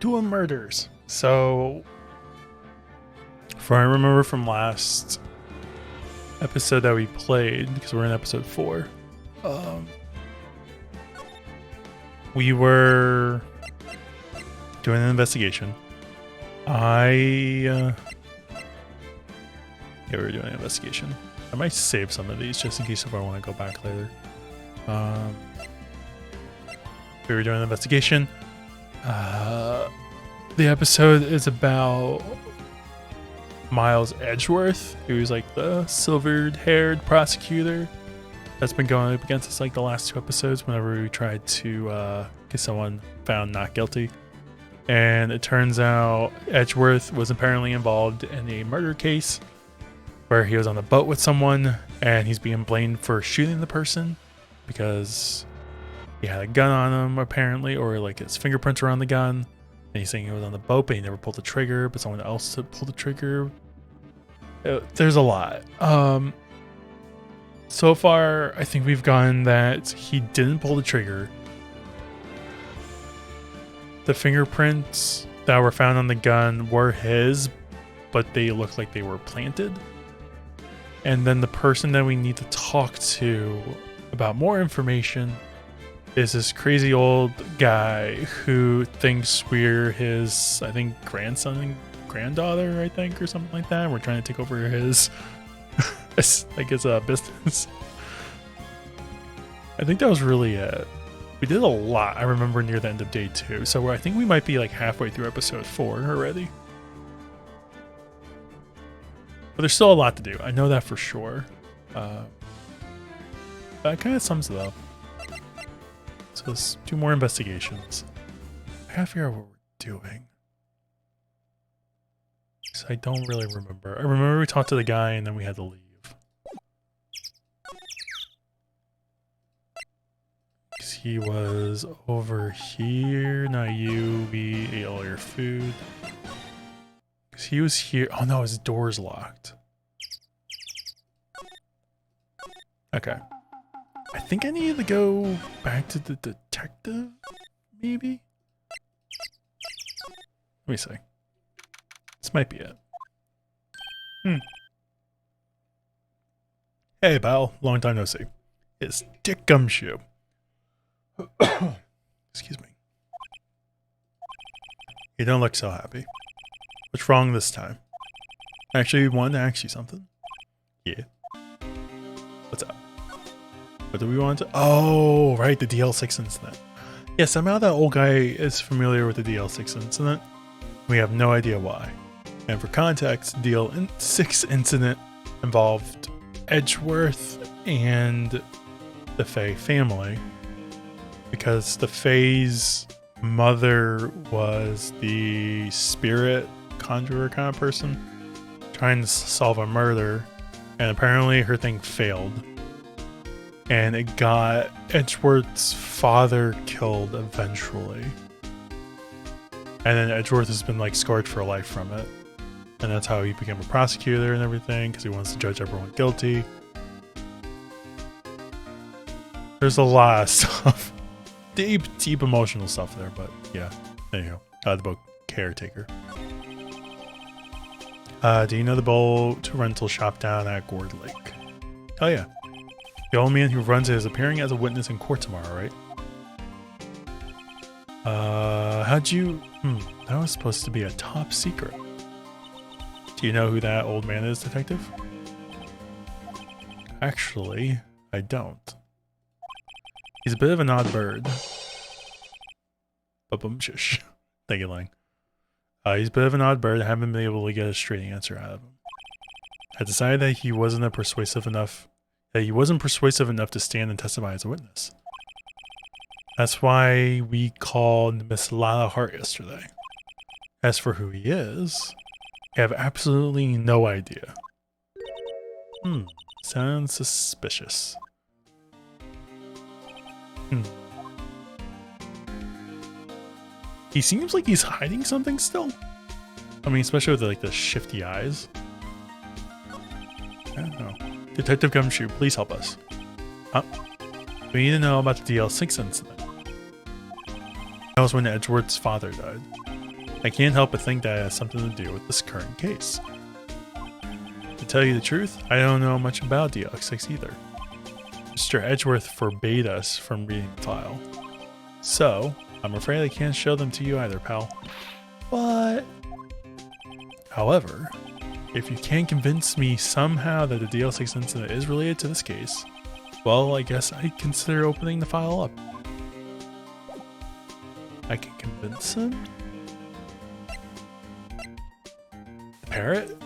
doing murders. So, if I remember from last episode that we played, because we're in episode 4, we were doing an investigation. Yeah, we were doing an investigation. I might save some of these just in case if I want to go back later. We were doing an investigation. The episode is about Miles Edgeworth, who's like the silvered-haired prosecutor that's been going up against us like the last 2 episodes whenever we tried to get someone found not guilty. And it turns out Edgeworth was apparently involved in a murder case where he was on a boat with someone and he's being blamed for shooting the person because he had a gun on him apparently, or like his fingerprints were on the gun. And he's saying he was on the boat, but he never pulled the trigger, but someone else pulled the trigger. There's a lot. So far, I think we've gotten that he didn't pull the trigger. The fingerprints that were found on the gun were his, but they looked like they were planted. And then the person that we need to talk to about more information is this crazy old guy who thinks we're his, I think, grandson and granddaughter, I think, or something like that. We're trying to take over his, his business. I think that was really it. We did a lot, I remember, near the end of day 2. So I think we might be like halfway through episode 4 already. But there's still a lot to do. I know that for sure. That kind of sums it up. So let's do more investigations. I gotta figure out what we're doing. So I don't really remember. I remember we talked to the guy and then we had to leave. Because he was over here. Not you. We ate all your food. Because he was here. Oh no, his door's locked. Okay. I think I need to go back to the detective, maybe? Let me see. This might be it. Hey, pal. Long time no see. It's Dick Gumshoe. Excuse me. You don't look so happy. What's wrong this time? I actually wanted to ask you something. Yeah. What's up? What do we want to... Oh, right, the DL6 incident. Yeah, somehow that old guy is familiar with the DL6 incident. We have no idea why. And for context, DL6 incident involved Edgeworth and the Faye family. Because the Faye's mother was the spirit conjurer kind of person trying to solve a murder. And apparently her thing failed. And it got Edgeworth's father killed eventually. And then Edgeworth has been like scarred for life from it. And that's how he became a prosecutor and everything, because he wants to judge everyone guilty. There's a lot of stuff. Deep emotional stuff there, but yeah. There you go. The book Caretaker. Do you know the boat rental shop down at Gourd Lake? Oh yeah. The old man who runs it is appearing as a witness in court tomorrow, right? How'd you... that was supposed to be a top secret. Do you know who that old man is, detective? Actually, I don't. He's a bit of an odd bird. Ba-boom shush. Thank you, Lang. He's a bit of an odd bird. I haven't been able to get a straight answer out of him. I decided that he wasn't persuasive enough to stand and testify as a witness. That's why we called Miss Lala Hart yesterday. As for who he is, I have absolutely no idea. Sounds suspicious. He seems like he's hiding something still. I mean, especially with like the shifty eyes. I don't know. Detective Gumshoe, please help us. We need to know about the DL6 incident. That was when Edgeworth's father died. I can't help but think that it has something to do with this current case. To tell you the truth, I don't know much about DL6 either. Mr. Edgeworth forbade us from reading the file. So, I'm afraid I can't show them to you either, pal. What? However, if you can't convince me somehow that the DL6 incident is related to this case, well, I guess I'd consider opening the file up. I can convince him? The parrot?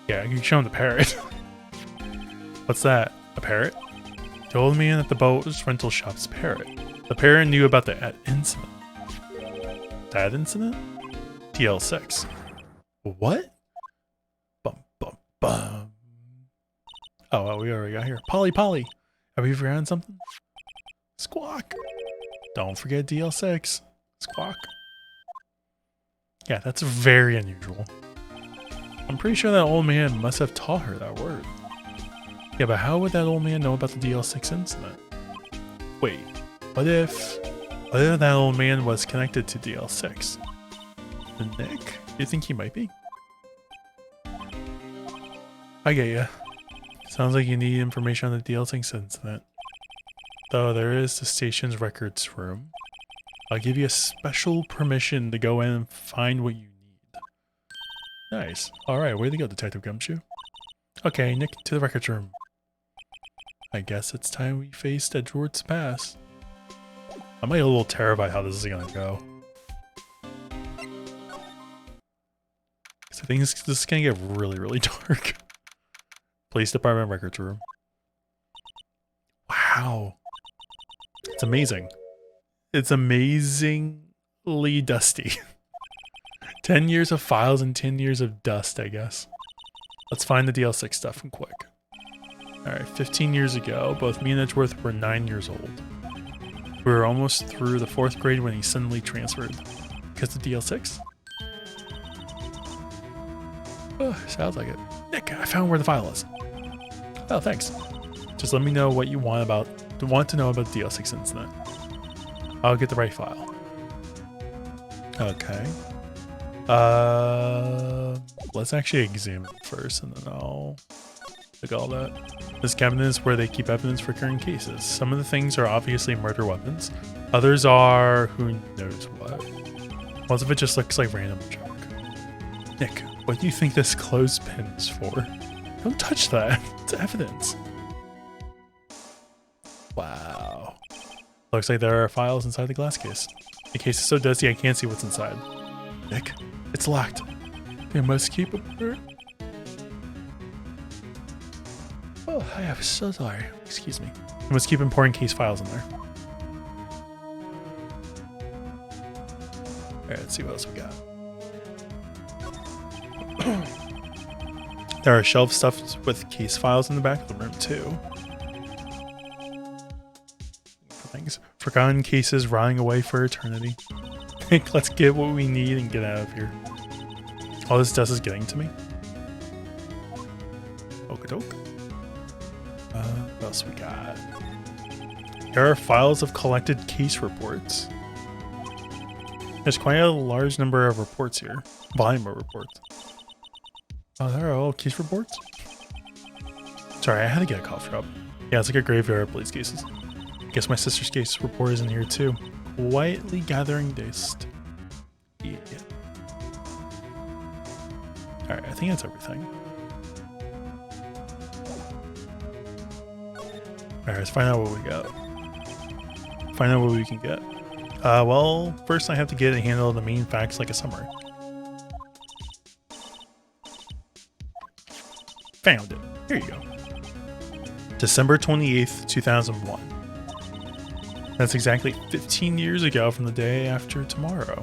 Yeah, I can show him the parrot. What's that? A parrot? The old man at the boat rental shop's parrot. The parrot knew about the incident. That incident? DL6. What? Bum bum bum. Oh, well, we already got here. Polly. Have we forgotten something? Squawk. Don't forget DL6. Squawk. Yeah, that's very unusual. I'm pretty sure that old man must have taught her that word. Yeah, but how would that old man know about the DL6 incident? Wait, what if that old man was connected to DL6? Nick? You think he might be? I get ya. Sounds like you need information on the DL6 incident. Though there is the station's records room. I'll give you a special permission to go in and find what you need. Nice. Alright, way to go, Detective Gumshoe. Okay, Nick, to the records room. I guess it's time we faced Edgeworth's past. I'm like a little terrified how this is gonna go. I think this is gonna get really, really dark. Police Department records room. Wow. It's amazing. It's amazingly dusty. 10 years of files and 10 years of dust, I guess. Let's find the DL6 stuff and quick. Alright, 15 years ago, both me and Edgeworth were 9 years old. We were almost through the 4th grade when he suddenly transferred. Because of DL6? Oh, sounds like it. Nick, I found where the file is. Oh, thanks. Just let me know what you want to know about the DL6 incident. I'll get the right file. Okay. Let's actually examine it first and then I'll look at all that. This cabinet is where they keep evidence for current cases. Some of the things are obviously murder weapons. Others are who knows what. Most of it just looks like random junk. Nick, what do you think this clothespin is for? Don't touch that. It's evidence. Wow. Looks like there are files inside the glass case. The case is so dusty I can't see what's inside. Nick, it's locked. They must keep it. Oh, I am so sorry. Excuse me. We must keep important case files in there. Alright, let's see what else we got. There are shelves stuffed with case files in the back of the room too. Things. Forgotten cases rotting away for eternity. Let's get what we need and get out of here. All this dust is getting to me. Okie-doke. What else we got? There are files of collected case reports. There's quite a large number of reports here. Volume of reports. Oh, there are all case reports? Sorry, I had to get a cough drop. Yeah, it's like a graveyard of police cases. I guess my sister's case report is in here too. Quietly gathering dust. Yeah. Alright, I think that's everything. Alright, let's find out what we got. Find out what we can get. Well, first I have to get a handle of the main facts like a summary. Found it. Here you go. December 28th, 2001. That's exactly 15 years ago from the day after tomorrow.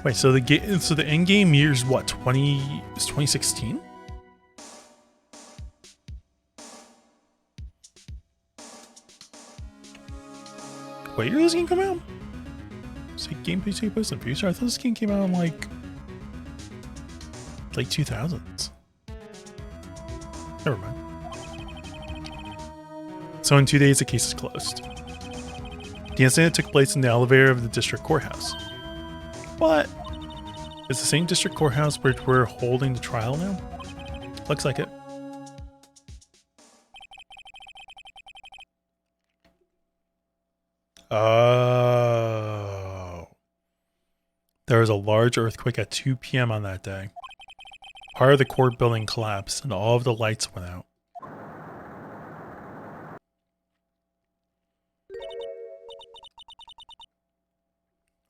Wait, so the in-game year is what? 2016? What year did this game come out? Say gameplay take place in the future? I thought this game came out in like late 2000s. Never mind. So in 2 days the case is closed. The incident took place in the elevator of the district courthouse. What? Is the same district courthouse where we're holding the trial now? Looks like it. Oh. There was a large earthquake at 2 p.m. on that day. Part of the court building collapsed and all of the lights went out.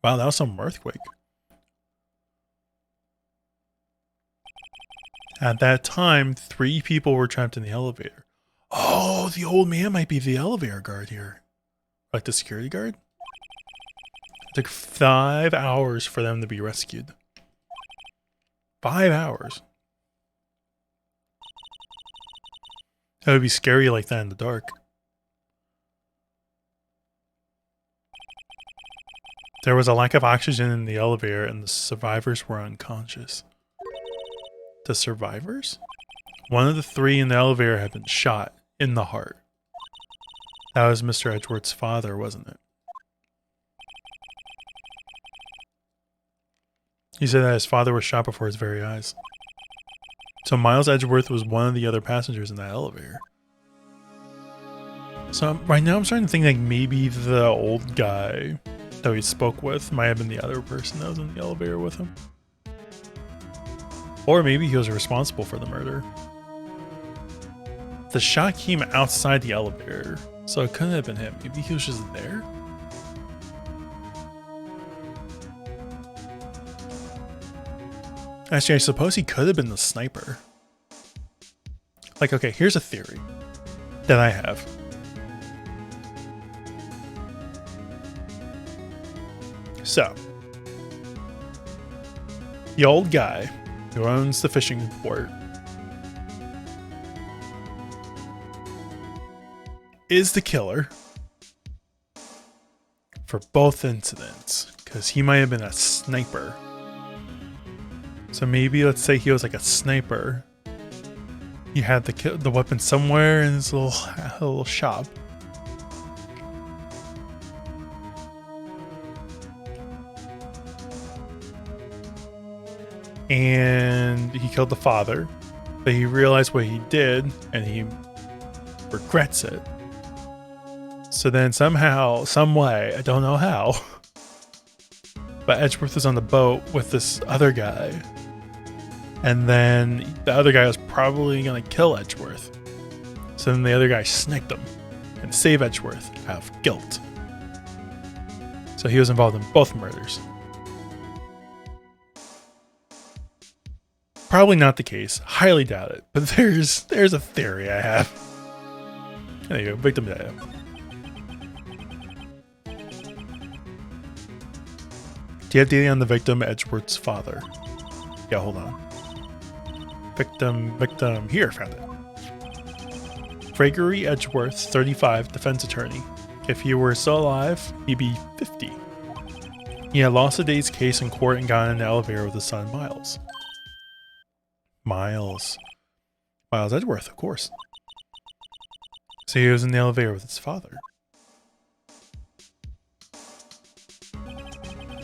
Wow, that was some earthquake. At that time, 3 people were trapped in the elevator. Oh, the old man might be the elevator guard here. Like the security guard? It took 5 hours for them to be rescued. 5 hours. That would be scary like that in the dark. There was a lack of oxygen in the elevator and the survivors were unconscious. The survivors? One of the 3 in the elevator had been shot in the heart. That was Mr. Edgeworth's father, wasn't it? He said that his father was shot before his very eyes. So Miles Edgeworth was one of the other passengers in that elevator. So right now I'm starting to think like maybe the old guy that we spoke with might have been the other person that was in the elevator with him. Or maybe he was responsible for the murder. The shot came outside the elevator, so it couldn't have been him. Maybe he was just there? Actually, I suppose he could have been the sniper. Like, okay, here's a theory that I have. So, the old guy who owns the fishing port is the killer for both incidents, because he might have been a sniper. So maybe let's say he was like a sniper. He had the weapon somewhere in his little shop. And he killed the father, but he realized what he did and he regrets it. So then somehow, some way, I don't know how, but Edgeworth was on the boat with this other guy. And then the other guy was probably going to kill Edgeworth. So then the other guy sniped him and saved Edgeworth out of guilt. So he was involved in both murders. Probably not the case. Highly doubt it. But there's a theory I have. There you go. Victim data. Do you have data on the victim, Edgeworth's father? Yeah, hold on. Victim. Here, found it. Gregory Edgeworth, 35, defense attorney. If he were still alive, he'd be 50. He had lost a day's case in court and got in an elevator with his son, Miles. Miles Edgeworth, of course. So he was in the elevator with his father.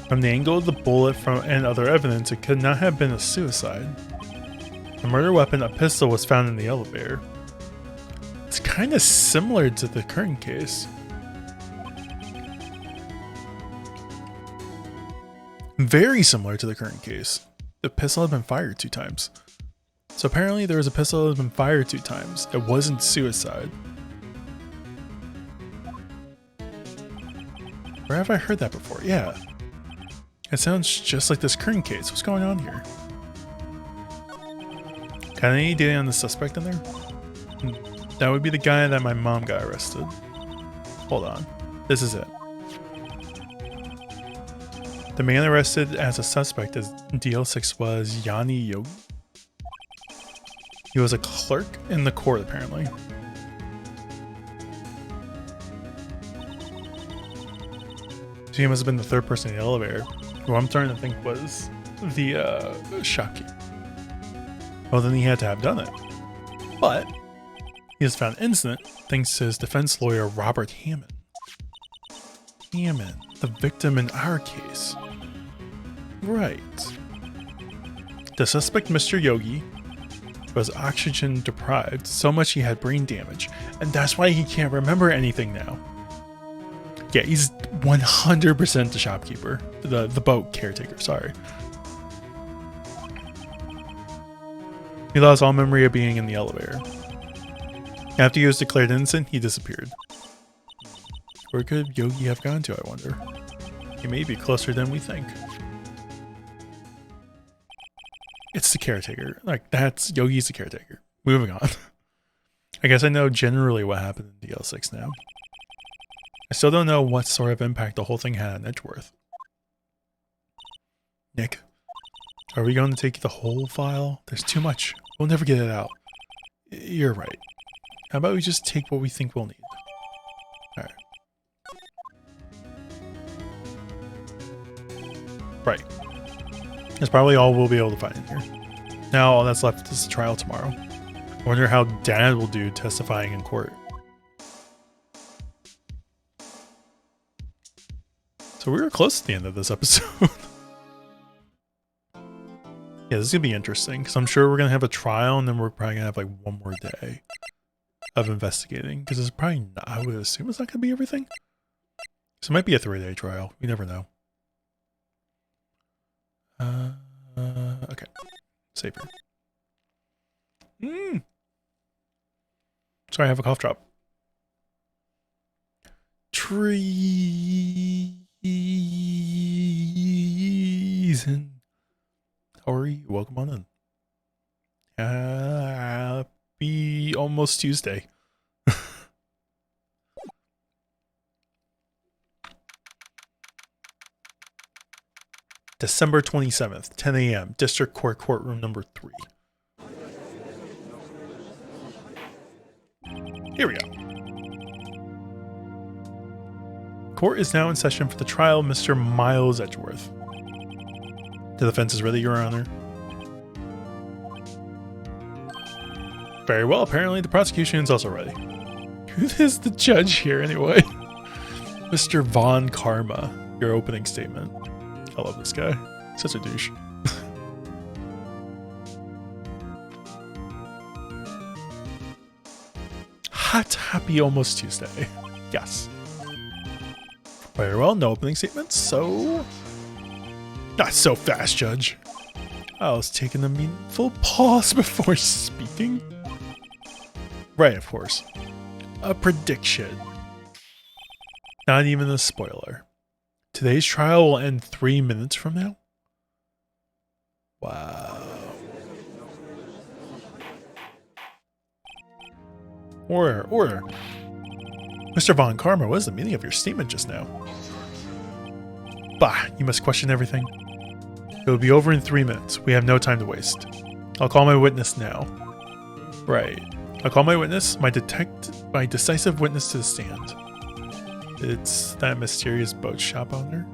From the angle of the bullet and other evidence, it could not have been a suicide. The murder weapon, a pistol, was found in the elevator. It's kind of similar to the current case. Very similar to the current case. The pistol had been fired 2 times. So apparently there was a pistol that had been fired 2 times. It wasn't suicide. Where have I heard that before? Yeah. It sounds just like this current case. What's going on here? Got any data on the suspect in there? That would be the guy that my mom got arrested. Hold on. This is it. The man arrested as a suspect as DL6 was Yanni Yogi. He was a clerk in the court, apparently. So he must have been the 3rd person in the elevator, who I'm starting to think was the Shaki. Well, then he had to have done it. But he was found innocent thanks to his defense lawyer, Robert Hammond. Hammond, the victim in our case. Right. The suspect, Mr. Yogi, was oxygen deprived so much he had brain damage, and that's why he can't remember anything now. Yeah, he's 100% the shopkeeper, the boat caretaker, sorry. He lost all memory of being in the elevator. After he was declared innocent, he disappeared. Where could Yogi have gone to, I wonder? He may be closer than we think. It's the caretaker. Like, that's Yogi's the caretaker. Moving on. I guess I know generally what happened in DL6 now. I still don't know what sort of impact the whole thing had on Edgeworth. Nick, are we going to take the whole file? There's too much. We'll never get it out. You're right. How about we just take what we think we'll need? Alright. Right. That's probably all we'll be able to find in here. Now all that's left is the trial tomorrow. I wonder how Dad will do testifying in court. So we were close to the end of this episode. Yeah, this is going to be interesting, because I'm sure we're going to have a trial, and then we're probably going to have like one more day of investigating, because it's probably not, I would assume it's not going to be everything. So it might be a 3-day trial. We never know. Okay. Save here. Sorry, I have a cough drop. Treason. How are you? Welcome on in. Happy almost Tuesday. December 27th, 10 a.m. District Court Courtroom number 3. Here we go. Court is now in session for the trial of Mr. Miles Edgeworth. The defense is ready, Your Honor. Very well, apparently the prosecution is also ready. Who is the judge here anyway? Mr. Von Karma, your opening statement. I love this guy. Such a douche. Happy almost Tuesday. Yes. Very well, no opening statements, so... Not so fast, Judge. I was taking a meaningful pause before speaking. Right, of course. A prediction. Not even a spoiler. Today's trial will end 3 minutes from now? Wow. Order. Mr. Von Karma, what is the meaning of your statement just now? Bah, you must question everything. It will be over in 3 minutes. We have no time to waste. I'll call my witness now. Right. I'll call my witness, my decisive witness to the stand. It's that mysterious boat shop owner.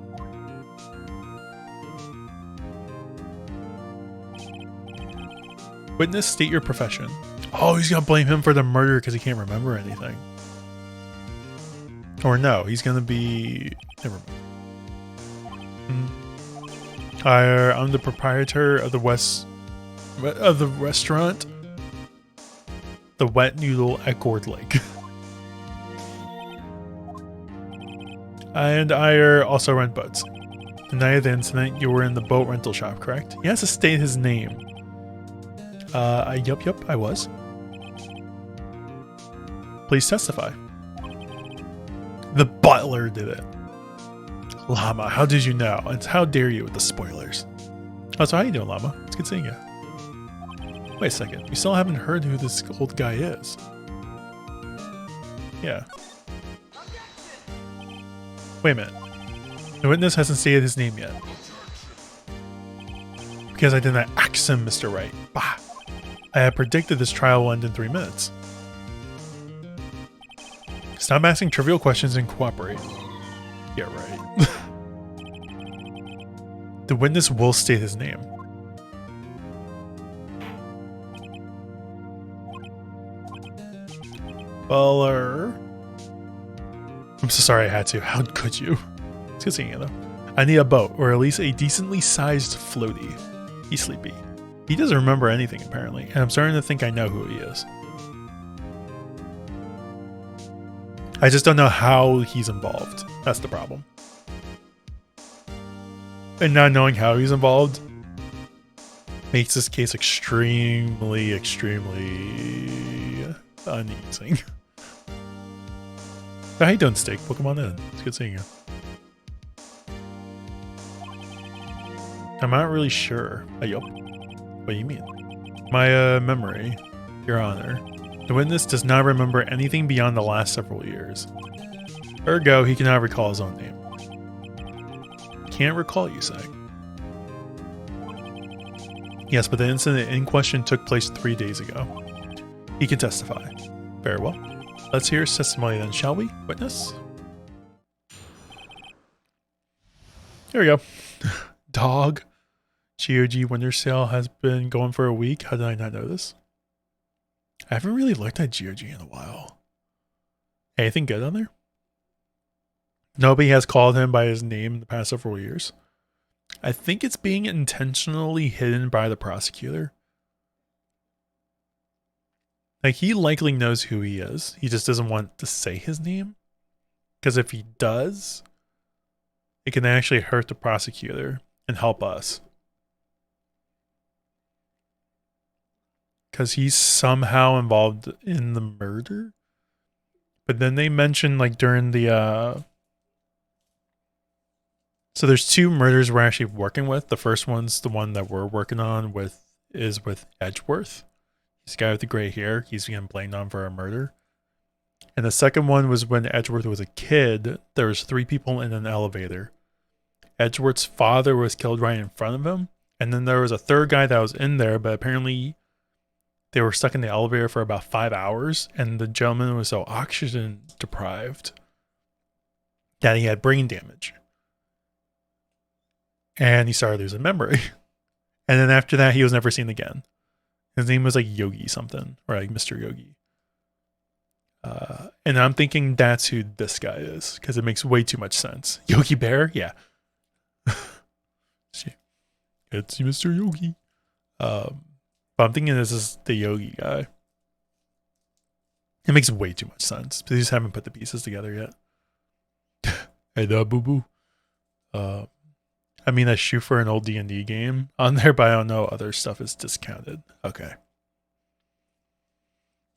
Witness, state your profession. Oh, he's gonna blame him for the murder because he can't remember anything. Or no, he's gonna be... Never mind. I'm the proprietor of the restaurant, the Wet Noodle at Gourd Lake. And I also rent boats. The night of the incident, you were in the boat rental shop, correct? He has to state his name. Yup, I was. Please testify. The butler did it. Llama, how did you know? And how dare you with the spoilers? Oh, so how you doing, Llama? It's good seeing you. Wait a second. We still haven't heard who this old guy is. Yeah. Wait a minute. The witness hasn't stated his name yet. Because I did not ask him, Mr. Wright. Bah. I had predicted this trial will end in 3 minutes. Stop asking trivial questions and cooperate. Yeah, right. The witness will state his name. Butler. I'm so sorry I had to. How could you? It's good seeing you, though. I need a boat, or at least a decently sized floaty. He's sleepy. He doesn't remember anything, apparently, and I'm starting to think I know who he is. I just don't know how he's involved. That's the problem. And not knowing how he's involved makes this case extremely, extremely uneasy. How you doing, Steak? Welcome on in. It's good seeing you. I'm not really sure. Yup. What do you mean? My memory, Your Honor. The witness does not remember anything beyond the last several years. Ergo, he cannot recall his own name. Can't recall, you say? Yes, but the incident in question took place 3 days ago. He can testify. Very well. Let's hear his testimony then, shall we, witness? Here we go. Dog. GOG winter sale has been going for a week. How did I not know this? I haven't really looked at GOG in a while. Anything good on there? Nobody has called him by his name in the past several years. I think it's being intentionally hidden by the prosecutor. Like, he likely knows who he is. He just doesn't want to say his name. Because if he does, it can actually hurt the prosecutor and help us. Because he's somehow involved in the murder. But then they mentioned, like, during the, so there's 2 murders we're actually working with. The first one's the one that we're working on is with Edgeworth. He's the guy with the gray hair. He's getting blamed on for a murder. And the second one was when Edgeworth was a kid. There was 3 people in an elevator. Edgeworth's father was killed right in front of him. And then there was a third guy that was in there, but apparently they were stuck in the elevator for about 5 hours. And the gentleman was so oxygen deprived that he had brain damage. And he started losing memory. And then after that, he was never seen again. His name was like Yogi something, or like Mr. Yogi. And I'm thinking that's who this guy is, because it makes way too much sense. Yogi Bear? Yeah. It's Mr. Yogi. But I'm thinking this is the Yogi guy. It makes way too much sense. They just haven't put the pieces together yet. Hey, da boo boo. I mean, I shoot for an old D&D game on there, but I don't know other stuff is discounted. Okay.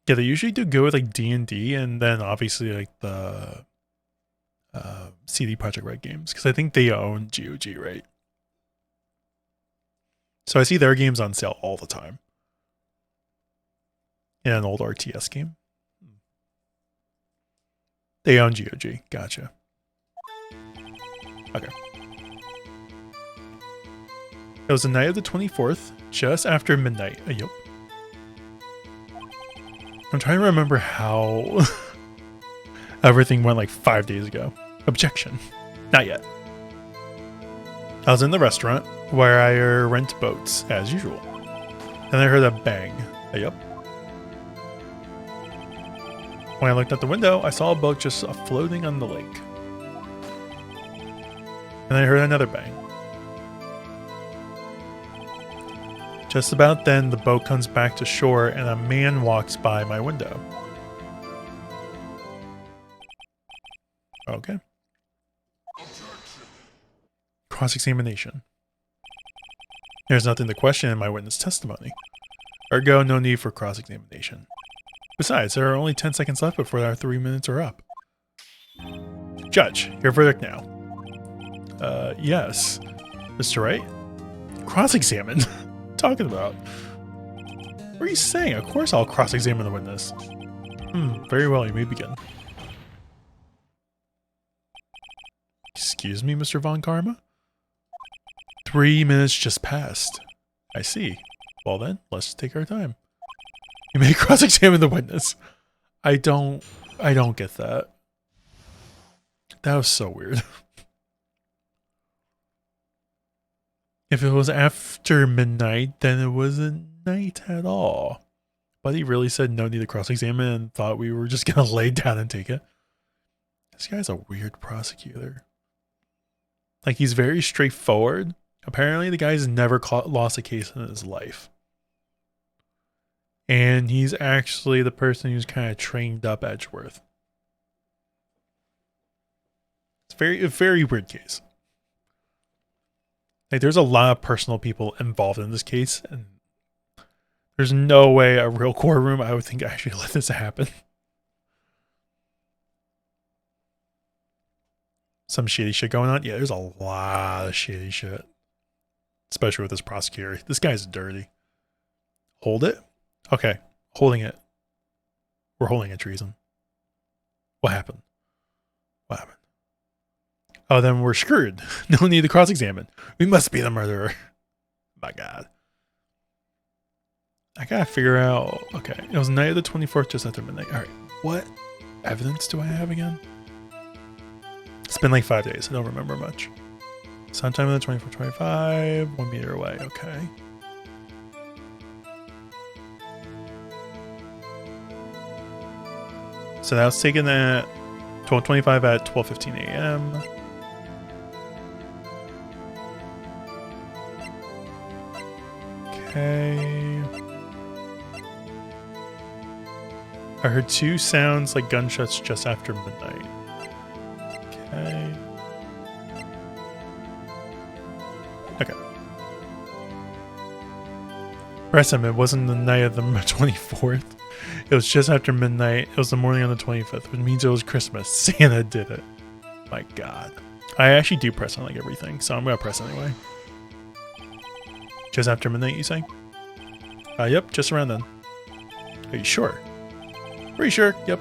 Yeah, they usually do go with like D&D and then obviously like the CD Projekt Red games, because I think they own GOG, right? So I see their games on sale all the time. In an old RTS game. They own GOG. Gotcha. Okay. It was the night of the 24th, just after midnight. Yup. I'm trying to remember how everything went like 5 days ago. Objection. Not yet. I was in the restaurant where I rent boats, as usual. Then I heard a bang. Yup. When I looked out the window, I saw a boat just floating on the lake. And I heard another bang. Just about then, the boat comes back to shore and a man walks by my window. Okay. Cross-examination. There's nothing to question in my witness testimony. Ergo, no need for cross-examination. Besides, there are only 10 seconds left before our 3 minutes are up. Judge, your verdict now. Yes. Mr. Wright? Cross-examine? Talking about? What are you saying? Of course I'll cross-examine the witness. Very well, you may begin. Excuse me, Mr. Von Karma? 3 minutes just passed. I see. Well then, let's take our time. You may cross-examine the witness. I don't get that. That was so weird. If it was after midnight, then it wasn't night at all. But he really said no need to cross-examine and thought we were just going to lay down and take it. This guy's a weird prosecutor. Like, he's very straightforward. Apparently, the guy's never lost a case in his life. And he's actually the person who's kind of trained up Edgeworth. It's a very weird case. Like, there's a lot of personal people involved in this case, and there's no way a real courtroom, I would think, actually let this happen. Some shady shit going on? Yeah, there's a lot of shady shit. Especially with this prosecutor. This guy's dirty. Hold it? Okay, holding it. We're holding a treason. What happened? What happened? Oh, then we're screwed. No need to cross-examine. We must be the murderer. My God. I gotta figure out... Okay, it was night of the 24th, just after midnight. Alright, what evidence do I have again? It's been like 5 days. I don't remember much. Sometime in the 24th, 25, 1 meter away. Okay. So that was taken at 12:25 at 12:15 a.m. Okay. I heard 2 sounds like gunshots just after midnight. Okay. Okay. Press him. It wasn't the night of the 24th. It was just after midnight. It was the morning on the 25th, which means it was Christmas. Santa did it. My God. I actually do press on like everything, so I'm gonna press anyway. Just after midnight, you say? Yep, just around then. Are you sure? Pretty sure, yep.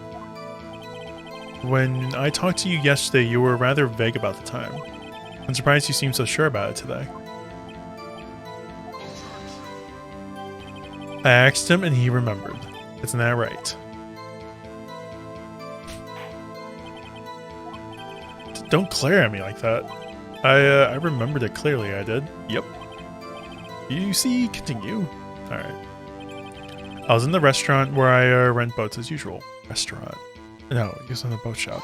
When I talked to you yesterday, you were rather vague about the time. I'm surprised you seem so sure about it today. I asked him and he remembered. Isn't that right? Don't glare at me like that. I remembered it clearly, I did. Yep. You see, continue. Alright. I was in the restaurant where I rent boats as usual. Restaurant. No, he was in the boat shop.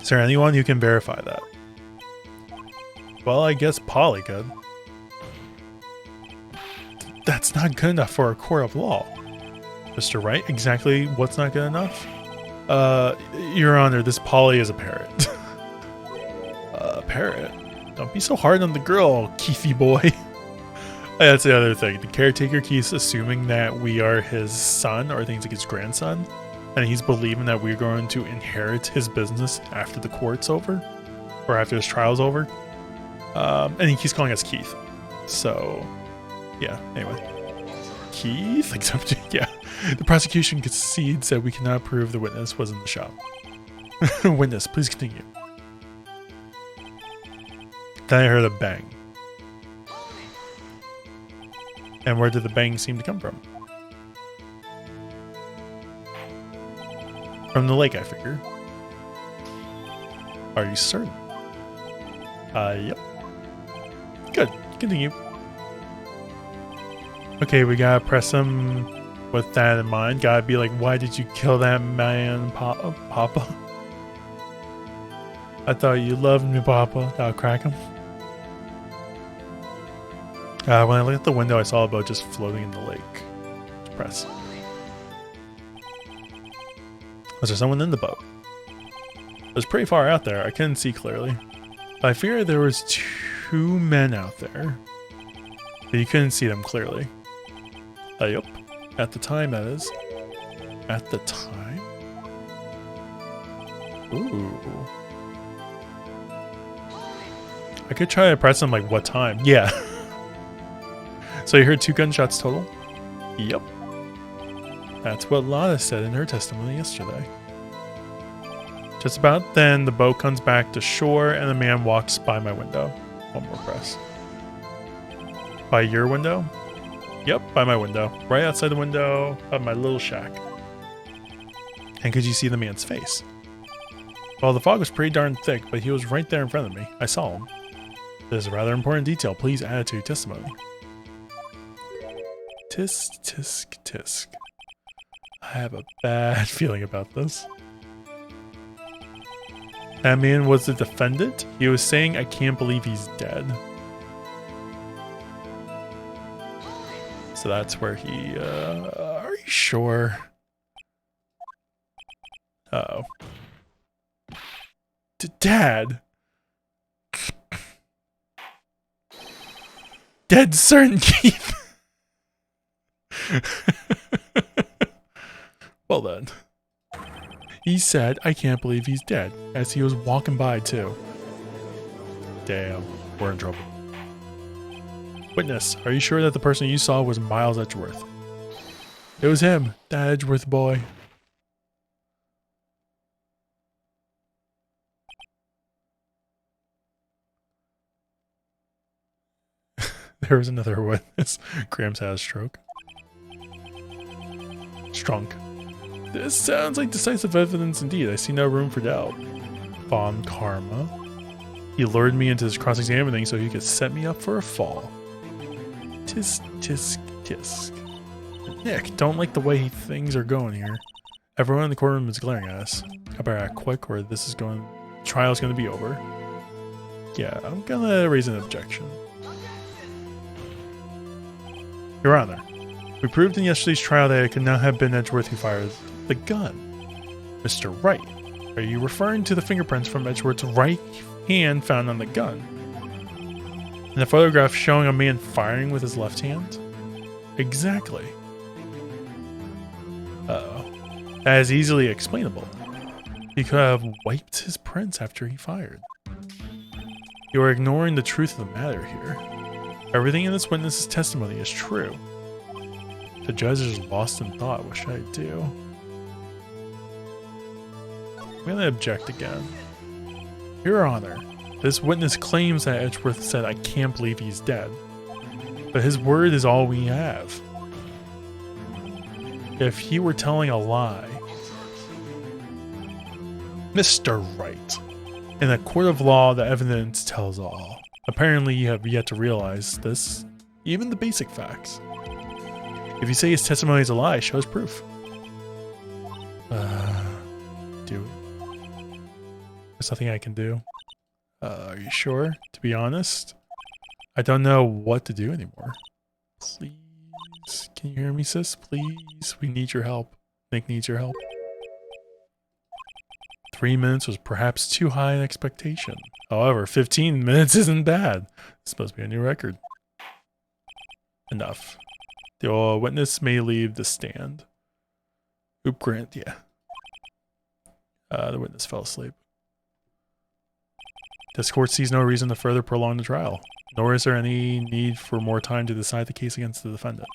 Is there anyone who can verify that? Well, I guess Polly could. That's not good enough for a court of law. Mr. Wright, exactly what's not good enough? Your Honor, this Polly is a parrot. A parrot? Don't be so hard on the girl, Keithy boy. That's the other thing. The caretaker keeps assuming that we are his son, or things like his grandson, and he's believing that we're going to inherit his business after the court's over, or after his trial's over. And he keeps calling us Keith. So, yeah, anyway. Keith? Yeah. The prosecution concedes that we cannot prove the witness was in the shop. Witness, please continue. Then I heard a bang. And where did the bang seem to come from? From the lake, I figure. Are you certain? Yep. Good. Continue. Okay, we gotta press him with that in mind. Gotta be like, why did you kill that man, Papa? I thought you loved me, Papa. That'll crack him. When I looked at the window, I saw a boat just floating in the lake. Press. Was there someone in the boat? It was pretty far out there. I couldn't see clearly. But I figured there was 2 men out there. But you couldn't see them clearly. Yup. At the time, that is. At the time? Ooh. I could try to press them like, what time? Yeah. So you heard 2 gunshots total? Yep. That's what Lana said in her testimony yesterday. Just about then, the boat comes back to shore and the man walks by my window. One more press. By your window? Yep, by my window. Right outside the window of my little shack. And could you see the man's face? Well, the fog was pretty darn thick, but he was right there in front of me. I saw him. This is a rather important detail. Please add it to your testimony. Tisk, tisk, tisk. I have a bad feeling about this. That man was the defendant? He was saying, I can't believe he's dead. So that's where he, are you sure? Uh-oh. Dad! Dead certain, Keith! Well then. He said, I can't believe he's dead, as he was walking by too. Damn, we're in trouble. Witness, are you sure that the person you saw was Miles Edgeworth? It was him, that Edgeworth boy. There was another witness. Grams had a stroke. Strunk. This sounds like decisive evidence indeed. I see no room for doubt. Von Karma. He lured me into this cross-examining so he could set me up for a fall. Tisk, tisk, tisk. Nick, don't like the way things are going here. Everyone in the courtroom is glaring at us. I better act quick or this is going... trial's going to be over. Yeah, I'm gonna raise an objection. Your Honor, we proved in yesterday's trial that it could not have been Edgeworth who fired the gun. Mr. Wright, are you referring to the fingerprints from Edgeworth's right hand found on the gun? And the photograph showing a man firing with his left hand? Exactly. Uh-oh. That is easily explainable. He could have wiped his prints after he fired. You are ignoring the truth of the matter here. Everything in this witness's testimony is true. The judge is lost in thought. What should I do? I'm going to object again. Your Honor, this witness claims that Edgeworth said, I can't believe he's dead. But his word is all we have. If he were telling a lie... Mr. Wright, in a court of law, the evidence tells all. Apparently you have yet to realize this, even the basic facts. If you say his testimony is a lie, show us proof. Do it. There's nothing I can do. Are you sure? To be honest, I don't know what to do anymore. Please, can you hear me, sis? Please, we need your help. Nick needs your help. 3 minutes was perhaps too high an expectation. However, 15 minutes isn't bad. It's supposed to be a new record. Enough. The witness may leave the stand. Oop, Grant, yeah. The witness fell asleep. This court sees no reason to further prolong the trial, nor is there any need for more time to decide the case against the defendant.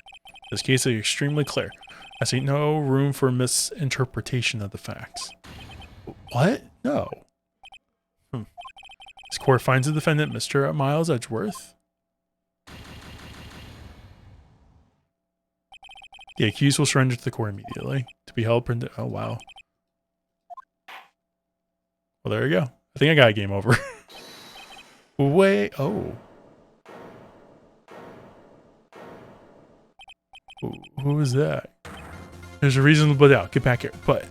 This case is extremely clear. I see no room for misinterpretation of the facts. What? No. This court finds the defendant, Mr. Miles Edgeworth. The accused will surrender to the court immediately. To be held... Oh, wow. Well, there you go. I think I got a game over. Wait. Oh. Who is that? There's a reasonable doubt. Get back here. But...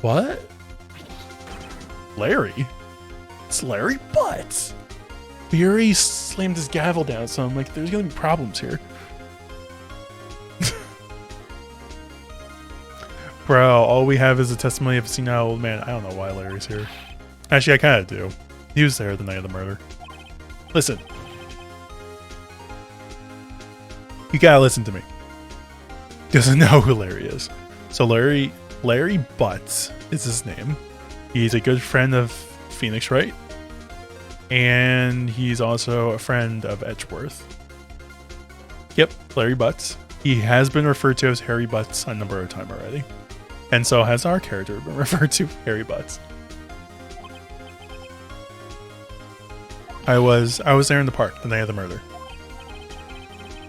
What? Larry? It's Larry Butts. He already slammed his gavel down, so I'm like, there's gonna be problems here. Bro, all we have is a testimony of a senile old man. I don't know why Larry's here. Actually, I kind of do. He was there the night of the murder. Listen. You gotta listen to me. Doesn't know who Larry is. So Larry Butts is his name. He's a good friend of Phoenix Wright. And he's also a friend of Edgeworth. Yep, Larry Butts. He has been referred to as Harry Butts a number of times already. And so has our character been referred to Harry Butts. I was there in the park the night of the murder.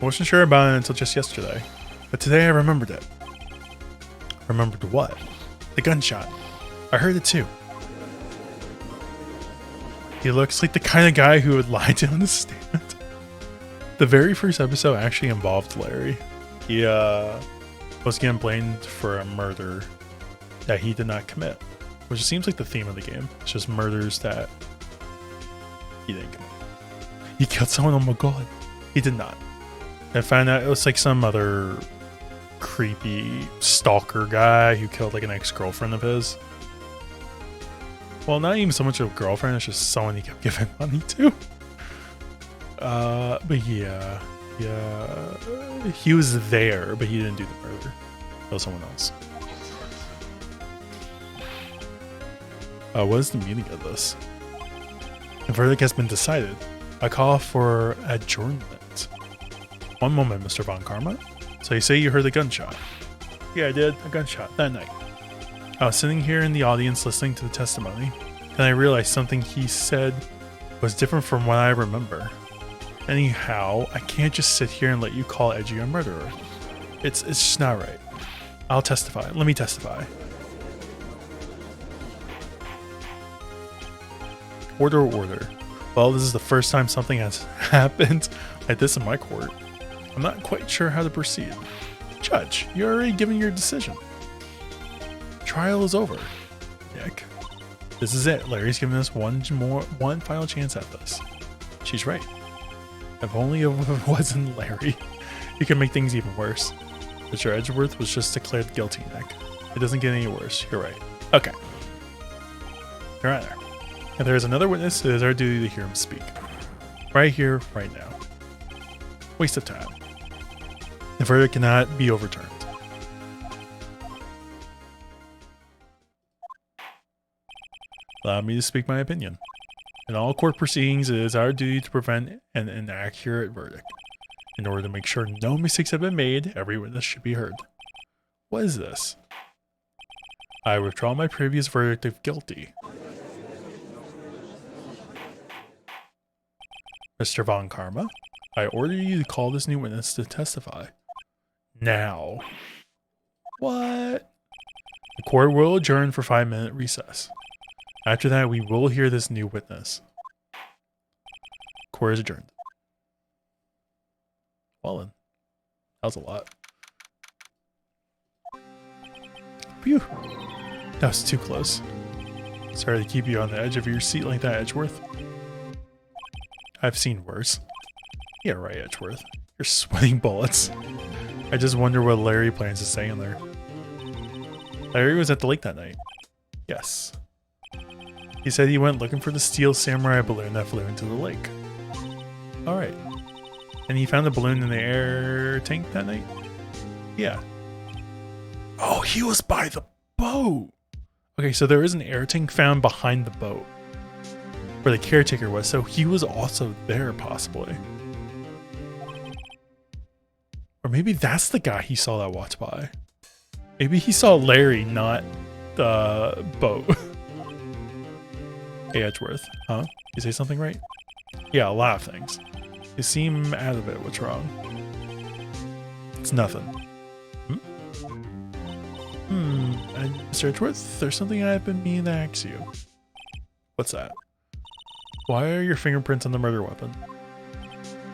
I wasn't sure about it until just yesterday. But today I remembered it. Remembered what? The gunshot. I heard it too. He looks like the kind of guy who would lie down the stand. The very first episode actually involved Larry. He was getting blamed for a murder that he did not commit. which seems like the theme of the game. It's just murders that he didn't commit. He killed someone, oh my god. He did not. I found out it was like some other creepy stalker guy who killed like an ex-girlfriend of his. Well, not even so much of a girlfriend, it's just someone he kept giving money to. But yeah, he was there, but he didn't do the murder. That was someone else. What is the meaning of this? The verdict has been decided. I call for adjournment. One moment, Mr. Von Karma. So you say you heard a gunshot? Yeah, I did. A gunshot that night. I was sitting here in the audience listening to the testimony, and I realized something he said was different from what I remember. Anyhow, I can't just sit here and let you call Edgy a murderer. It's just not right. I'll testify. Let me testify. Order, order. Well, this is the first time something has happened like this in my court. I'm not quite sure how to proceed. Judge, you're already given your decision. Trial is over. Nick. This is it. Larry's giving us one final chance at this. She's right. If only it wasn't Larry. He could make things even worse. Mr. Edgeworth was just declared guilty, Nick. It doesn't get any worse. You're right. Okay. Your Honor. If there is another witness, it is our duty to hear him speak. Right here, right now. Waste of time. The verdict cannot be overturned. Allow me to speak my opinion. In all court proceedings, it is our duty to prevent an inaccurate verdict. In order to make sure no mistakes have been made, every witness should be heard. What is this? I withdraw my previous verdict of guilty. Mr. Von Karma, I order you to call this new witness to testify. Now. What? The court will adjourn for 5-minute recess. After that, we will hear this new witness. Court is adjourned. Well then. That was a lot. Phew. That was too close. Sorry to keep you on the edge of your seat like that, Edgeworth. I've seen worse. Yeah, right, Edgeworth. You're sweating bullets. I just wonder what Larry plans to say in there. Larry was at the lake that night. Yes. He said he went looking for the steel samurai balloon that flew into the lake. Alright. And he found the balloon in the air tank that night? Yeah. Oh, he was by the boat! Okay, so there is an air tank found behind the boat. Where the caretaker was, so he was also there, possibly. Or maybe that's the guy he saw that walked by. Maybe he saw Larry, not the boat. Hey, Edgeworth. Huh? You say something right? Yeah, a lot of things. You seem out of it. What's wrong? It's nothing. Mr. Edgeworth, there's something I've been meaning to ask you. What's that? Why are your fingerprints on the murder weapon?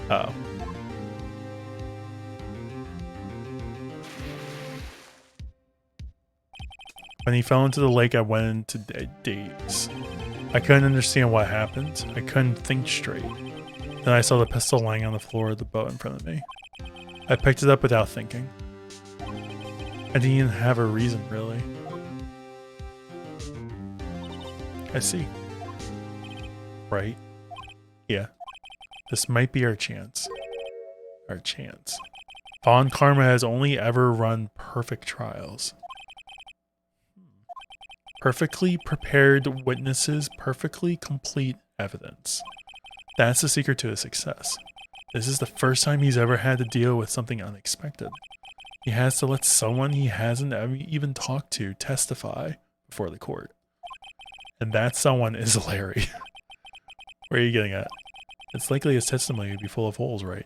Oh. When he fell into the lake, I went into daze. I couldn't understand what happened. I couldn't think straight. Then I saw the pistol lying on the floor of the boat in front of me. I picked it up without thinking. I didn't even have a reason, really. I see. Right? Yeah. This might be our chance. Our chance. Von Karma has only ever run perfect trials. Perfectly prepared witnesses, perfectly complete evidence. That's the secret to his success. This is the first time he's ever had to deal with something unexpected. He has to let someone he hasn't even talked to testify before the court. And that someone is Larry. Where are you getting at? It's likely his testimony would be full of holes, right?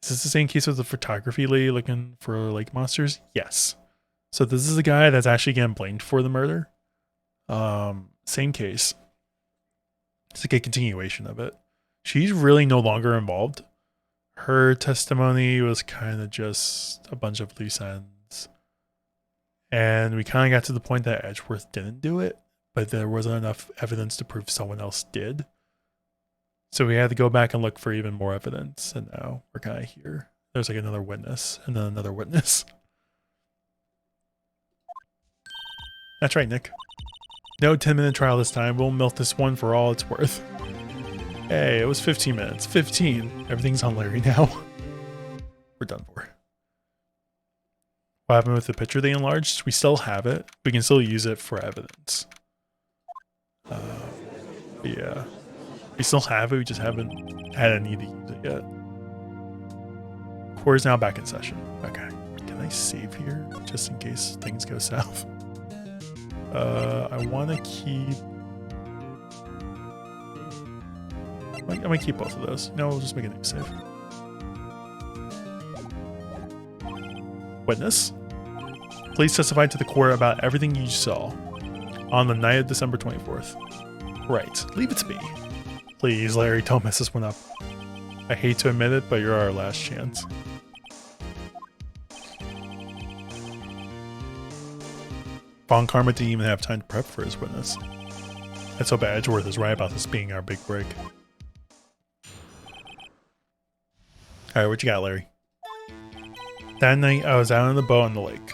Is this the same case with the photography lady looking for lake monsters? Yes. So this is the guy that's actually getting blamed for the murder. Same case. It's like a continuation of it. She's really no longer involved. Her testimony was kind of just a bunch of loose ends. And we kind of got to the point that Edgeworth didn't do it, but there wasn't enough evidence to prove someone else did. So we had to go back and look for even more evidence. And now we're kind of here. There's like another witness and then another witness. That's right, Nick. No 10-minute trial this time. We'll milk this one for all it's worth. Hey, it was 15 minutes. 15. Everything's on Larry now. We're done for. What happened with the picture they enlarged? We still have it. We can still use it for evidence. Yeah. We still have it. We just haven't had a need to use it yet. Core is now back in session. Okay. Can I save here? Just in case things go south. I want to keep... I'm going to keep both of those. No, we'll just make a new save. Witness, please testify to the court about everything you saw on the night of December 24th. Right. Leave it to me. Please, Larry, don't mess this one up. I hate to admit it, but you're our last chance. Von Karma didn't even have time to prep for his witness. Let's hope Edgeworth is right about this being our big break. Alright, what you got, Larry? That night, I was out on the boat on the lake.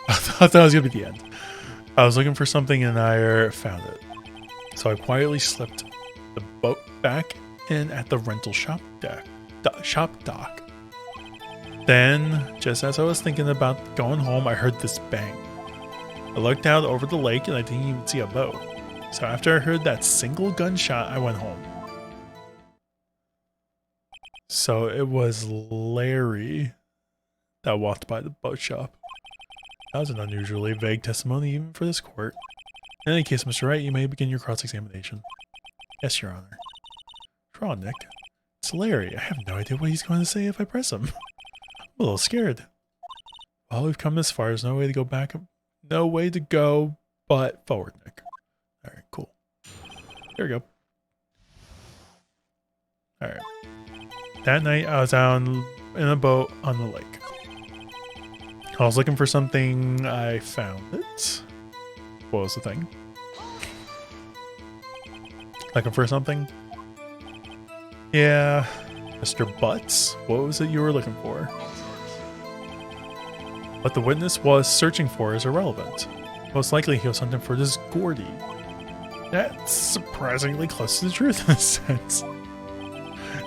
I thought that was going to be the end. I was looking for something and I found it. So I quietly slipped the boat back in at the rental shop dock. Then, just as I was thinking about going home, I heard this bang. I looked out over the lake and I didn't even see a boat. So after I heard that single gunshot, I went home. So it was Larry that walked by the boat shop. That was an unusually vague testimony even for this court. In any case, Mr. Wright, you may begin your cross-examination. Yes, Your Honor. Draw, Nick. It's Larry. I have no idea what he's going to say if I press him. I'm a little scared. Well, we've come this far. There's no way to go back. No way to go but forward, Nick. Alright, cool. There we go. Alright. That night, I was out in a boat on the lake. I was looking for something. I found it. What was the thing? Looking for something? Yeah. Mr. Butts, what was it you were looking for? What the witness was searching for is irrelevant. Most likely he was hunting for this Gordy. That's surprisingly close to the truth in a sense.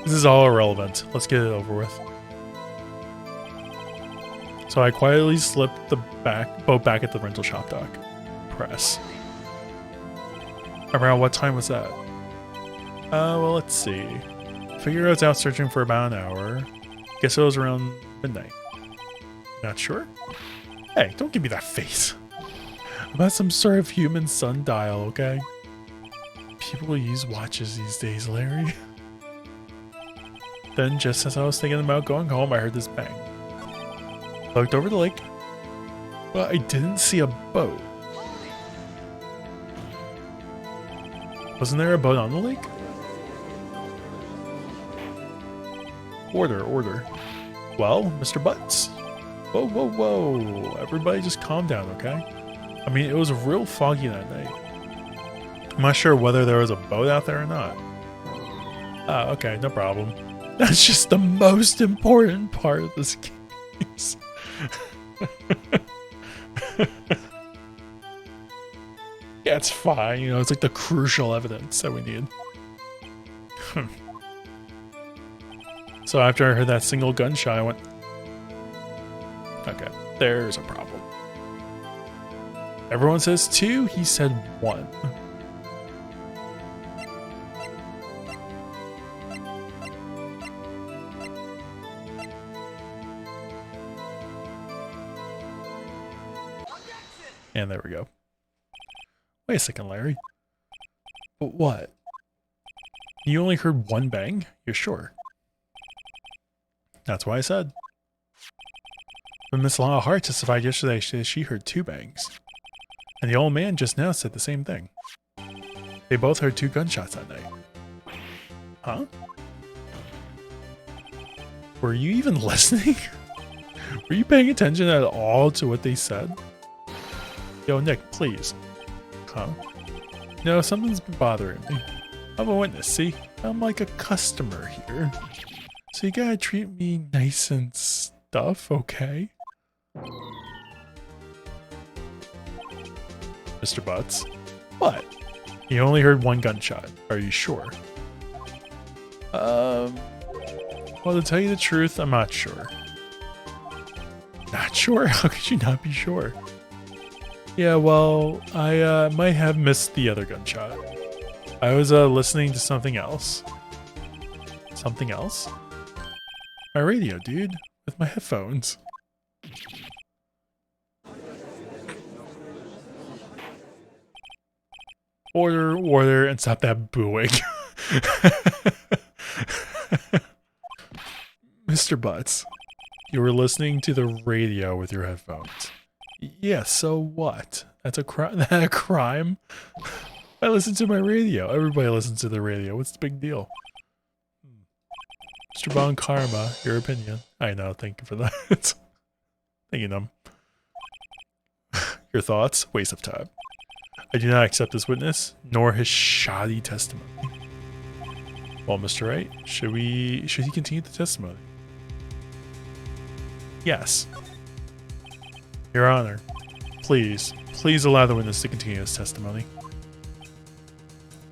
This is all irrelevant. Let's get it over with. So I quietly slipped the boat back at the rental shop dock. Press. Around what time was that? Well, let's see. Figure I was out searching for about an hour. Guess it was around midnight. Not sure? Hey, don't give me that face. I'm at some sort of human sundial, okay? People use watches these days, Larry. Then, just as I was thinking about going home, I heard this bang. I looked over the lake, but I didn't see a boat. Wasn't there a boat on the lake? Order. Well, Mr. Butts. Whoa, whoa, whoa. Everybody just calm down, okay? I mean, it was real foggy that night. I'm not sure whether there was a boat out there or not. Ah, okay, no problem. That's just the most important part of this case. Yeah, it's fine. You know, it's like the crucial evidence that we need. So after I heard that single gunshot, I went, okay, there's a problem. Everyone says 2, he said 1. And there we go. Wait a second, Larry. But what? You only heard 1 bang? You're sure? That's what I said. But Miss Lionheart testified yesterday she heard 2 bangs. And the old man just now said the same thing. They both heard 2 gunshots that night. Huh? Were you even listening? Were you paying attention at all to what they said? Yo, Nick, please. Huh? No, something's been bothering me. I'm a witness, see? I'm like a customer here. So you gotta treat me nice and stuff, okay? Mr. Butts. What? You only heard one gunshot. Are you sure? Well, to tell you the truth, I'm not sure. Not sure? How could you not be sure? Yeah, well, I might have missed the other gunshot. I was listening to something else. Something else? My radio, dude. With my headphones. Order, and stop that booing. Mr. Butts, you were listening to the radio with your headphones. Yeah, so what? That's a crime? I listen to my radio. Everybody listens to the radio. What's the big deal? Mr. Von Karma, your opinion. I know, thank you for that. Thank you, Num. Your thoughts? Waste of time. I do not accept this witness, nor his shoddy testimony. Well, Mr. Wright, should he continue the testimony? Yes. Your Honor, please allow the witness to continue his testimony.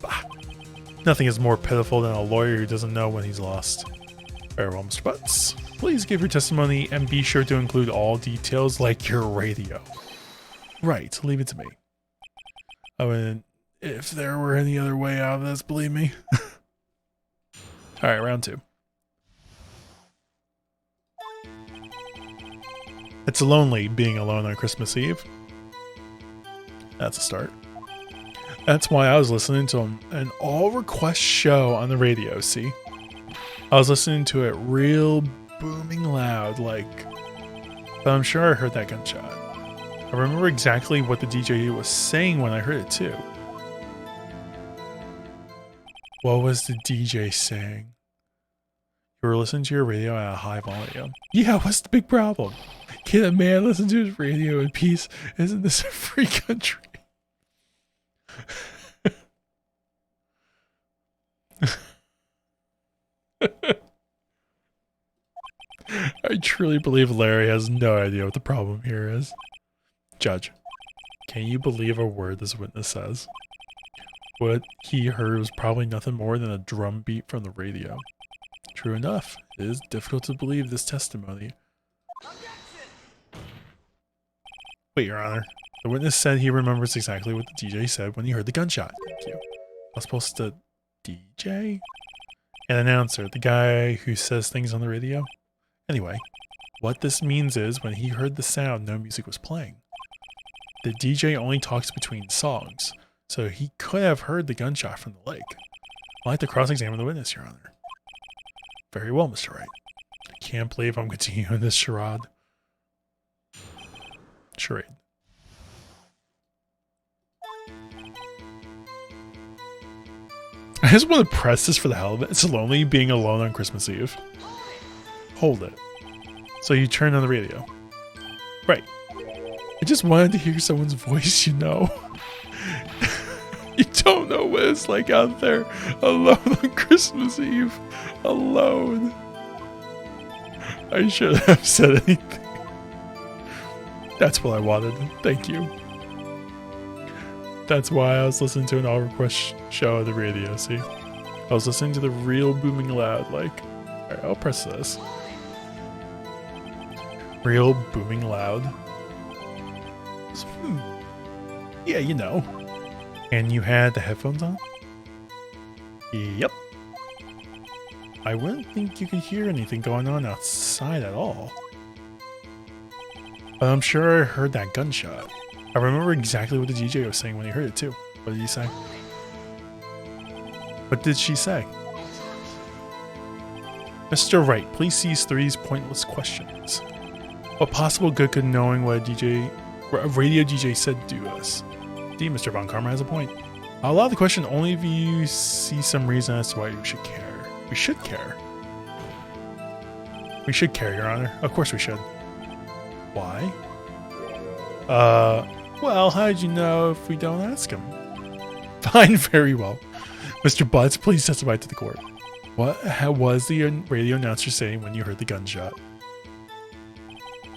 Bah. Nothing is more pitiful than a lawyer who doesn't know when he's lost. Very well, Mr. Butts. Please give your testimony and be sure to include all details like your radio. Right, leave it to me. I mean, if there were any other way out of this, believe me. Alright, round 2. It's lonely being alone on Christmas Eve. That's a start. That's why I was listening to an all-request show on the radio, see? I was listening to it real booming loud, like... But I'm sure I heard that gunshot. I remember exactly what the DJ was saying when I heard it too. What was the DJ saying? You were listening to your radio at a high volume. Yeah, what's the big problem? Can a man listen to his radio in peace? Isn't this a free country? I truly believe Larry has no idea what the problem here is. Judge, can you believe a word this witness says? What he heard was probably nothing more than a drum beat from the radio. True enough, it is difficult to believe this testimony. Wait, Your Honor. The witness said he remembers exactly what the DJ said when he heard the gunshot. Thank you. I was supposed to... DJ? An announcer, the guy who says things on the radio? Anyway, what this means is when he heard the sound, no music was playing. The DJ only talks between songs, so he could have heard the gunshot from the lake. I'd like to cross-examine the witness, Your Honor. Very well, Mr. Wright. I can't believe I'm continuing this charade. Charade. I just want to press this for the hell of it. It's lonely being alone on Christmas Eve. Hold it. So you turn on the radio. Right. I just wanted to hear someone's voice, you know. You don't know what it's like out there alone on Christmas Eve. Alone. I should have said anything. That's what I wanted. Thank you. That's why I was listening to an all-request show on the radio, see? I was listening to the real booming loud, like... Alright, I'll press this. Real booming loud. Yeah, you know. And you had the headphones on? Yep. I wouldn't think you could hear anything going on outside at all. But I'm sure I heard that gunshot. I remember exactly what the DJ was saying when he heard it too. What did he say? What did she say? Mr. Wright, please cease these pointless questions. What possible good could knowing what a radio DJ said do us? Indeed, Mr. Von Karma has a point. I'll allow the question only if you see some reason as to why you should care. We should care. We should care, Your Honor. Of course we should. Why? Well, how'd you know if we don't ask him? Fine, very well. Mr. Butts, please testify to the court. What was the radio announcer saying when you heard the gunshot?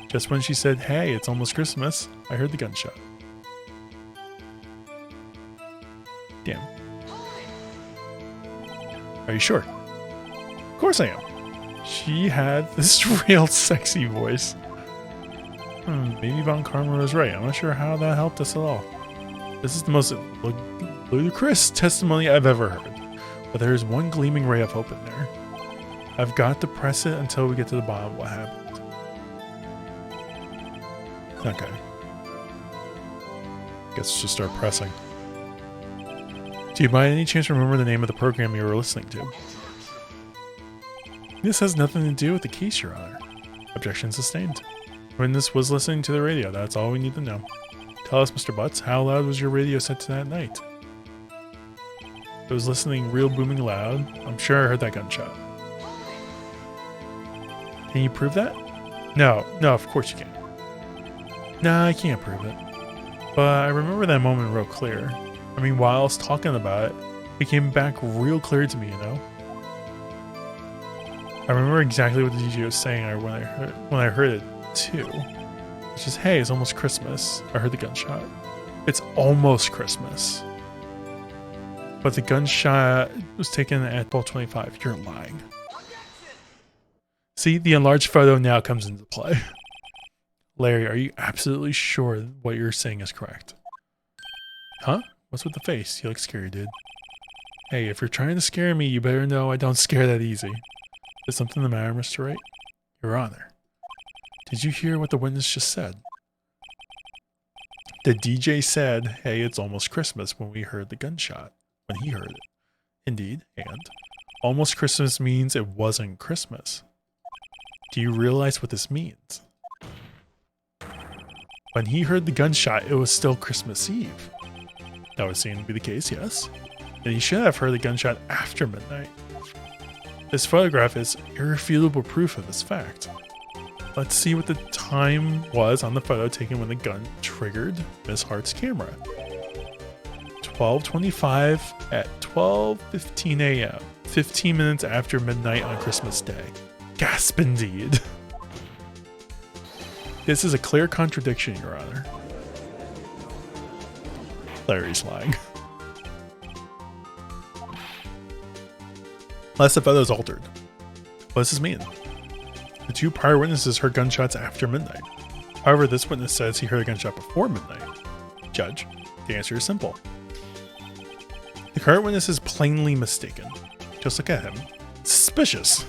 Just when she said, hey, it's almost Christmas, I heard the gunshot. Damn. Are you sure? Of course I am. She had this real sexy voice. Maybe Von Karma was right. I'm not sure how that helped us at all. This is the most ludicrous testimony I've ever heard. But there is one gleaming ray of hope in there. I've got to press it until we get to the bottom of what happened. Okay. Guess just start pressing. Do you by any chance remember the name of the program you were listening to? This has nothing to do with the case, Your Honor. Objection sustained. Witness was listening to the radio. That's all we need to know. Tell us, Mr. Butts, how loud was your radio set to that night? It was listening real booming loud. I'm sure I heard that gunshot. Can you prove that? No, of course you can't. Nah, I can't prove it. But I remember that moment real clear. I mean, while I was talking about it, it came back real clear to me, you know? I remember exactly what the DJ was saying when I heard it too. It's just, hey, it's almost Christmas. I heard the gunshot. It's almost Christmas. But the gunshot was taken at 12:25. You're lying. See, the enlarged photo now comes into play. Larry, are you absolutely sure what you're saying is correct? Huh? What's with the face? You look scary, dude. Hey, if you're trying to scare me, you better know I don't scare that easy. Is something the matter, Mr. Wright? Your Honor. Did you hear what the witness just said? The DJ said, hey, it's almost Christmas when we heard the gunshot. When he heard it. Indeed, and almost Christmas means it wasn't Christmas. Do you realize what this means? When he heard the gunshot, it was still Christmas Eve. That would seem to be the case, yes. And he should have heard the gunshot after midnight. This photograph is irrefutable proof of this fact. Let's see what the time was on the photo taken when the gun triggered Miss Hart's camera. 12:25 at 12:15 a.m. 15 minutes after midnight on Christmas Day. Gasp indeed. This is a clear contradiction, Your Honor. Larry's lying. Unless the photo is altered. What does this mean? The two prior witnesses heard gunshots after midnight. However, this witness says he heard a gunshot before midnight. Judge, the answer is simple. The current witness is plainly mistaken. Just look at him. Suspicious.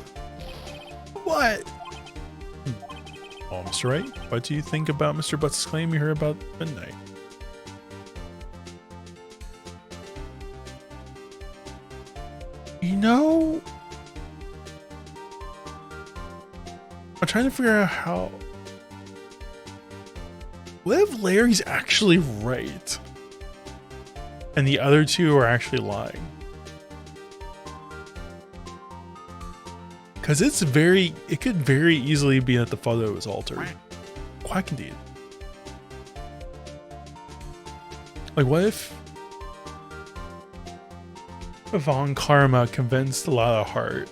What? Oh, Mr. Wright, what do you think about Mr. Butts' claim you heard about midnight? You know, I'm trying to figure out how. What if Larry's actually right and the other two are actually lying? Because it could very easily be that the photo was altered. Quack indeed. Like, what if Von Karma convinced Lala Hart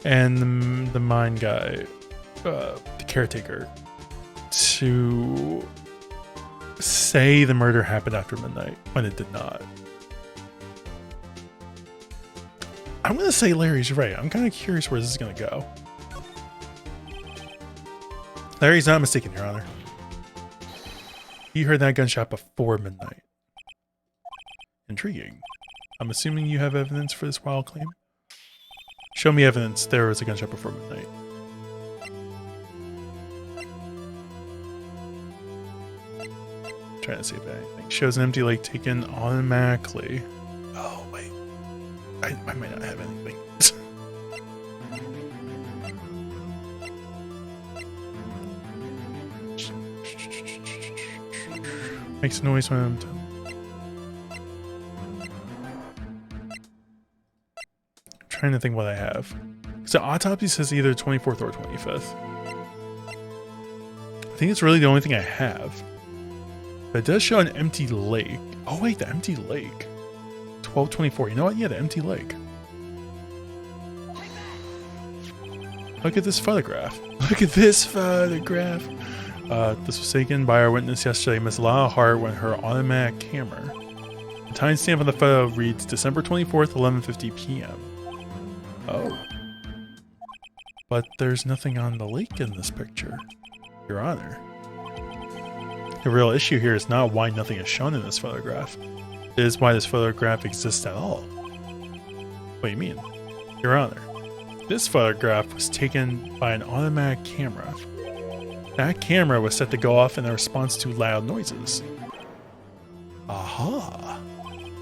and the mine guy, the caretaker, to say the murder happened after midnight when it did not? I'm going to say Larry's right. I'm kind of curious where this is going to go. Larry's not mistaken, Your Honor. He heard that gunshot before midnight. Intriguing. I'm assuming you have evidence for this wild claim? Show me evidence there was a gunshot before midnight. Trying to see if anything shows an empty lake taken automatically. Oh, wait. I might not have anything. Makes noise when I'm done. I'm trying to think what I have. So autopsy says either 24th or 25th. I think it's really the only thing I have. But it does show an empty lake. Oh wait, the empty lake. 1224. You know what? Yeah, the empty lake. Look at this photograph. Look at this photograph. This was taken by our witness yesterday, Miss Lana Hart, with her automatic camera. The timestamp on the photo reads December 24th, 11:50 p.m. Oh. But there's nothing on the lake in this picture, Your Honor. The real issue here is not why nothing is shown in this photograph. It is why this photograph exists at all. What do you mean? Your Honor, this photograph was taken by an automatic camera. That camera was set to go off in response to loud noises. Aha!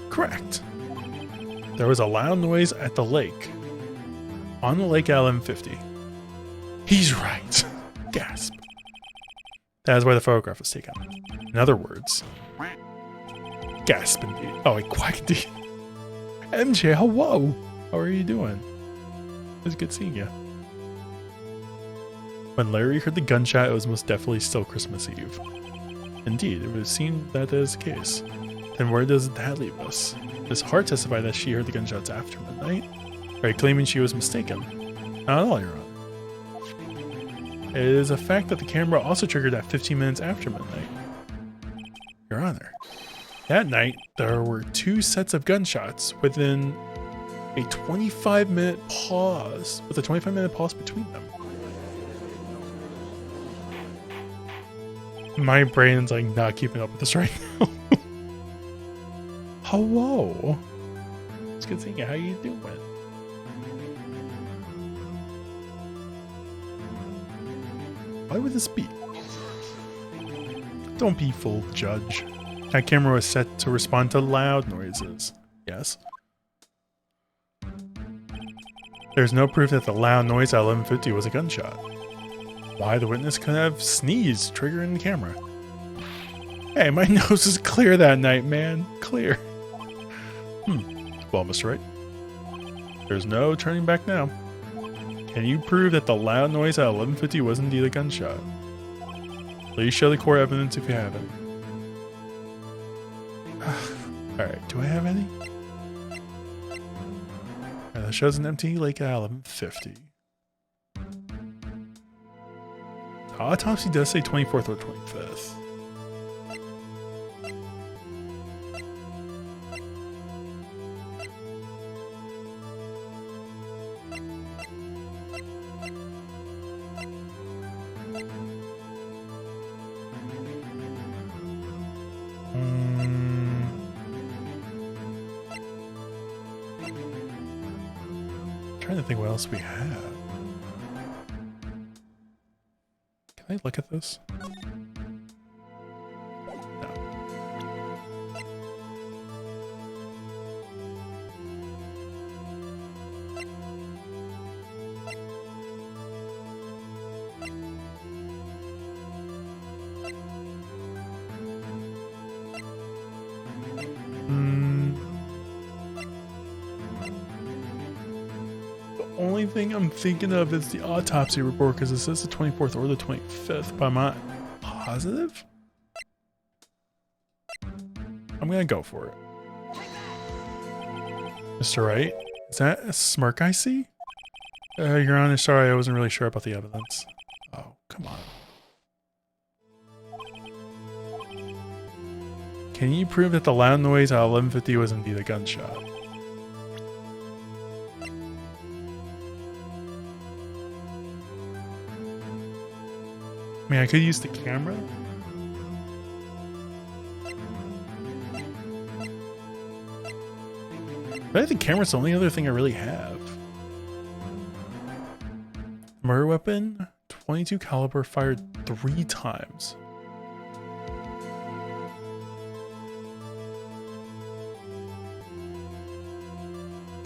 Correct. There was a loud noise at the lake. On the lake at 11:50. He's right. Gasp. That is why the photograph was taken. In other words, gasp indeed. Oh, wait, quack indeed. MJ, hello. How are you doing? It's good seeing you. When Larry heard the gunshot, it was most definitely still Christmas Eve. Indeed, it would seem that is the case. Then where does that leave us? Ms. Hart testified that she heard the gunshots after midnight, right, claiming she was mistaken. Not at all, Your Honor. It is a fact that the camera also triggered at 15 minutes after midnight. Your Honor, that night there were 2 sets of gunshots within a 25-minute pause, with a 25-minute pause between them. My brain's like not keeping up with this right now. Hello. It's good seeing you. How you doing? Why would this be? Don't be fooled, Judge. That camera was set to respond to loud noises. Yes. There's no proof that the loud noise at 11:50 was a gunshot. Why the witness could have sneezed, triggering the camera. Hey, my nose is clear that night, man. Clear. Well, Mr. Wright, there's no turning back now. Can you prove that the loud noise at 11:50 was indeed a gunshot? Please show the court evidence if you have any. Alright, do I have any? Alright, that shows an empty lake at 11:50. The autopsy does say 24th or 25th. Trying to think what else we have. Can I look at this? No. The only thing I'm thinking of is the autopsy report because it says the 24th or the 25th, but I'm not positive. I'm gonna go for it. Mr. Wright, is that a smirk I see? Your Honor, sorry, I wasn't really sure about the evidence. Oh, come on. Can you prove that the loud noise at 11:50 was indeed a gunshot? I mean, I could use the camera. But I think the camera's the only other thing I really have. Murder weapon, 22 caliber, fired 3 times.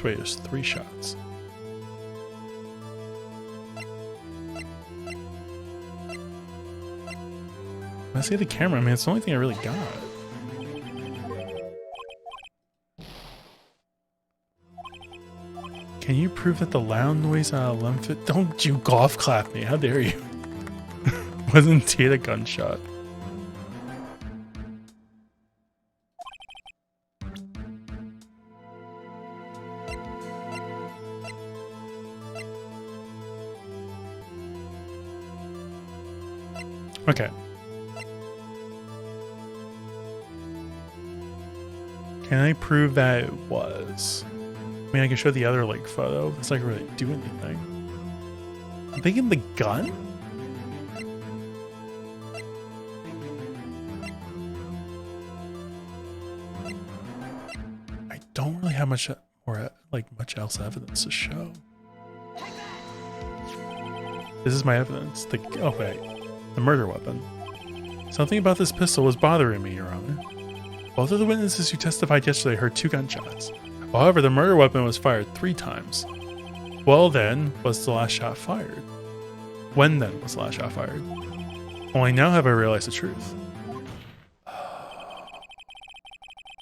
Wait, there's 3 shots. I see the camera, man. It's the only thing I really got. Can you prove that the loud noise at 11:50? Don't you golf clap me? How dare you? Wasn't it a gunshot? Okay. Can I prove that it was? I mean, I can show the other lake photo. It's not really do anything. I'm thinking the gun? I don't really have much more, like, much else evidence to show. This is my evidence. Oh wait, the murder weapon. Something about this pistol was bothering me, Your Honor. Both of the witnesses who testified yesterday heard 2 gunshots. However, the murder weapon was fired 3 times. Well then, was the last shot fired? When then was the last shot fired? Only now have I realized the truth.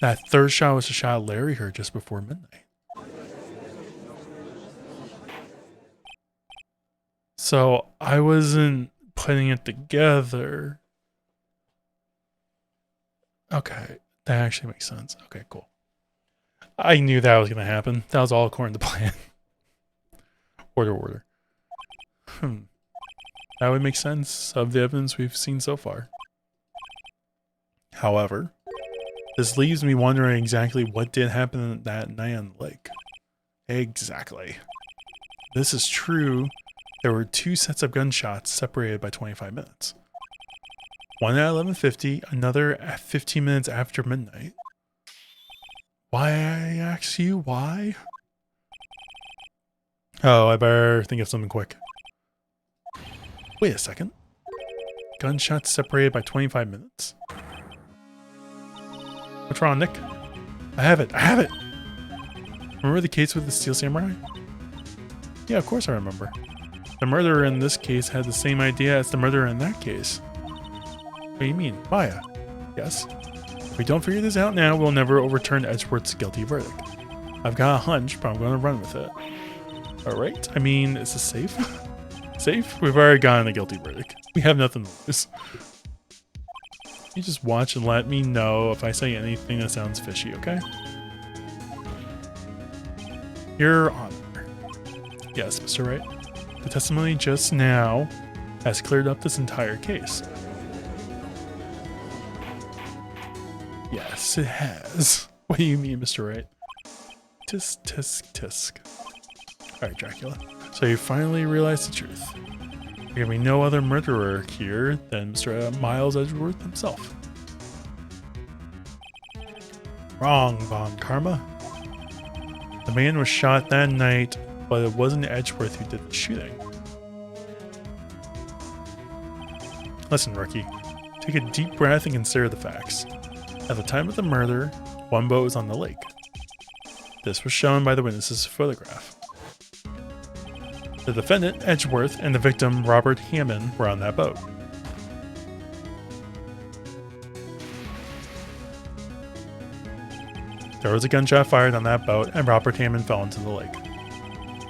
That 3rd shot was the shot Larry heard just before midnight. So I wasn't putting it together. Okay, that actually makes sense. Okay, cool. I knew that was going to happen. That was all according to plan. Order. That would make sense of the evidence we've seen so far. However, this leaves me wondering exactly what did happen that night on the lake. Exactly. This is true. There were 2 sets of gunshots separated by 25 minutes. One at 11:50, another at 15 minutes after midnight. Why, I ask you, why? Oh, I better think of something quick. Wait a second. Gunshots separated by 25 minutes? What's wrong, Nick? I have it! Remember the case with the Steel Samurai? Yeah, of course I remember. The murderer in this case had the same idea as the murderer in that case. What do you mean? Maya? Yes. If we don't figure this out now, we'll never overturn Edgeworth's guilty verdict. I've got a hunch, but I'm going to run with it. Alright, I mean, is this safe? Safe? We've already gotten a guilty verdict. We have nothing to lose. You just watch and let me know if I say anything that sounds fishy, okay? Your Honor. Yes, Mr. Wright. The testimony just now has cleared up this entire case. Yes, it has. What do you mean, Mr. Wright? Tisk, tisk, tisk. Alright, Dracula. So you finally realized the truth. There can be no other murderer here than Mr. Miles Edgeworth himself. Wrong, Von Karma. The man was shot that night, but it wasn't Edgeworth who did the shooting. Listen, rookie. Take a deep breath and consider the facts. At the time of the murder, 1 boat was on the lake. This was shown by the witness's photograph. The defendant, Edgeworth, and the victim, Robert Hammond, were on that boat. There was a gunshot fired on that boat, and Robert Hammond fell into the lake.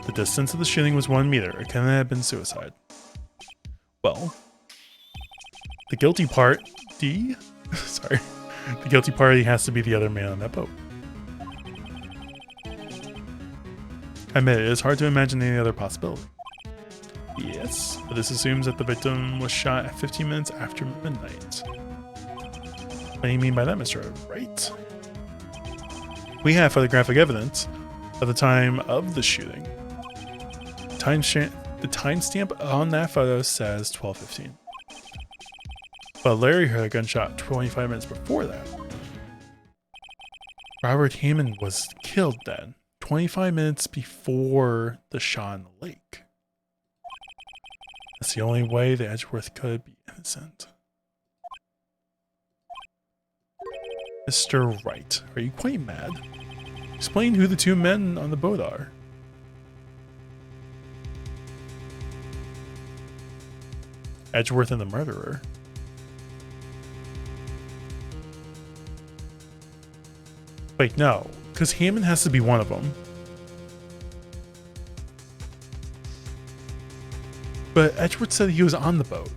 The distance of the shooting was 1 meter. It couldn't have been suicide. Well, the guilty party the guilty party has to be the other man on that boat. I admit it is hard to imagine any other possibility. Yes, but this assumes that the victim was shot at 15 minutes after midnight. What do you mean by that, Mr. Wright? We have photographic evidence of the time of the shooting. The timestamp on that photo says 12:15. But Larry heard a gunshot 25 minutes before that. Robert Hammond was killed then, 25 minutes before the shot in the lake. That's the only way that Edgeworth could be innocent. Mr. Wright, are you quite mad? Explain who the 2 men on the boat are. Edgeworth and the murderer. Wait, no, because Hammond has to be one of them. But Edgeworth said he was on the boat.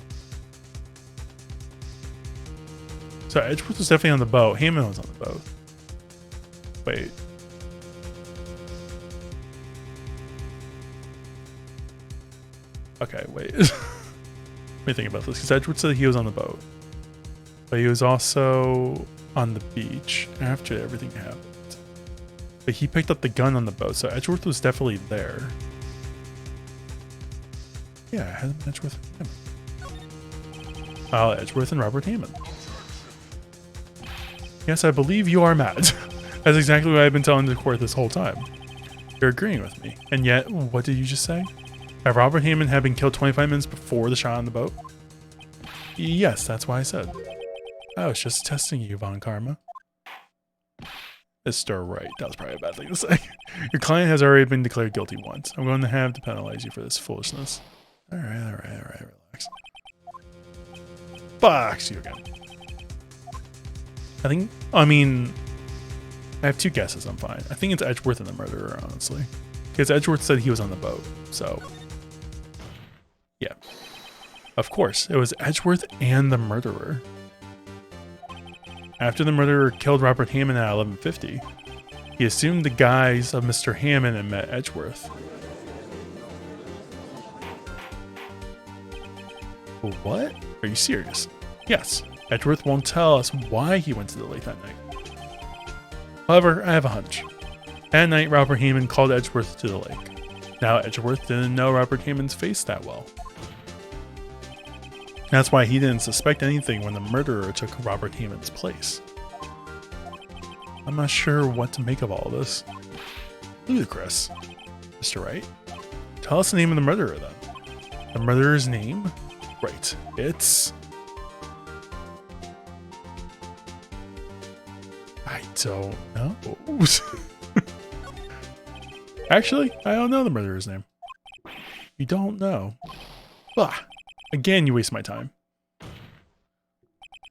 So Edgeworth was definitely on the boat. Hammond was on the boat. Wait. Okay, wait. Let me think about this, because Edgeworth said he was on the boat. But he was also on the beach after everything happened. But he picked up the gun on the boat, so Edgeworth was definitely there. Yeah, I had Edgeworth and Hammond. Edgeworth and Robert Hammond. Yes, I believe you are mad. That's exactly what I've been telling the court this whole time. You're agreeing with me. And yet, what did you just say? That Robert Hammond had been killed 25 minutes before the shot on the boat? Yes, that's why I said. I was just testing you, Von Karma. Mr. Wright. That was probably a bad thing to say. Your client has already been declared guilty once. I'm going to have to penalize you for this foolishness. Alright, relax. Box you again. I have two guesses, I'm fine. I think it's Edgeworth and the murderer, honestly. Because Edgeworth said he was on the boat, so... yeah. Of course, it was Edgeworth and the murderer. After the murderer killed Robert Hammond at 11:50, he assumed the guise of Mr. Hammond and met Edgeworth. What? Are you serious? Yes. Edgeworth won't tell us why he went to the lake that night. However, I have a hunch. That night, Robert Hammond called Edgeworth to the lake. Now, Edgeworth didn't know Robert Hammond's face that well. That's why he didn't suspect anything when the murderer took Robert Hammond's place. I'm not sure what to make of all this. Ludicrous. Mr. Wright? Tell us the name of the murderer, then. The murderer's name? Right. It's... I don't know. Actually, I don't know the murderer's name. You don't know? Bah! Again, you waste my time.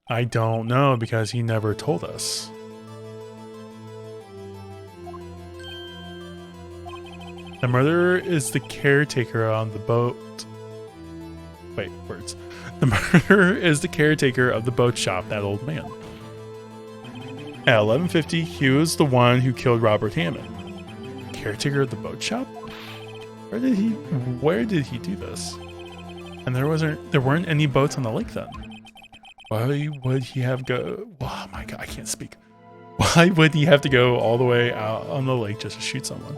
I don't know because he never told us. The murderer is the caretaker on the boat. Wait, words. The murderer is the caretaker of the boat shop, that old man. At 11:50, he was the one who killed Robert Hammond. Caretaker of the boat shop? Where did he do this? And there weren't any boats on the lake then. Why would he have go? Oh my god, I can't speak. Why would he have to go all the way out on the lake just to shoot someone?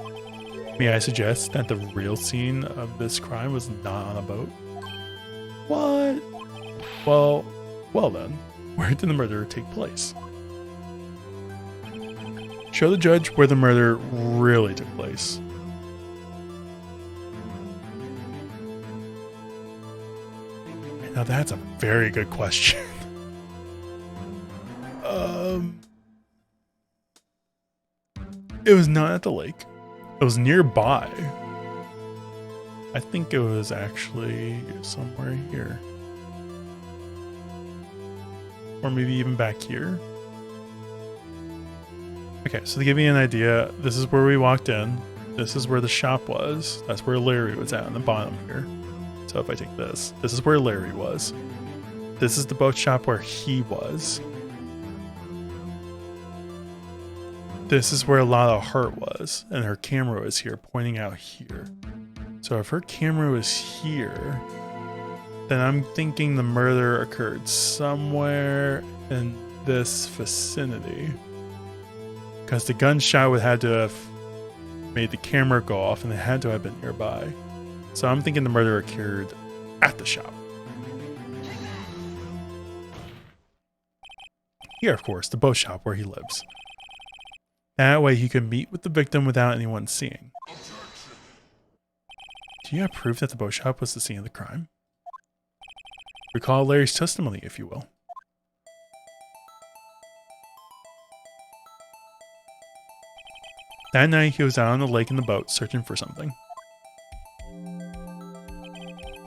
May I suggest that the real scene of this crime was not on a boat? What? Well then, where did the murder take place? Show the judge where the murder really took place. Now that's a very good question. It was not at the lake. It was nearby. I think it was actually somewhere here. Or maybe even back here. Okay, so to give you an idea, this is where we walked in. This is where the shop was. That's where Larry was at on the bottom here. So if I take this is where Larry was. This is the boat shop where he was. This is where Lala Hart was, and her camera is here, pointing out here. So if her camera was here, then I'm thinking the murder occurred somewhere in this vicinity. Because the gunshot would have to have made the camera go off, and it had to have been nearby. So I'm thinking the murder occurred at the shop. Here, of course, the boat shop where he lives. That way he could meet with the victim without anyone seeing. Do you have proof that the boat shop was the scene of the crime? Recall Larry's testimony, if you will. That night he was out on the lake in the boat searching for something.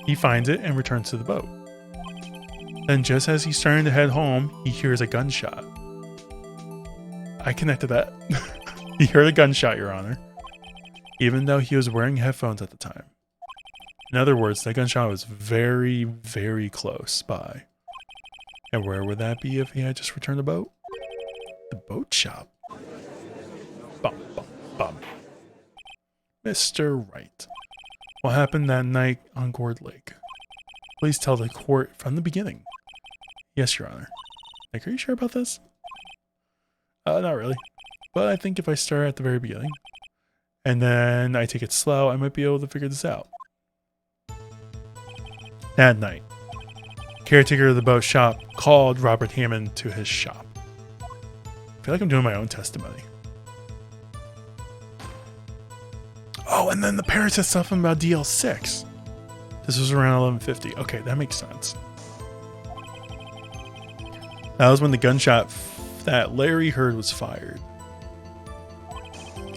He finds it and returns to the boat. Then just as he's starting to head home, he hears a gunshot. I connected that. He heard a gunshot, Your Honor. Even though he was wearing headphones at the time. In other words, that gunshot was very, very close by. And where would that be if he had just returned the boat? The boat shop. Bum, bum, bum. Mr. Wright. What happened that night on Gourd Lake? Please tell the court from the beginning. Yes, Your Honor. Like, are you sure about this? Not really. But I think if I start at the very beginning, and then I take it slow, I might be able to figure this out. That night, caretaker of the boat shop called Robert Hammond to his shop. I feel like I'm doing my own testimony. Oh, and then the parents said something about DL6. This was around 1150. Okay, that makes sense. That was when the gunshot that Larry heard was fired.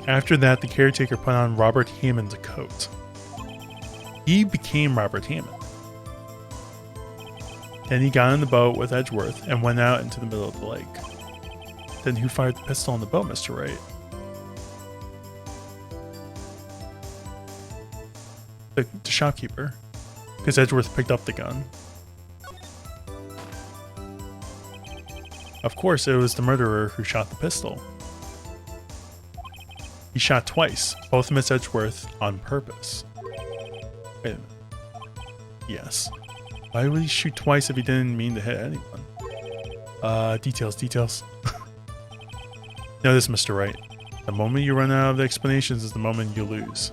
After that, the caretaker put on Robert Hammond's coat. He became Robert Hammond. Then he got in the boat with Edgeworth and went out into the middle of the lake. Then who fired the pistol on the boat, Mr. Wright? The shopkeeper. Because Edgeworth picked up the gun. Of course, it was the murderer who shot the pistol. He shot twice, both Miss Edgeworth on purpose. Wait a minute. Yes. Why would he shoot twice if he didn't mean to hit anyone? Details. Notice, Mr. Wright. The moment you run out of the explanations is the moment you lose.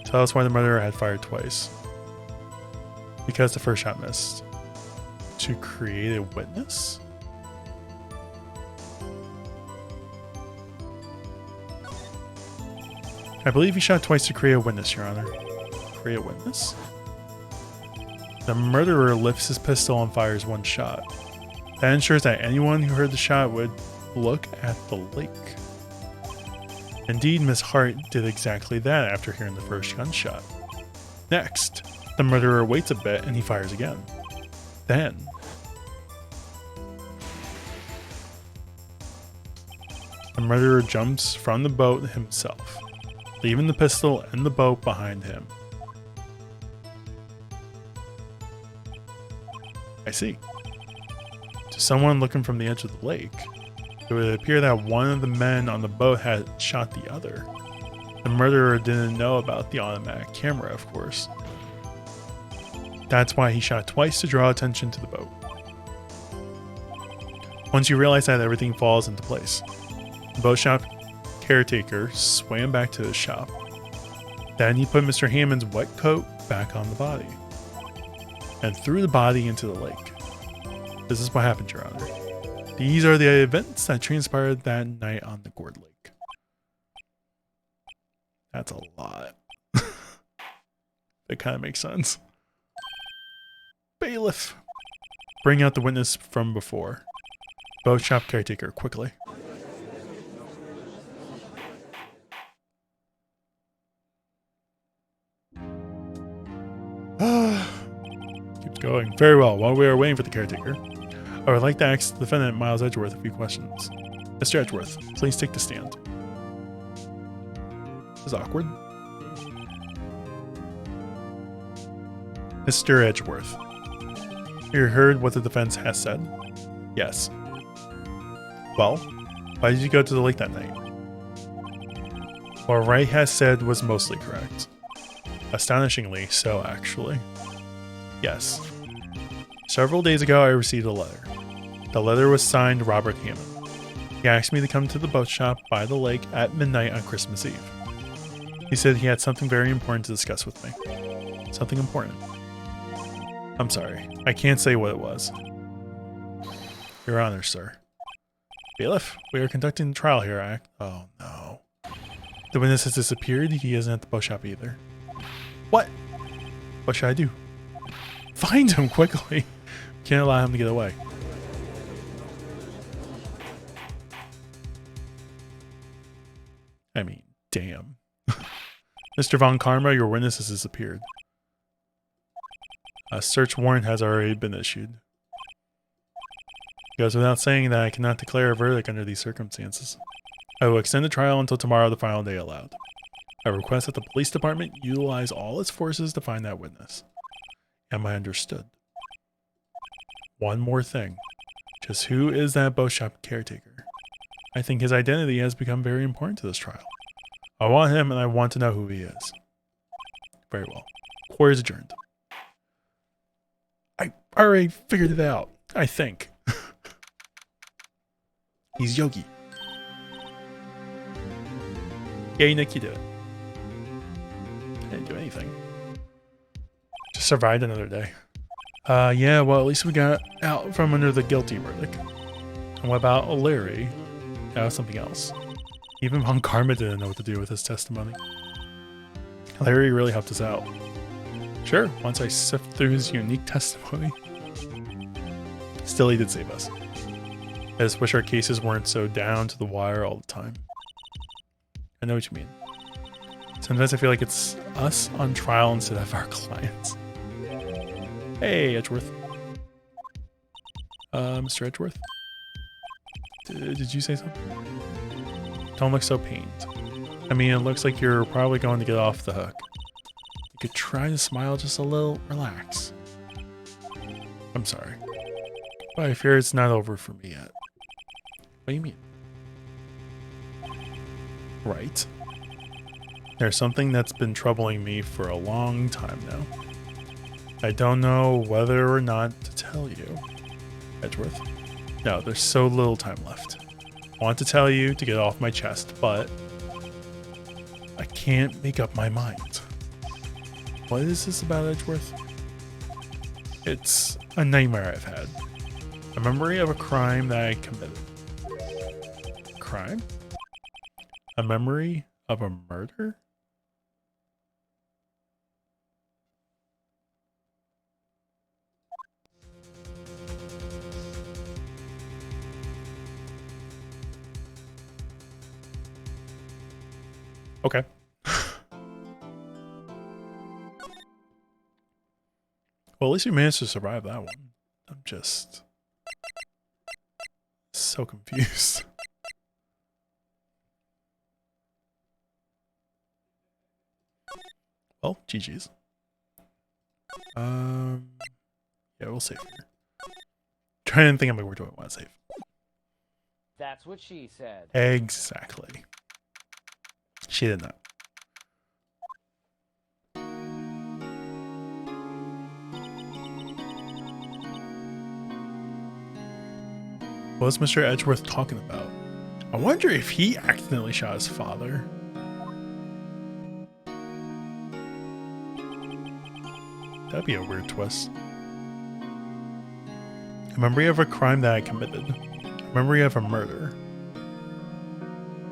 Tell us why the murderer had fired twice. Because the first shot missed. To create a witness? I believe he shot twice to create a witness, Your Honor. Create a witness? The murderer lifts his pistol and fires one shot. That ensures that anyone who heard the shot would look at the lake. Indeed, Miss Hart did exactly that after hearing the first gunshot. Next, the murderer waits a bit and he fires again. Then, the murderer jumps from the boat himself, leaving the pistol and the boat behind him. I see. To someone looking from the edge of the lake, it would appear that one of the men on the boat had shot the other. The murderer didn't know about the automatic camera, of course. That's why he shot twice to draw attention to the boat. Once you realize that, everything falls into place. The boat shop caretaker swam back to his shop. Then he put Mr. Hammond's wet coat back on the body and threw the body into the lake. This is what happened, Your Honor. These are the events that transpired that night on the Gourd Lake. That's a lot. It kind of makes sense. Bailiff. Bring out the witness from before. Boat shop caretaker, quickly. Keeps going. Very well. While we are waiting for the caretaker, I would like to ask the defendant, Miles Edgeworth, a few questions. Mr. Edgeworth, please take the stand. This is awkward. Mr. Edgeworth, you heard what the defense has said? Yes. Well, why did you go to the lake that night? What Wright has said was mostly correct. Astonishingly so, actually. Yes. Several days ago, I received a letter. The letter was signed Robert Hammond. He asked me to come to the boat shop by the lake at midnight on Christmas Eve. He said he had something very important to discuss with me. Something important. I'm sorry, I can't say what it was. Your Honor, sir. Bailiff, we are conducting the trial here. Oh no. The witness has disappeared. He isn't at the boat shop either. What? What should I do? Find him quickly. Can't allow him to get away. I mean, damn. Mr. Von Karma, your witness has disappeared. A search warrant has already been issued. It goes without saying that I cannot declare a verdict under these circumstances. I will extend the trial until tomorrow, the final day allowed. I request that the police department utilize all its forces to find that witness. Am I understood? One more thing. Just who is that boat shop caretaker? I think his identity has become very important to this trial. I want him and I want to know who he is. Very well. Court is adjourned. I already figured it out. I think. He's Yogi. Yay, Nick, you did it. I didn't do anything. Just survived another day. Yeah, well, at least we got out from under the guilty verdict. And what about Larry? That was something else. Even Von Karma didn't know what to do with his testimony. Larry really helped us out. Sure, once I sift through his unique testimony. Still, he did save us. I just wish our cases weren't so down to the wire all the time. I know what you mean. Sometimes I feel like it's us on trial instead of our clients. Hey, Edgeworth. Mr. Edgeworth? Did you say something? Don't look so pained. I mean, it looks like you're probably going to get off the hook. You could try to smile just a little. Relax. I'm sorry. But I fear it's not over for me yet. What do you mean? Right. There's something that's been troubling me for a long time now. I don't know whether or not to tell you, Edgeworth. No, there's so little time left. I want to tell you to get off my chest, but I can't make up my mind. What is this about, Edgeworth? It's a nightmare I've had. A memory of a crime that I committed. Crime? A memory of a murder? Okay. Well, at least you managed to survive that one. I'm just so confused. Well, GG's. Yeah, we'll save here. Trying to think of where do I want to save. That's what she said. Exactly. She did not. What was Mr. Edgeworth talking about? I wonder if he accidentally shot his father. That'd be a weird twist. A memory of a crime that I committed. A memory of a murder.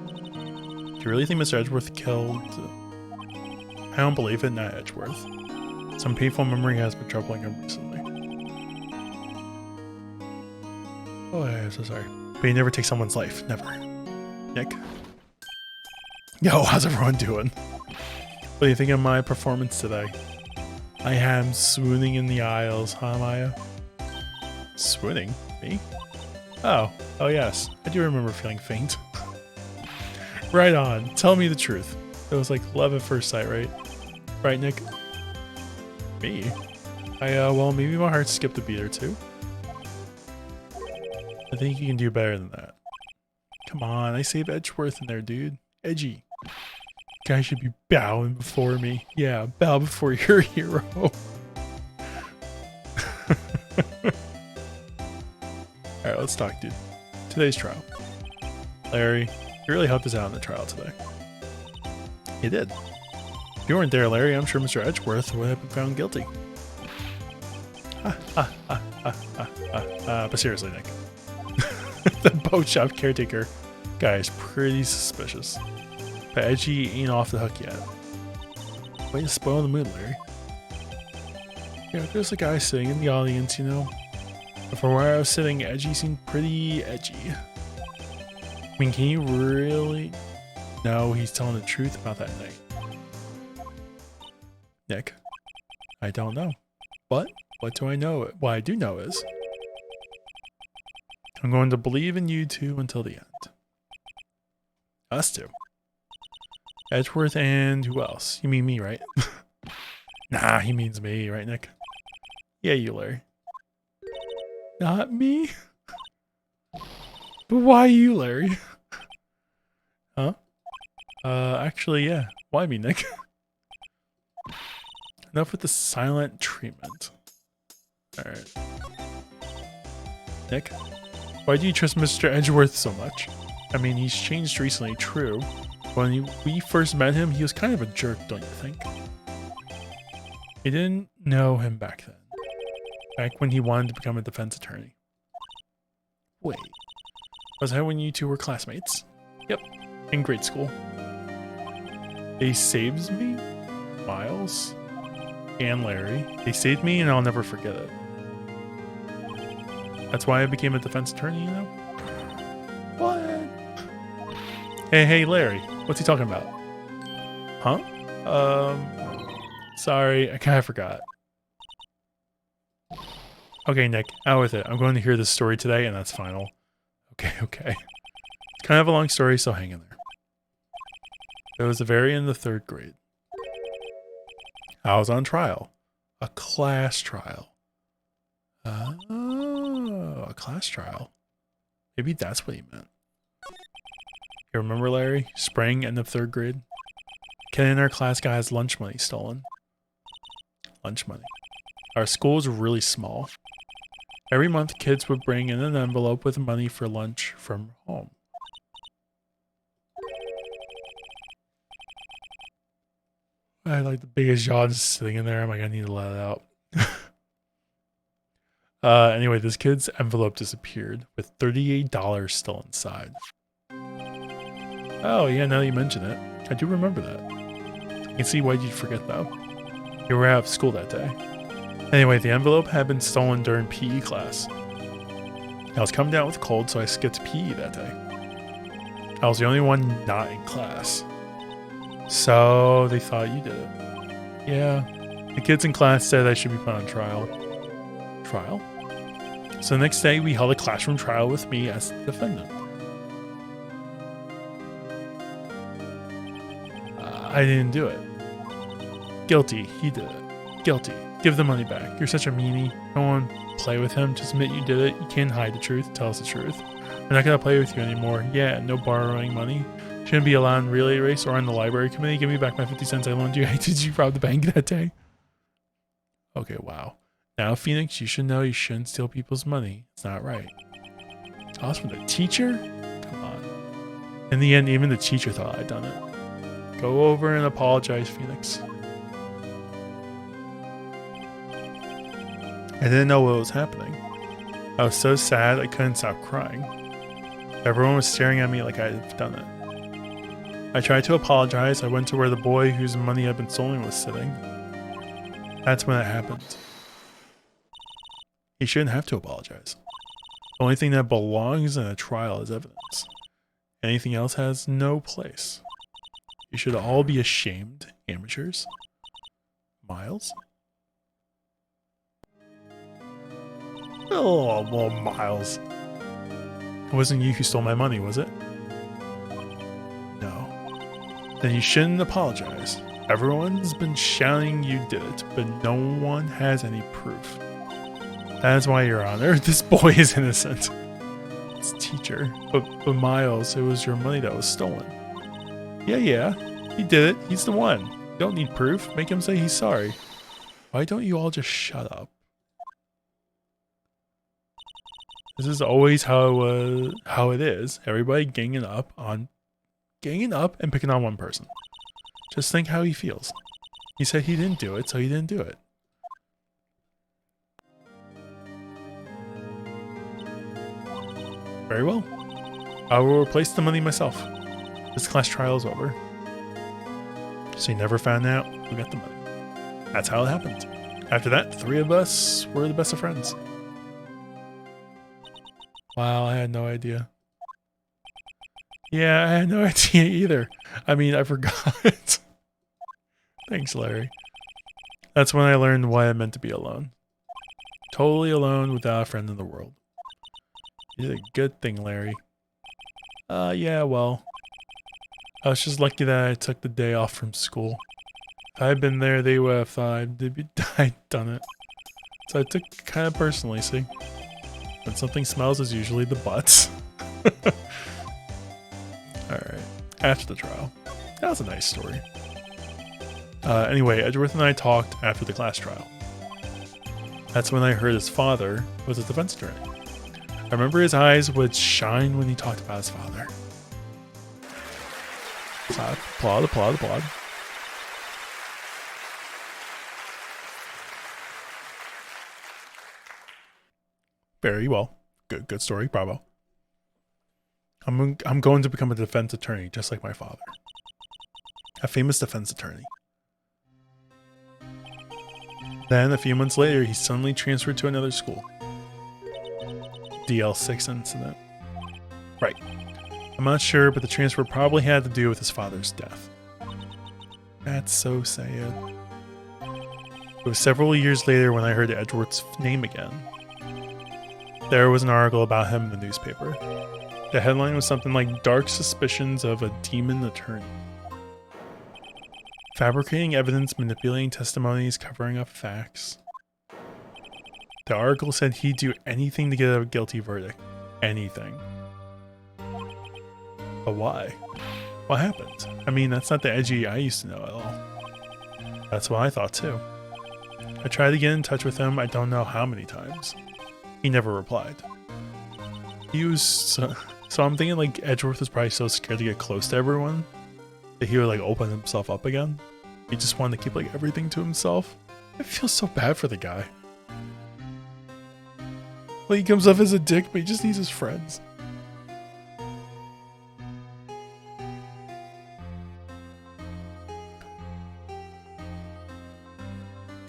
Do you really think Mr. Edgeworth killed... I don't believe it, not Edgeworth. Some painful memory has been troubling him recently. Oh, I'm so sorry. But you never take someone's life. Never. Nick? Yo, how's everyone doing? What do you think of my performance today? I am swooning in the aisles, huh, Maya? Swooning? Me? Oh yes. I do remember feeling faint. Right on. Tell me the truth. It was like love at first sight, right? Right, Nick? Me? Well, maybe my heart skipped a beat or two. I think you can do better than that. Come on, I saved Edgeworth in there, dude. Edgy. Guy should be bowing before me. Yeah, bow before your hero. Alright, let's talk, dude. Today's trial. Larry, you really helped us out in the trial today. You did. If you weren't there, Larry, I'm sure Mr. Edgeworth would have been found guilty. But seriously, Nick. The boat shop caretaker guy is pretty suspicious. But Edgy ain't off the hook yet. Way to spoil the mood, Larry. Yeah, there's a guy sitting in the audience, you know. But from where I was sitting, Edgy seemed pretty edgy. I mean, can you really... No, he's telling the truth about that night. Nick, I don't know. But what do I know? What I do know is... I'm going to believe in you two until the end. Us two. Edgeworth and who else? You mean me, right? Nah, he means me, right, Nick? Yeah, you, Larry. Not me? But why you, Larry? Huh? Actually, yeah. Why me, Nick? Enough with the silent treatment. Alright. Nick, why do you trust Mr. Edgeworth so much? I mean, he's changed recently, true. When we first met him, he was kind of a jerk, don't you think? I didn't know him back then. Back when he wanted to become a defense attorney. Wait. Was that when you two were classmates? Yep, in grade school. They saved me? Miles? And Larry. They saved me and I'll never forget it. That's why I became a defense attorney, you know? What? Hey, Larry. What's he talking about? Huh? Sorry, I kind of forgot. Okay, Nick, out with it. I'm going to hear this story today, and that's final. Okay. It's kind of a long story, so hang in there. It was the very end of the 3rd grade. I was on trial. A class trial. Oh, a class trial. Maybe that's what he meant. You remember, Larry? Spring, end of 3rd grade? Kid in our class got his lunch money stolen. Lunch money. Our school was really small. Every month, kids would bring in an envelope with money for lunch from home. I had like the biggest jaw just sitting in there. I'm like, I need to let it out. Anyway, this kid's envelope disappeared with $38 still inside. Oh, yeah, now that you mention it. I do remember that. I can see why you'd forget, though. You were out of school that day. Anyway, the envelope had been stolen during PE class. I was coming down with a cold, so I skipped PE that day. I was the only one not in class. So they thought you did it. Yeah. The kids in class said I should be put on trial. Trial? So the next day, we held a classroom trial with me as the defendant. I didn't do it. Guilty. He did it. Guilty. Give the money back. You're such a meanie. No one play with him. Just admit you did it. You can't hide the truth. Tell us the truth. We're not going to play with you anymore. Yeah, no borrowing money. Shouldn't be allowed in relay race or on the library committee. Give me back my 50 cents I loaned you. Hey, did you rob the bank that day? Okay, wow. Now, Phoenix, you should know you shouldn't steal people's money. It's not right. I was from the teacher? Come on. In the end, even the teacher thought I'd done it. Go over and apologize, Phoenix. I didn't know what was happening. I was so sad I couldn't stop crying. Everyone was staring at me like I had done it. I tried to apologize. I went to where the boy whose money had been stolen was sitting. That's when it happened. He shouldn't have to apologize. The only thing that belongs in a trial is evidence. Anything else has no place. You should all be ashamed, amateurs. Miles? Oh, well, Miles. It wasn't you who stole my money, was it? No. Then you shouldn't apologize. Everyone's been shouting you did it, but no one has any proof. That's why you're on there. This boy is innocent. It's teacher. But Miles, it was your money that was stolen. Yeah. He did it. He's the one. You don't need proof. Make him say he's sorry. Why don't you all just shut up? This is always how it is. Everybody ganging up and picking on one person. Just think how he feels. He said he didn't do it, so he didn't do it. Very well. I will replace the money myself. This class trial is over. So you never found out who got the money. That's how it happened. After that, the three of us were the best of friends. Wow, I had no idea. Yeah, I had no idea either. I mean, I forgot. Thanks, Larry. That's when I learned why it meant to be alone. Totally alone without a friend in the world. You did a good thing, Larry. Yeah, well. I was just lucky that I took the day off from school. If I had been there, they would have thought I'd done it. So I took it kind of personally, see? When something smells, is usually the butts. Alright, after the trial. That was a nice story. Anyway, Edgeworth and I talked after the class trial. That's when I heard his father was a defense attorney. I remember his eyes would shine when he talked about his father. Applaud, applaud, applaud. Very well. Good story. Bravo. I'm going to become a defense attorney, just like my father. A famous defense attorney. Then, a few months later, he suddenly transferred to another school. DL6 incident. Right. I'm not sure, but the transfer probably had to do with his father's death. That's so sad. It was several years later when I heard Edgeworth's name again. There was an article about him in the newspaper. The headline was something like "Dark Suspicions of a Demon Attorney." Fabricating evidence, manipulating testimonies, covering up facts. The article said he'd do anything to get a guilty verdict. Anything. But why? What happened? I mean, that's not the Edgy I used to know at all. That's what I thought too. I tried to get in touch with him I don't know how many times. He never replied. He was so I'm thinking like Edgeworth was probably so scared to get close to everyone that he would like open himself up again. He just wanted to keep like everything to himself. I feel so bad for the guy. Like he comes off as a dick, but he just needs his friends.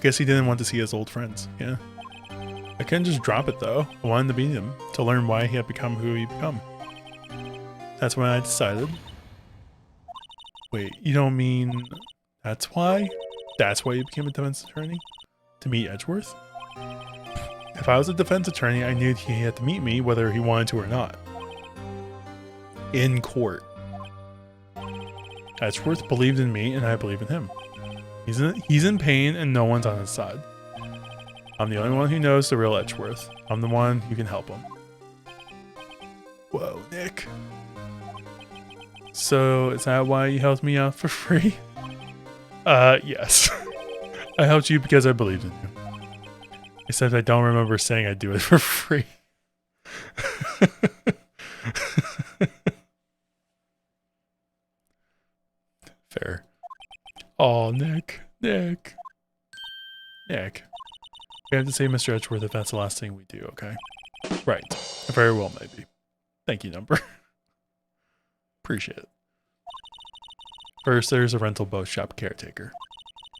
Guess he didn't want to see his old friends, yeah. I couldn't just drop it though. I wanted to meet him, to learn why he had become who he become. That's when I decided. Wait, you don't mean that's why? That's why you became a defense attorney? To meet Edgeworth? If I was a defense attorney, I knew he had to meet me whether he wanted to or not. In court. Edgeworth believed in me and I believe in him. He's in pain and no one's on his side. I'm the only one who knows the real Edgeworth. I'm the one who can help him. Whoa, Nick. So, is that why you helped me out for free? Yes. I helped you because I believed in you. Except I don't remember saying I'd do it for free. Fair. Oh, Nick. Nick. Nick. We have to say Mr. Edgeworth if that's the last thing we do, okay? Right. Very well, maybe. Thank you, number. Appreciate it. First, there's a rental boat shop caretaker.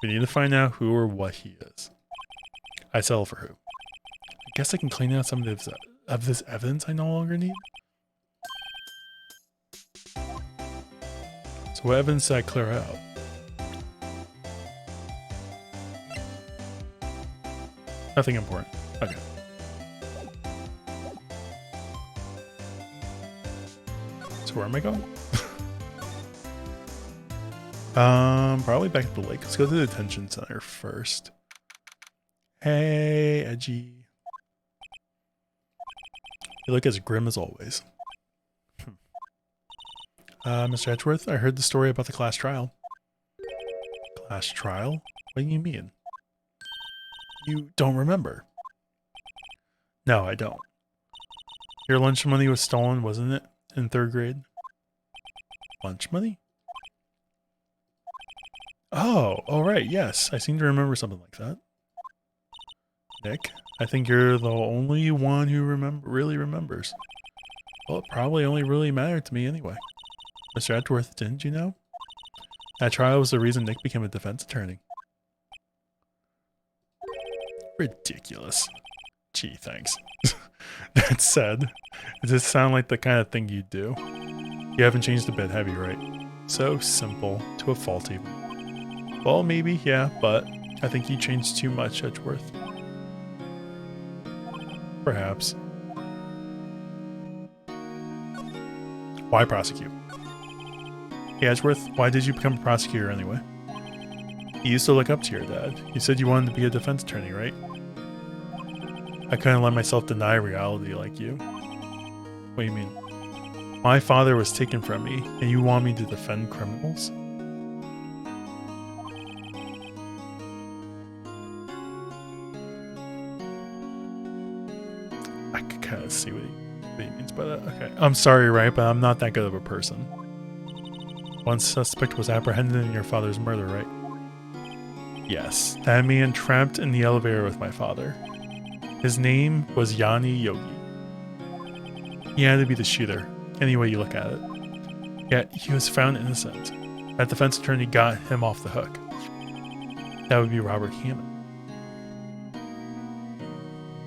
We need to find out who or what he is. I settle for who. I guess I can clean out some of this evidence I no longer need. So what evidence did I clear out? Nothing important. Okay. So where am I going? Probably back to the lake. Let's go to the detention center first. Hey, Edgy. You look as grim as always. Mr. Edgeworth, I heard the story about the class trial. Class trial? What do you mean? You don't remember? No, I don't. Your lunch money was stolen, wasn't it? In 3rd grade? Lunch money? Oh, all right, yes. I seem to remember something like that. Nick, I think you're the only one who really remembers. Well, it probably only really mattered to me anyway. Mr. Edgeworth, didn't you know? That trial was the reason Nick became a defense attorney. Ridiculous. Gee, thanks. That said, does this sound like the kind of thing you'd do? You haven't changed a bit, have you, right? So simple, to a fault even. Well, maybe, yeah, but I think you changed too much, Edgeworth. Perhaps. Why prosecute? Hey, Edgeworth, why did you become a prosecutor anyway? You used to look up to your dad. You said you wanted to be a defense attorney, right? I couldn't let myself deny reality like you. What do you mean? My father was taken from me, and you want me to defend criminals? I could kind of see what what he means by that. Okay. I'm sorry, right? But I'm not that good of a person. One suspect was apprehended in your father's murder, right? Yes. That man trapped in the elevator with my father. His name was Yanni Yogi. He had to be the shooter, any way you look at it. Yet, he was found innocent. That defense attorney got him off the hook. That would be Robert Hammond.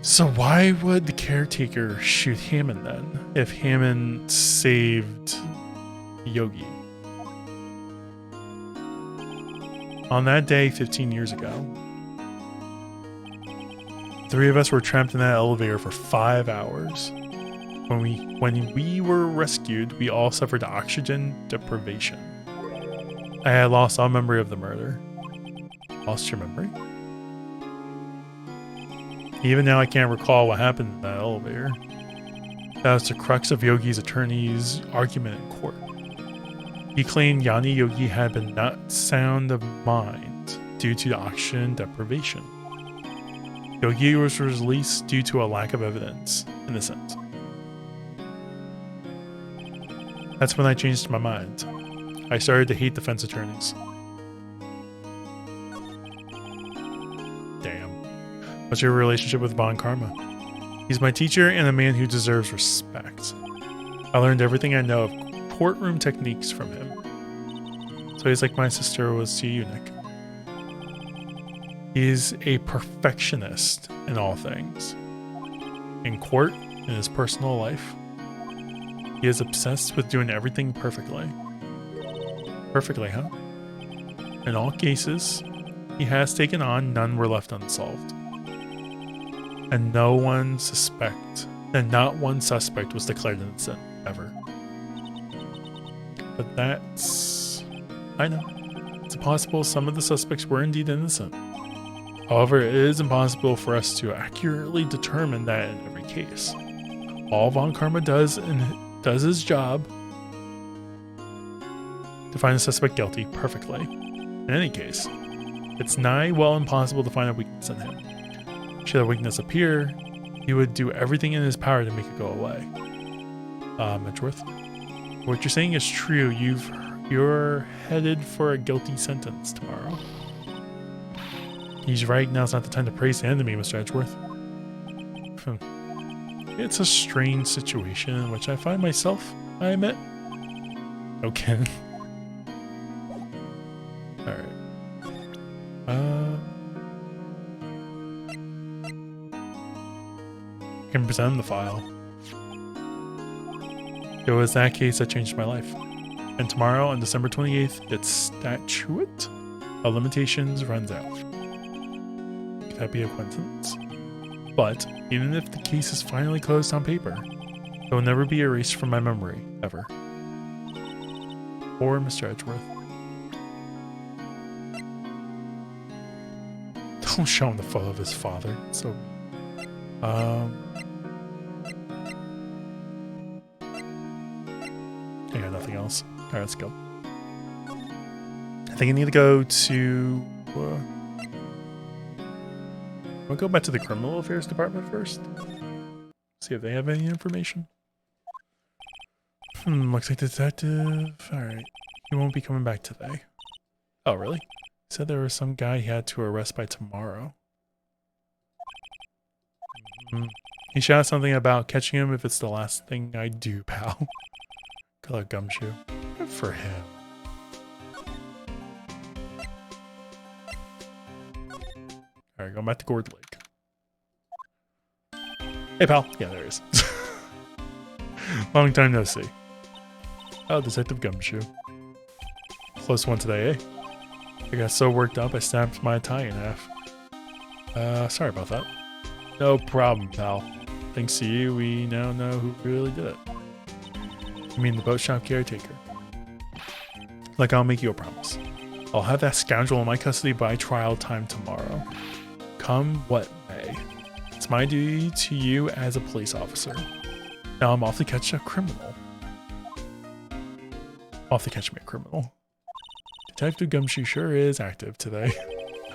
So why would the caretaker shoot Hammond then, if Hammond saved Yogi? On that day 15 years ago, 3 of us were trapped in that elevator for 5 hours. When we were rescued, we all suffered oxygen deprivation. I had lost all memory of the murder. Lost your memory? Even now I can't recall what happened in that elevator. That was the crux of Yogi's attorney's argument in court. He claimed Yanni Yogi had been not sound of mind due to oxygen deprivation. Yogi was released due to a lack of evidence, innocent. That's when I changed my mind. I started to hate defense attorneys. Damn. What's your relationship with Von Karma? He's my teacher and a man who deserves respect. I learned everything I know of courtroom techniques from him. So he's like my sister was to you, Nick. He's a perfectionist in all things. In court, in his personal life, he is obsessed with doing everything perfectly. Perfectly, huh? In all cases he has taken on, none were left unsolved. And not one suspect was declared innocent, ever. But that's... I know. It's possible some of the suspects were indeed innocent. However, it is impossible for us to accurately determine that in every case. All Von Karma does his job to find the suspect guilty perfectly. In any case, it's nigh well impossible to find a weakness in him. Should a weakness appear, he would do everything in his power to make it go away. Edgeworth, what you're saying is true. You're headed for a guilty sentence tomorrow. He's right. Now's not the time to praise the enemy, Mr. Edgeworth. It's a strange situation in which I find myself, I admit. Okay. Alright. I can present the file. It was that case that changed my life. And tomorrow, on December 28th, its statute of limitations runs out. Could that be a coincidence? But, even if the case is finally closed on paper, it will never be erased from my memory, ever. Or Mr. Edgeworth. Don't show him the photo of his father. So, I got nothing else. Alright, let's go. I think I need to go to... We'll go back to the Criminal Affairs Department first. See if they have any information. Looks like the detective... Alright. He won't be coming back today. Oh, really? He said there was some guy he had to arrest by tomorrow. He shouted something about catching him if it's the last thing I do, pal. Color gumshoe. Good for him. Alright, going back to Gourd Lake. Hey, pal. Yeah, there he is. Long time no see. Oh, Detective Gumshoe. Close one today, eh? I got so worked up I snapped my tie in half. Sorry about that. No problem, pal. Thanks to you, we now know who really did it. You mean the boat shop caretaker? Like, I'll make you a promise. I'll have that scoundrel in my custody by trial time tomorrow. Come what may. It's my duty to you as a police officer. Now I'm off to catch a criminal. Off to catch me a criminal. Detective Gumshoe sure is active today.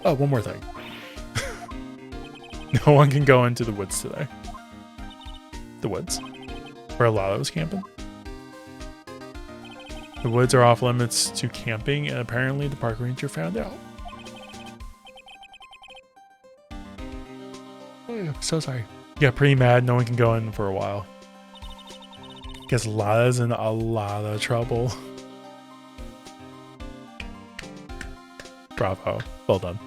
Oh, one more thing. No one can go into the woods today. The woods? where a lot was camping. The woods are off limits to camping, and apparently the park ranger found out. So sorry. Got pretty mad. No one can go in for a while. Guess Lala's in a lot of trouble. Bravo. Well done.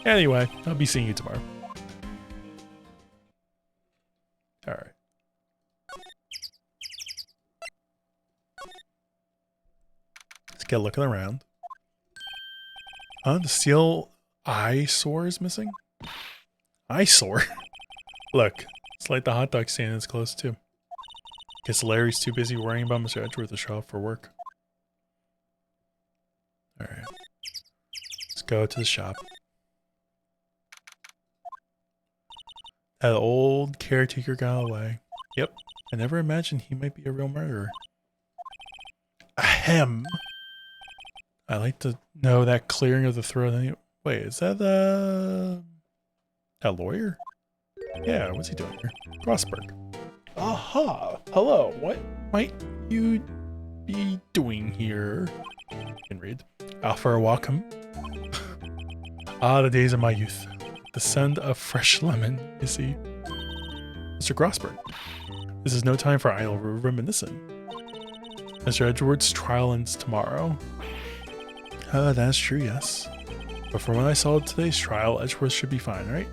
Anyway, I'll be seeing you tomorrow. Alright. Let's get looking around. The steel eyesore is missing? Eyesore? Look, it's like the hot dog stand is close too. Guess Larry's too busy worrying about Mr. Edgeworth to show up for work. Alright. Let's go to the shop. That old caretaker got away. Yep. I never imagined he might be a real murderer. Ahem. I like to know that clearing of the throat. Wait, is that that lawyer? Yeah, what's he doing here? Grossberg. Aha! Hello, what might you be doing here? You can read. Out for a walk, Ah, the days of my youth. The scent of fresh lemon, you see. Mr. Grossberg, this is no time for idle reminiscing. Mr. Edgeworth's trial ends tomorrow. That's true, yes. But from when I saw today's trial, Edgeworth should be fine, right?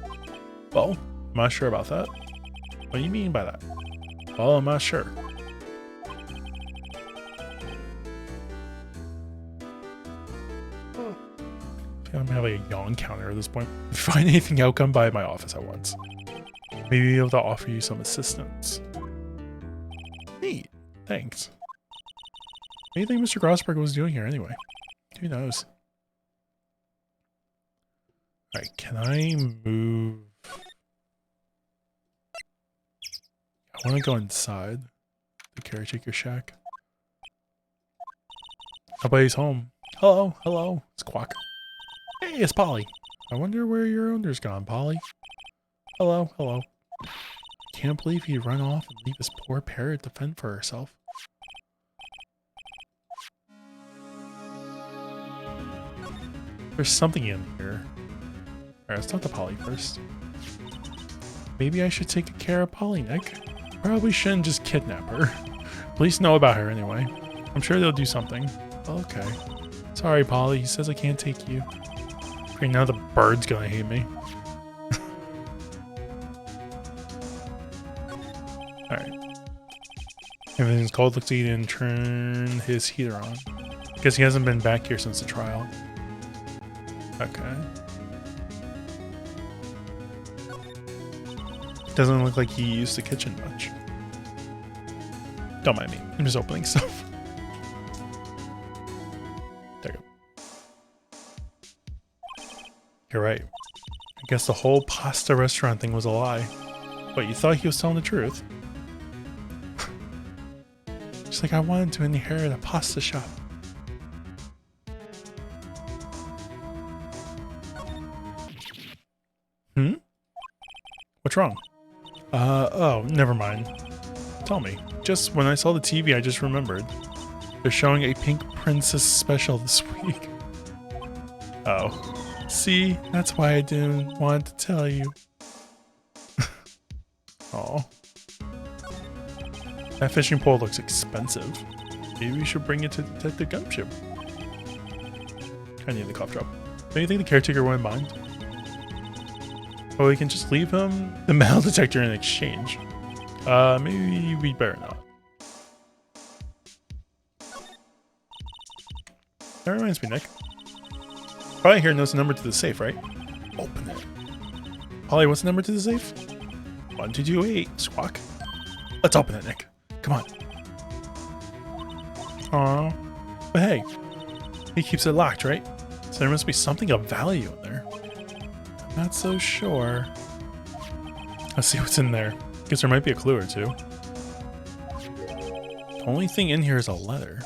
Well, I'm not sure about that. What do you mean by that? Well, I'm not sure. I'm gonna have like a yawn counter at this point. If you find anything out, come by my office at once. Maybe be able to offer you some assistance. Neat. Thanks. What do you think Mr. Grossberg was doing here anyway? Who knows? Alright, can I move? I want to go inside the caretaker shack. Nobody's home. Hello, hello. It's Quack. Hey, it's Polly. I wonder where your owner's gone, Polly. Hello, hello. Can't believe he'd run off and leave his poor parrot to fend for herself. There's something in here. Alright, let's talk to Polly first. Maybe I should take care of Polly, Nick. Probably shouldn't just kidnap her. Police know about her anyway. I'm sure they'll do something. Okay. Sorry, Polly. He says I can't take you. Okay, now the bird's gonna hate me. Alright. Everything's cold. Looks like he didn't turn his heater on. Guess he hasn't been back here since the trial. Okay. Doesn't look like he used the kitchen much. Don't mind me. I'm just opening stuff. There you go. You're right. I guess the whole pasta restaurant thing was a lie. But you thought he was telling the truth? Just like I wanted to inherit a pasta shop. Hmm? What's wrong? Oh, never mind. Tell me. Just when I saw the TV, I just remembered. They're showing a Pink Princess special this week. Oh. See? That's why I didn't want to tell you. Oh. That fishing pole looks expensive. Maybe we should bring it to Detective Gumshoe. I need the cough drop. Don't you think the caretaker wouldn't mind? Or we can just leave him the metal detector in exchange. Maybe we better not. That reminds me, Nick. Probably here knows the number to the safe, right? Open it. Polly, what's the number to the safe? 1228. Squawk. Let's open it, Nick. Come on. Aw. But hey, he keeps it locked, right? So there must be something of value in there. I'm not so sure. Let's see what's in there. Guess there might be a clue or two. The only thing in here is a letter.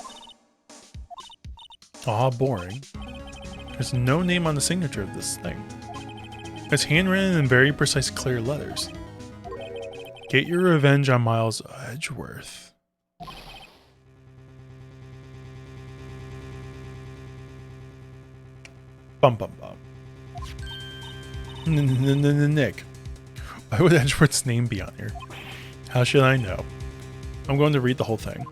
Aw, boring. There's no name on the signature of this thing. It's handwritten in very precise, clear letters. Get your revenge on Miles Edgeworth. Bum bum bum. Nick. Why would Edgeworth's name be on here? How should I know? I'm going to read the whole thing.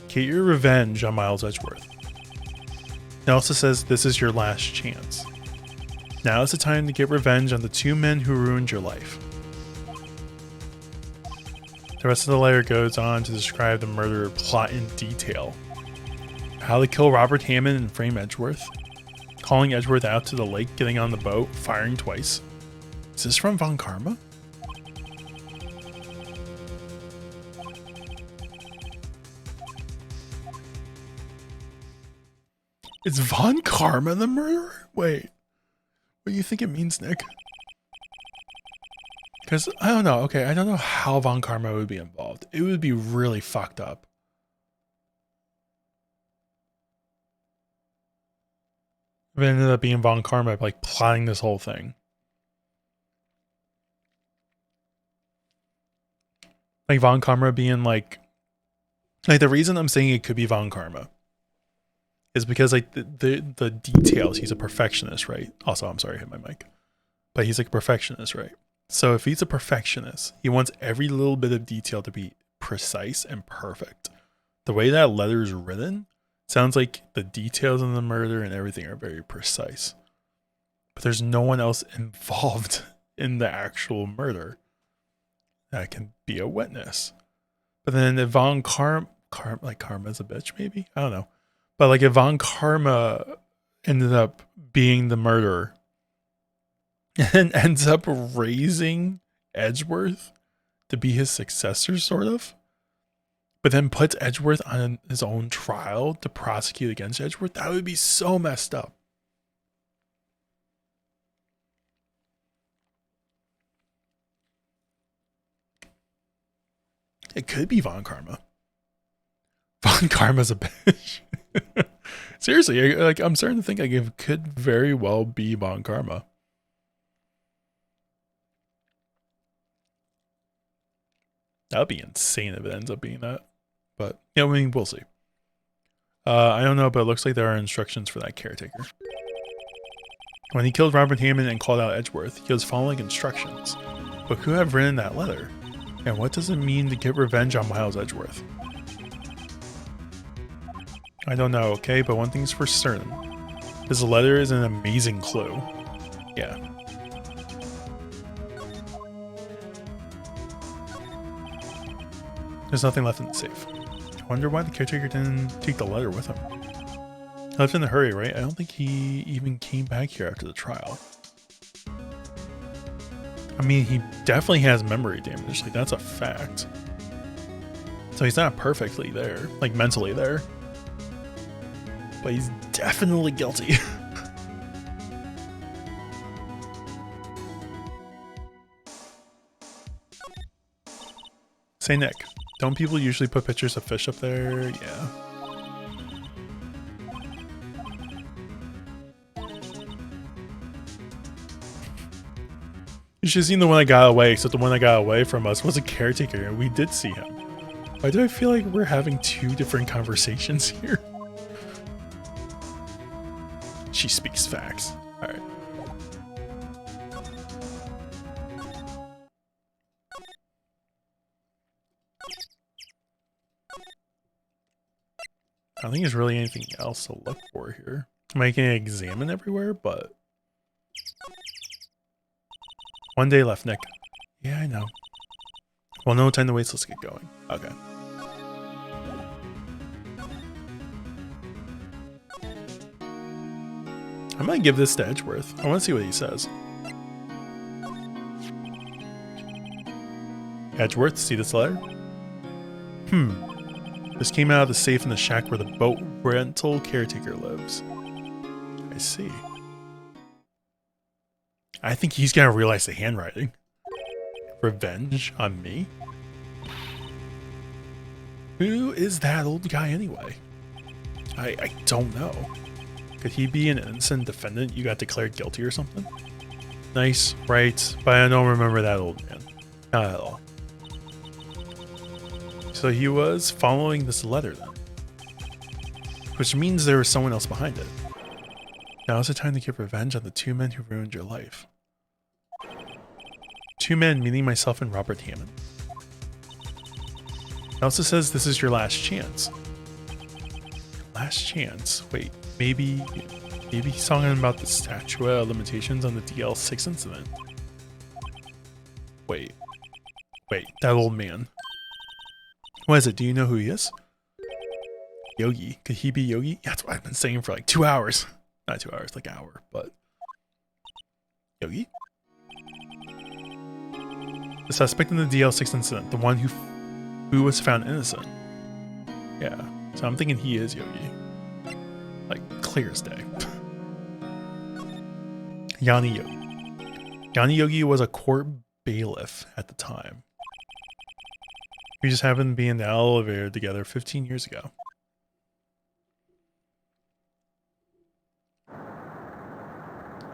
Get your revenge on Miles Edgeworth. It also says this is your last chance. Now is the time to get revenge on the 2 men who ruined your life. The rest of the letter goes on to describe the murder plot in detail. How to kill Robert Hammond and frame Edgeworth. Calling Edgeworth out to the lake, getting on the boat, firing twice. Is this from Von Karma? Is Von Karma the murderer? Wait. What do you think it means, Nick? Because, I don't know. Okay, I don't know how Von Karma would be involved. It would be really fucked up. If it ended up being Von Karma, like, plotting this whole thing. Like, Von Karma being, like, the reason I'm saying it could be Von Karma is because, like, the details, he's a perfectionist, right? Also, I'm sorry, I hit my mic. But he's like a perfectionist, right? So if he's a perfectionist, he wants every little bit of detail to be precise and perfect. The way that letter is written sounds like the details in the murder and everything are very precise. But there's no one else involved in the actual murder that can be a witness. But then if Von Karma's a bitch, maybe? I don't know. But like if Von Karma ended up being the murderer and ends up raising Edgeworth to be his successor, sort of, but then puts Edgeworth on his own trial to prosecute against Edgeworth, that would be so messed up. It could be Von Karma. Von Karma's a bitch. Seriously, I'm starting to think like it could very well be Von Karma. That would be insane if it ends up being that. But, yeah, I mean, we'll see. I don't know, but it looks like there are instructions for that caretaker. When he killed Robert Hammond and called out Edgeworth, he was following instructions. But who have written that letter? And what does it mean to get revenge on Miles Edgeworth? I don't know, okay? But one thing's for certain. This letter is an amazing clue. Yeah. There's nothing left in the safe. I wonder why the caretaker didn't take the letter with him. He left in a hurry, right? I don't think he even came back here after the trial. I mean, he definitely has memory damage. Like, that's a fact. So he's not perfectly there, like mentally there. But he's definitely guilty. Say, Nick, don't people usually put pictures of fish up there? Yeah. You should have seen the one that got away, except the one that got away from us was a caretaker, and we did see him. Why do I feel like we're having 2 different conversations here? She speaks facts. Alright. I don't think there's really anything else to look for here. I can examine everywhere, but... One day left, Nick. Yeah, I know. Well, no time to waste. Let's get going. Okay. I might give this to Edgeworth. I want to see what he says. Edgeworth, see this letter? This came out of the safe in the shack where the boat rental caretaker lives. I see. I think he's gonna realize the handwriting. Revenge on me? Who is that old guy anyway? I don't know. Could he be an innocent defendant you got declared guilty or something? Nice, right? But I don't remember that old man. Not at all. So he was following this letter then. Which means there was someone else behind it. Now's the time to get revenge on the two men who ruined your life. Two men, meaning myself and Robert Hammond. It also says this is your last chance. Last chance? Wait, maybe he's talking about the statute of limitations on the DL6 incident. Wait, that old man. What is it? Do you know who he is? Yogi. Could he be Yogi? Yeah, that's what I've been saying for like 2 hours. Not 2 hours, like an hour, but... Yogi? The suspect in the DL6 incident, the one who was found innocent. Yeah, so I'm thinking he is Yogi. Like, clear as day. Yanni Yogi. Yanni Yogi was a court bailiff at the time. We just happened to be in the elevator together 15 years ago.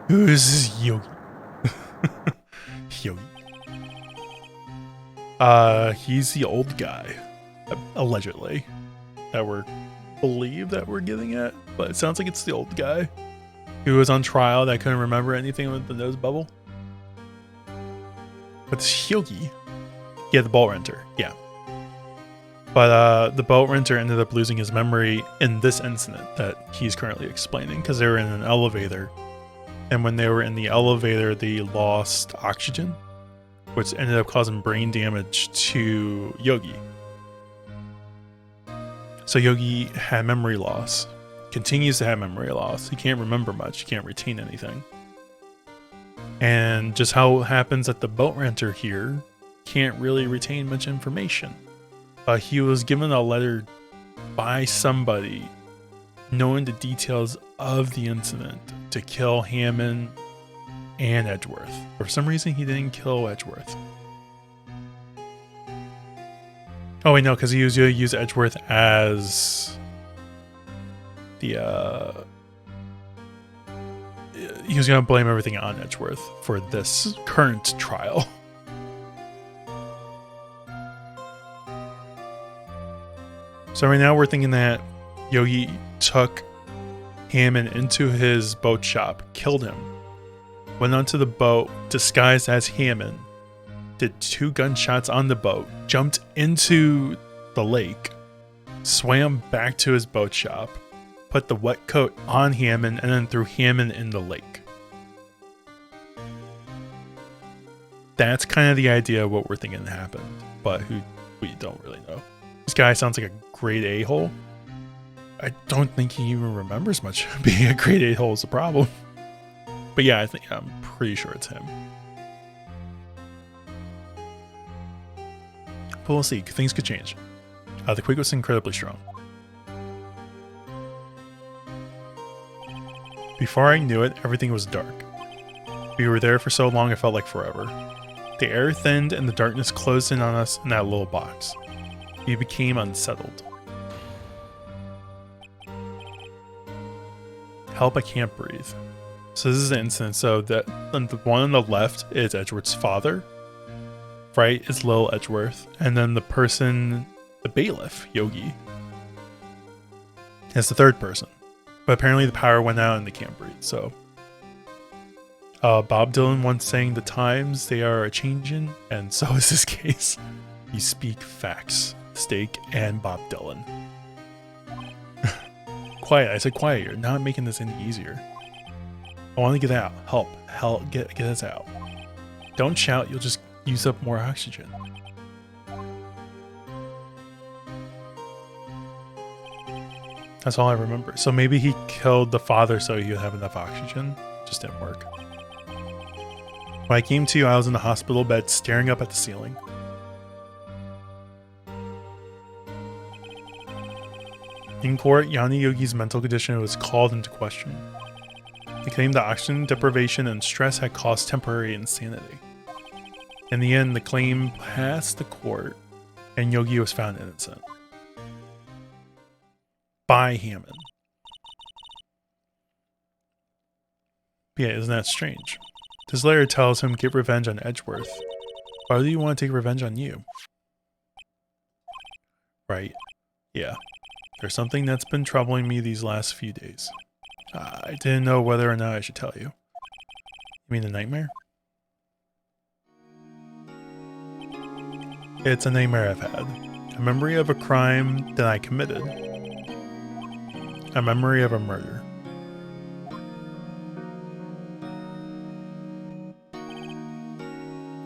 Who is this Yogi? Yogi. He's the old guy, allegedly, that we're getting at, but it sounds like it's the old guy who was on trial that couldn't remember anything with the nose bubble. But this Yogi, yeah, the boat renter, yeah. But the boat renter ended up losing his memory in this incident that he's currently explaining because they were in an elevator. And when they were in the elevator, they lost oxygen, which ended up causing brain damage to Yogi. So Yogi had memory loss, continues to have memory loss. He can't remember much, he can't retain anything. And just how it happens that the boat renter here can't really retain much information. He was given a letter by somebody knowing the details of the incident to kill Hammond and Edgeworth. For some reason, he didn't kill Edgeworth. Oh wait, no, because he was going to use Edgeworth as the he was going to blame everything on Edgeworth for this current trial. So right now we're thinking that Yogi took Hammond into his boat shop, killed him, went onto the boat disguised as Hammond, did 2 gunshots on the boat, jumped into the lake, swam back to his boat shop, put the wet coat on Hammond, and then threw Hammond in the lake. That's kind of the idea of what we're thinking happened, but we don't really know. This guy sounds like a great a-hole. I don't think he even remembers much. Being a great a-hole is a problem. But yeah, I'm pretty sure it's him. But we'll see. Things could change. The quake was incredibly strong. Before I knew it, everything was dark. We were there for so long it felt like forever. The air thinned and the darkness closed in on us in that little box. We became unsettled. Help, I can't breathe. So this is the incident. So the one on the left is Edgeworth's father. Right is Lil Edgeworth. And then the person, the bailiff, Yogi, is the third person. But apparently the power went out and they can't breathe. So Bob Dylan once sang, "The times they are a-changin'," and so is this case. You speak facts. Steak and Bob Dylan. Quiet. I said quiet. You're not making this any easier. I want to get out. Help. Get us out. Don't shout. You'll just use up more oxygen. That's all I remember. So maybe he killed the father so he would have enough oxygen. Just didn't work. When I came to, I was in the hospital bed staring up at the ceiling. In court, Yanni Yogi's mental condition was called into question. He claimed that oxygen deprivation and stress had caused temporary insanity. In the end, the claim passed the court, and Yogi was found innocent. By Hammond. Yeah, isn't that strange? This letter tells him get revenge on Edgeworth. Why do you want to take revenge on you? Right. Yeah. There's something that's been troubling me these last few days. I didn't know whether or not I should tell you. You mean the nightmare? It's a nightmare I've had. A memory of a crime that I committed. A memory of a murder.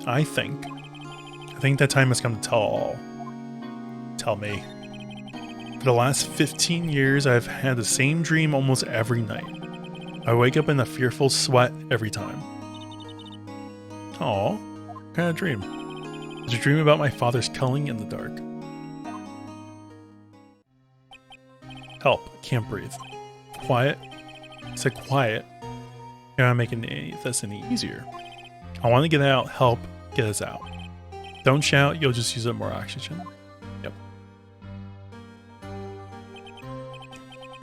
I think that time has come to tell all. Tell me. For the last 15 years, I've had the same dream almost every night. I wake up in a fearful sweat every time. Aw, what kind of dream? Did you dream about my father's killing in the dark? Help, I can't breathe. Quiet? I said quiet. You're not making this any easier. I want to get out. Help, get us out. Don't shout, you'll just use up more oxygen. Yep.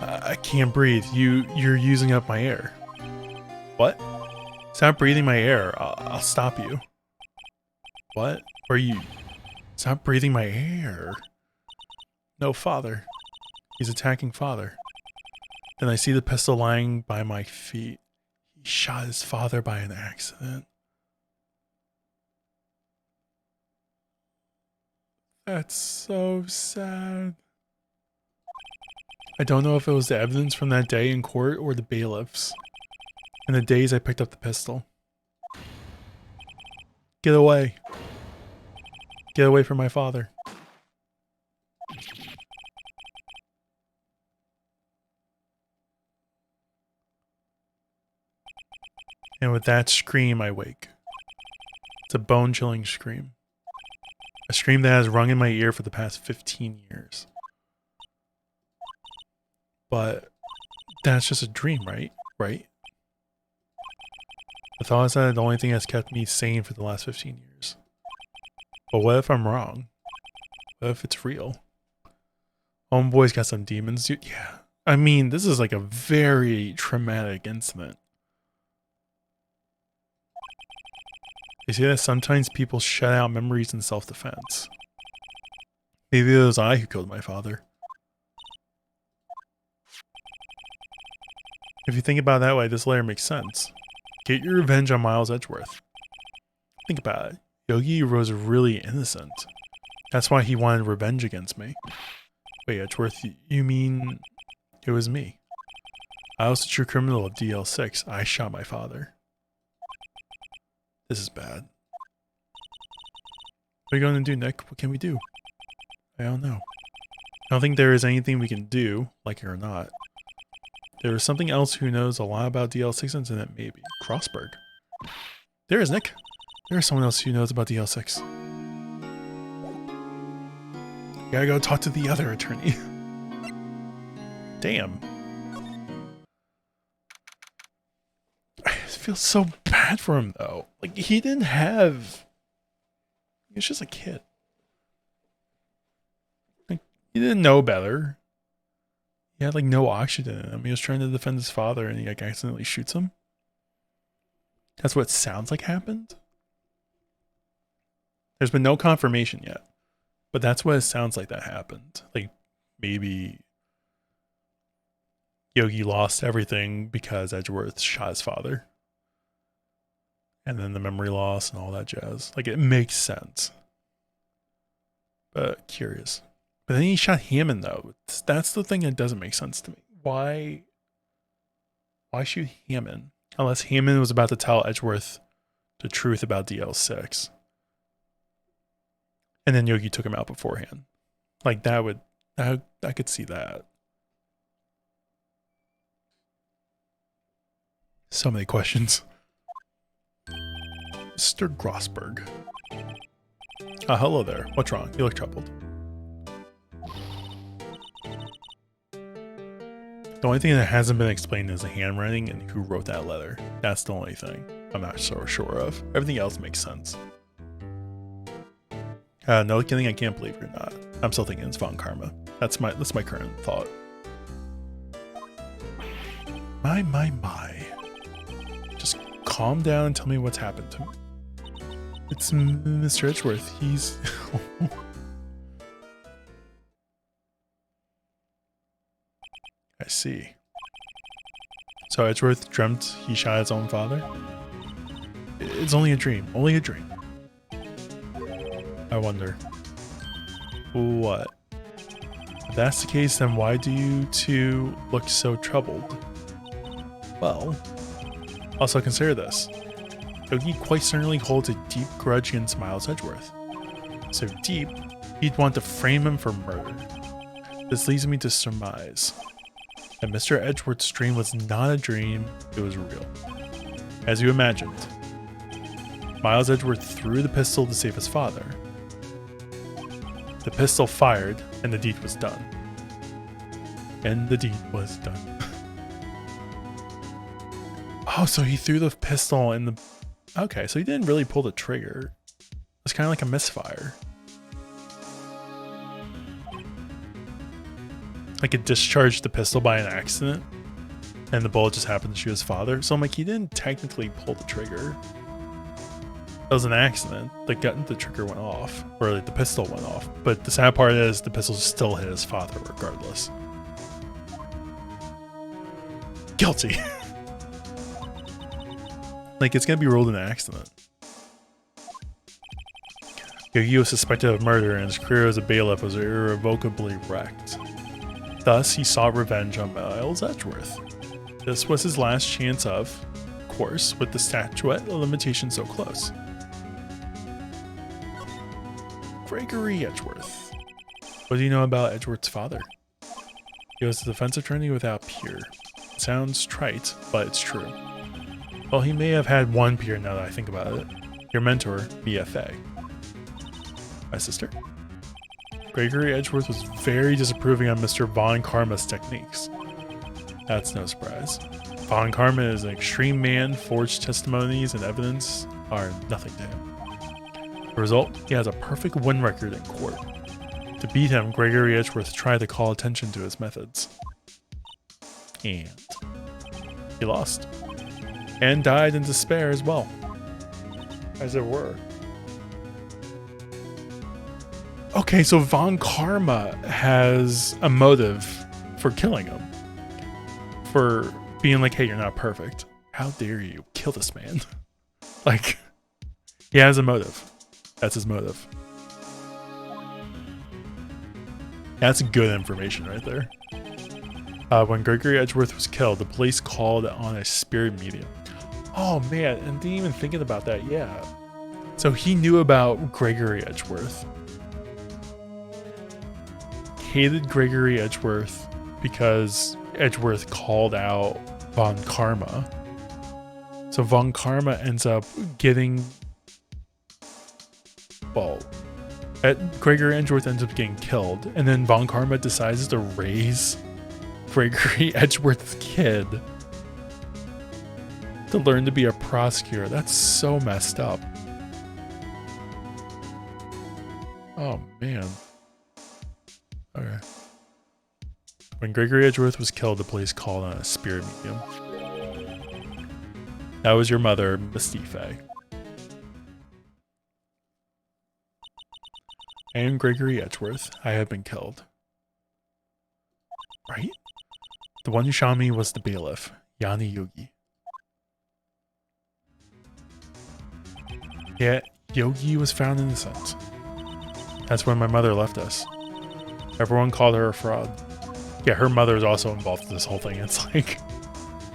I can't breathe. You're using up my air. What? Stop breathing my air. I'll stop you. What? Are you? Stop breathing my air. No, father. He's attacking father. Then I see the pistol lying by my feet. He shot his father by an accident. That's so sad. I don't know if it was the evidence from that day in court or the bailiffs. In the days I picked up the pistol. Get away. Get away from my father. And with that scream, I wake. It's a bone-chilling scream. A scream that has rung in my ear for the past 15 years. But that's just a dream, right? Right? The thought is that the only thing that's kept me sane for the last 15 years. But what if I'm wrong? What if it's real? Homeboy's got some demons, dude. Yeah. I mean, this is like a very traumatic incident. They say that sometimes people shut out memories in self-defense. Maybe it was I who killed my father. If you think about it that way, this letter makes sense. Get your revenge on Miles Edgeworth. Think about it. Yogi was really innocent. That's why he wanted revenge against me. Wait, Edgeworth, you mean it was me? I was the true criminal of DL6. I shot my father. This is bad. What are you going to do, Nick? What can we do? I don't know. I don't think there is anything we can do, like it or not. There is something else who knows a lot about DL6 incident, maybe. Crossberg. There is Nick. There is someone else who knows about DL6. You gotta go talk to the other attorney. Damn. I feel so bad for him though. Like he didn't have. He was just a kid. Like he didn't know better. He had like no oxygen in him. He was trying to defend his father and he like accidentally shoots him. That's what it sounds like happened. There's been no confirmation yet. But that's what it sounds like that happened. Like maybe Yogi lost everything because Edgeworth shot his father. And then the memory loss and all that jazz. Like it makes sense. But curious. But then he shot Hammond though. That's the thing that doesn't make sense to me. Why shoot Hammond? Unless Hammond was about to tell Edgeworth the truth about DL6. And then Yogi took him out beforehand. Like that would, I could see that. So many questions. Mr. Grossberg. Hello there. What's wrong? You look troubled. The only thing that hasn't been explained is the handwriting and who wrote that letter. That's the only thing I'm not so sure of. Everything else makes sense. No kidding, I can't believe you're not. I'm still thinking it's Von Karma. That's my current thought. My. Just calm down and tell me what's happened to me. It's Mr. Edgeworth. He's... I see. So Edgeworth dreamt he shot his own father? It's only a dream. Only a dream. I wonder. What? If that's the case, then why do you two look so troubled? Well, also consider this. Yogi quite certainly holds a deep grudge against Miles Edgeworth. So deep, he'd want to frame him for murder. This leads me to surmise that Mr. Edgeworth's dream was not a dream, it was real. As you imagined, Miles Edgeworth threw the pistol to save his father. The pistol fired, and the deed was done. And the deed was done. Oh, so he threw the pistol in the... Okay, so he didn't really pull the trigger. It was kind of like a misfire. Like it discharged the pistol by an accident, and the bullet just happened to shoot his father. So I'm like, he didn't technically pull the trigger. That was an accident. The trigger went off, or like the pistol went off. But the sad part is the pistol still hit his father regardless. Guilty. Like it's gonna be ruled an accident. Yogi was suspected of murder, and his career as a bailiff was irrevocably wrecked. Thus, he sought revenge on Miles Edgeworth. This was his last chance of course, with the statute limitation so close. Gregory Edgeworth. What do you know about Edgeworth's father? He was a defense attorney without peer. It sounds trite, but it's true. Well, he may have had one peer now that I think about it. Your mentor, BFA. My sister? Gregory Edgeworth was very disapproving of Mr. Von Karma's techniques. That's no surprise. Von Karma is an extreme man, forged testimonies and evidence are nothing to him. The result, he has a perfect win record in court. To beat him, Gregory Edgeworth tried to call attention to his methods. And he lost. And died in despair as well. As it were. Okay, so Von Karma has a motive for killing him. For being like, hey, you're not perfect. How dare you kill this man? Like, he has a motive. That's his motive. That's good information right there. When Gregory Edgeworth was killed, the police called on a spirit medium. Oh man, and didn't even thinking about that, yeah. So he knew about Gregory Edgeworth. Hated Gregory Edgeworth because Edgeworth called out Von Karma. So Von Karma ends up getting... Well, Gregory Edgeworth ends up getting killed, and then Von Karma decides to raise Gregory Edgeworth's kid to learn to be a prosecutor. That's so messed up. Oh man. Okay. When Gregory Edgeworth was killed, the police called on a spirit medium. That was your mother, Mystife. I am Gregory Edgeworth. I have been killed. Right? The one who shot me was the bailiff, Yanni Yogi. Yet, Yogi was found innocent. That's when my mother left us. Everyone called her a fraud. Yeah, her mother is also involved in this whole thing. It's like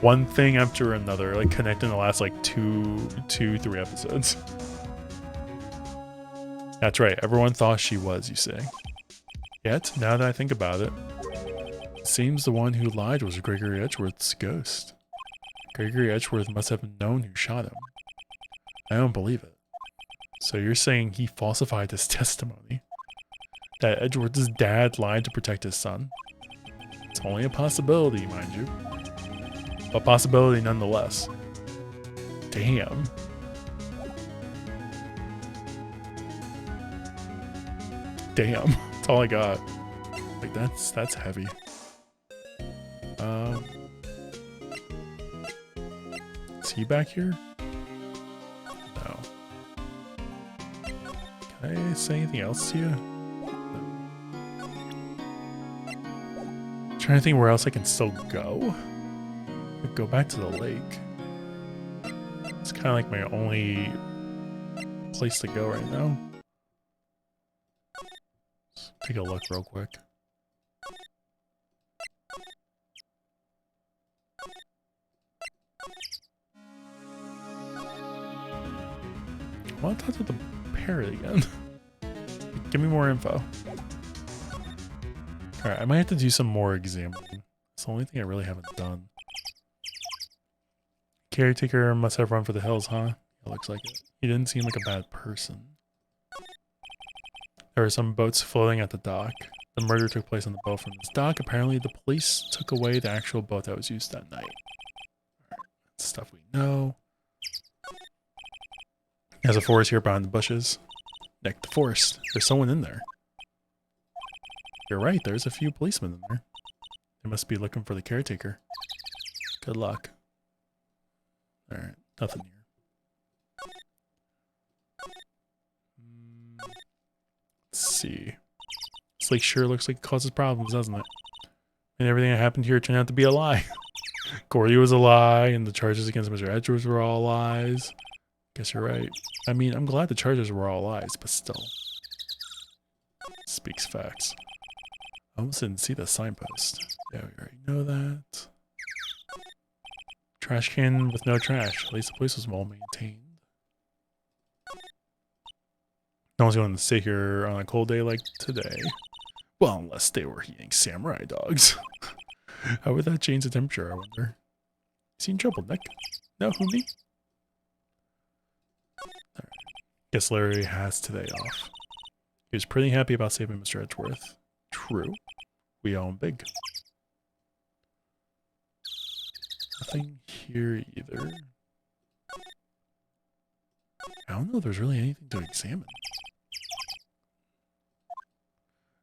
one thing after another, like connecting the last like three episodes. That's right, everyone thought she was, you say. Yet, now that I think about it, it seems the one who lied was Gregory Edgeworth's ghost. Gregory Edgeworth must have known who shot him. I don't believe it. So you're saying he falsified his testimony? That Edgeworth's dad lied to protect his son? It's only a possibility, mind you. A possibility nonetheless. Damn. Damn. That's all I got. Like that's heavy. Is he back here? Did I say anything else to you? I'm trying to think where else I can still go. Go back to the lake. It's kind of like my only place to go right now. Let's take a look real quick. I want to talk to the parrot again. Give me more info. Alright, I might have to do some more examining. It's the only thing I really haven't done. Caretaker must have run for the hills, huh? It looks like it. He didn't seem like a bad person. There were some boats floating at the dock. The murder took place on the boat from this dock. Apparently, the police took away the actual boat that was used that night. Alright, that's stuff we know. There's a forest here behind the bushes. Nick, the forest. There's someone in there. You're right, there's a few policemen in there. They must be looking for the caretaker. Good luck. Alright, nothing here. Let's see. This lake sure looks like it causes problems, doesn't it? And everything that happened here turned out to be a lie. Gordy was a lie, and the charges against Mr. Edgeworth were all lies. Guess you're right. I mean, I'm glad the charges were all lies, but still. Speaks facts. I almost didn't see the signpost. Yeah, we already know that. Trash can with no trash. At least the place was well maintained. No one's going to sit here on a cold day like today. Well, unless they were eating samurai dogs. How would that change the temperature, I wonder? Is he in trouble, Nick? No, who, me? Alright. Guess Larry has today off. He was pretty happy about saving Mr. Edgeworth. True. We owe him big. Nothing here either. I don't know if there's really anything to examine.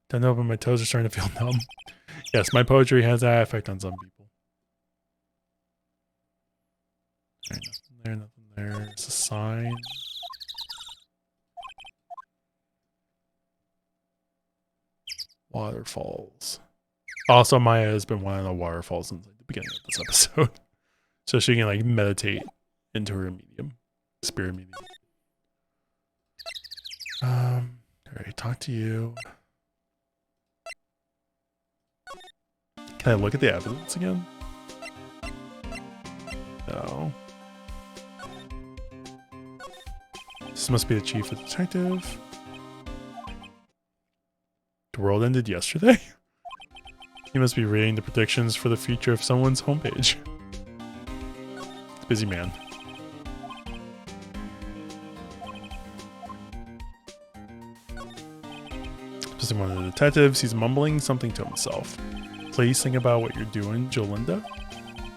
Don't know, but my toes are starting to feel numb. Yes, my poetry has that effect on some people. Right, nothing there, nothing there. It's a sign. Waterfalls. Also, Maya has been wanting the waterfalls since the beginning of this episode. So she can like meditate into her medium. Spirit medium. Alright, talk to you. Can I look at the evidence again? No. This must be the chief of detective. The world ended yesterday? He must be reading the predictions for the future of someone's homepage. Busy man. Just one of the detectives, he's mumbling something to himself. Please think about what you're doing, Jolinda.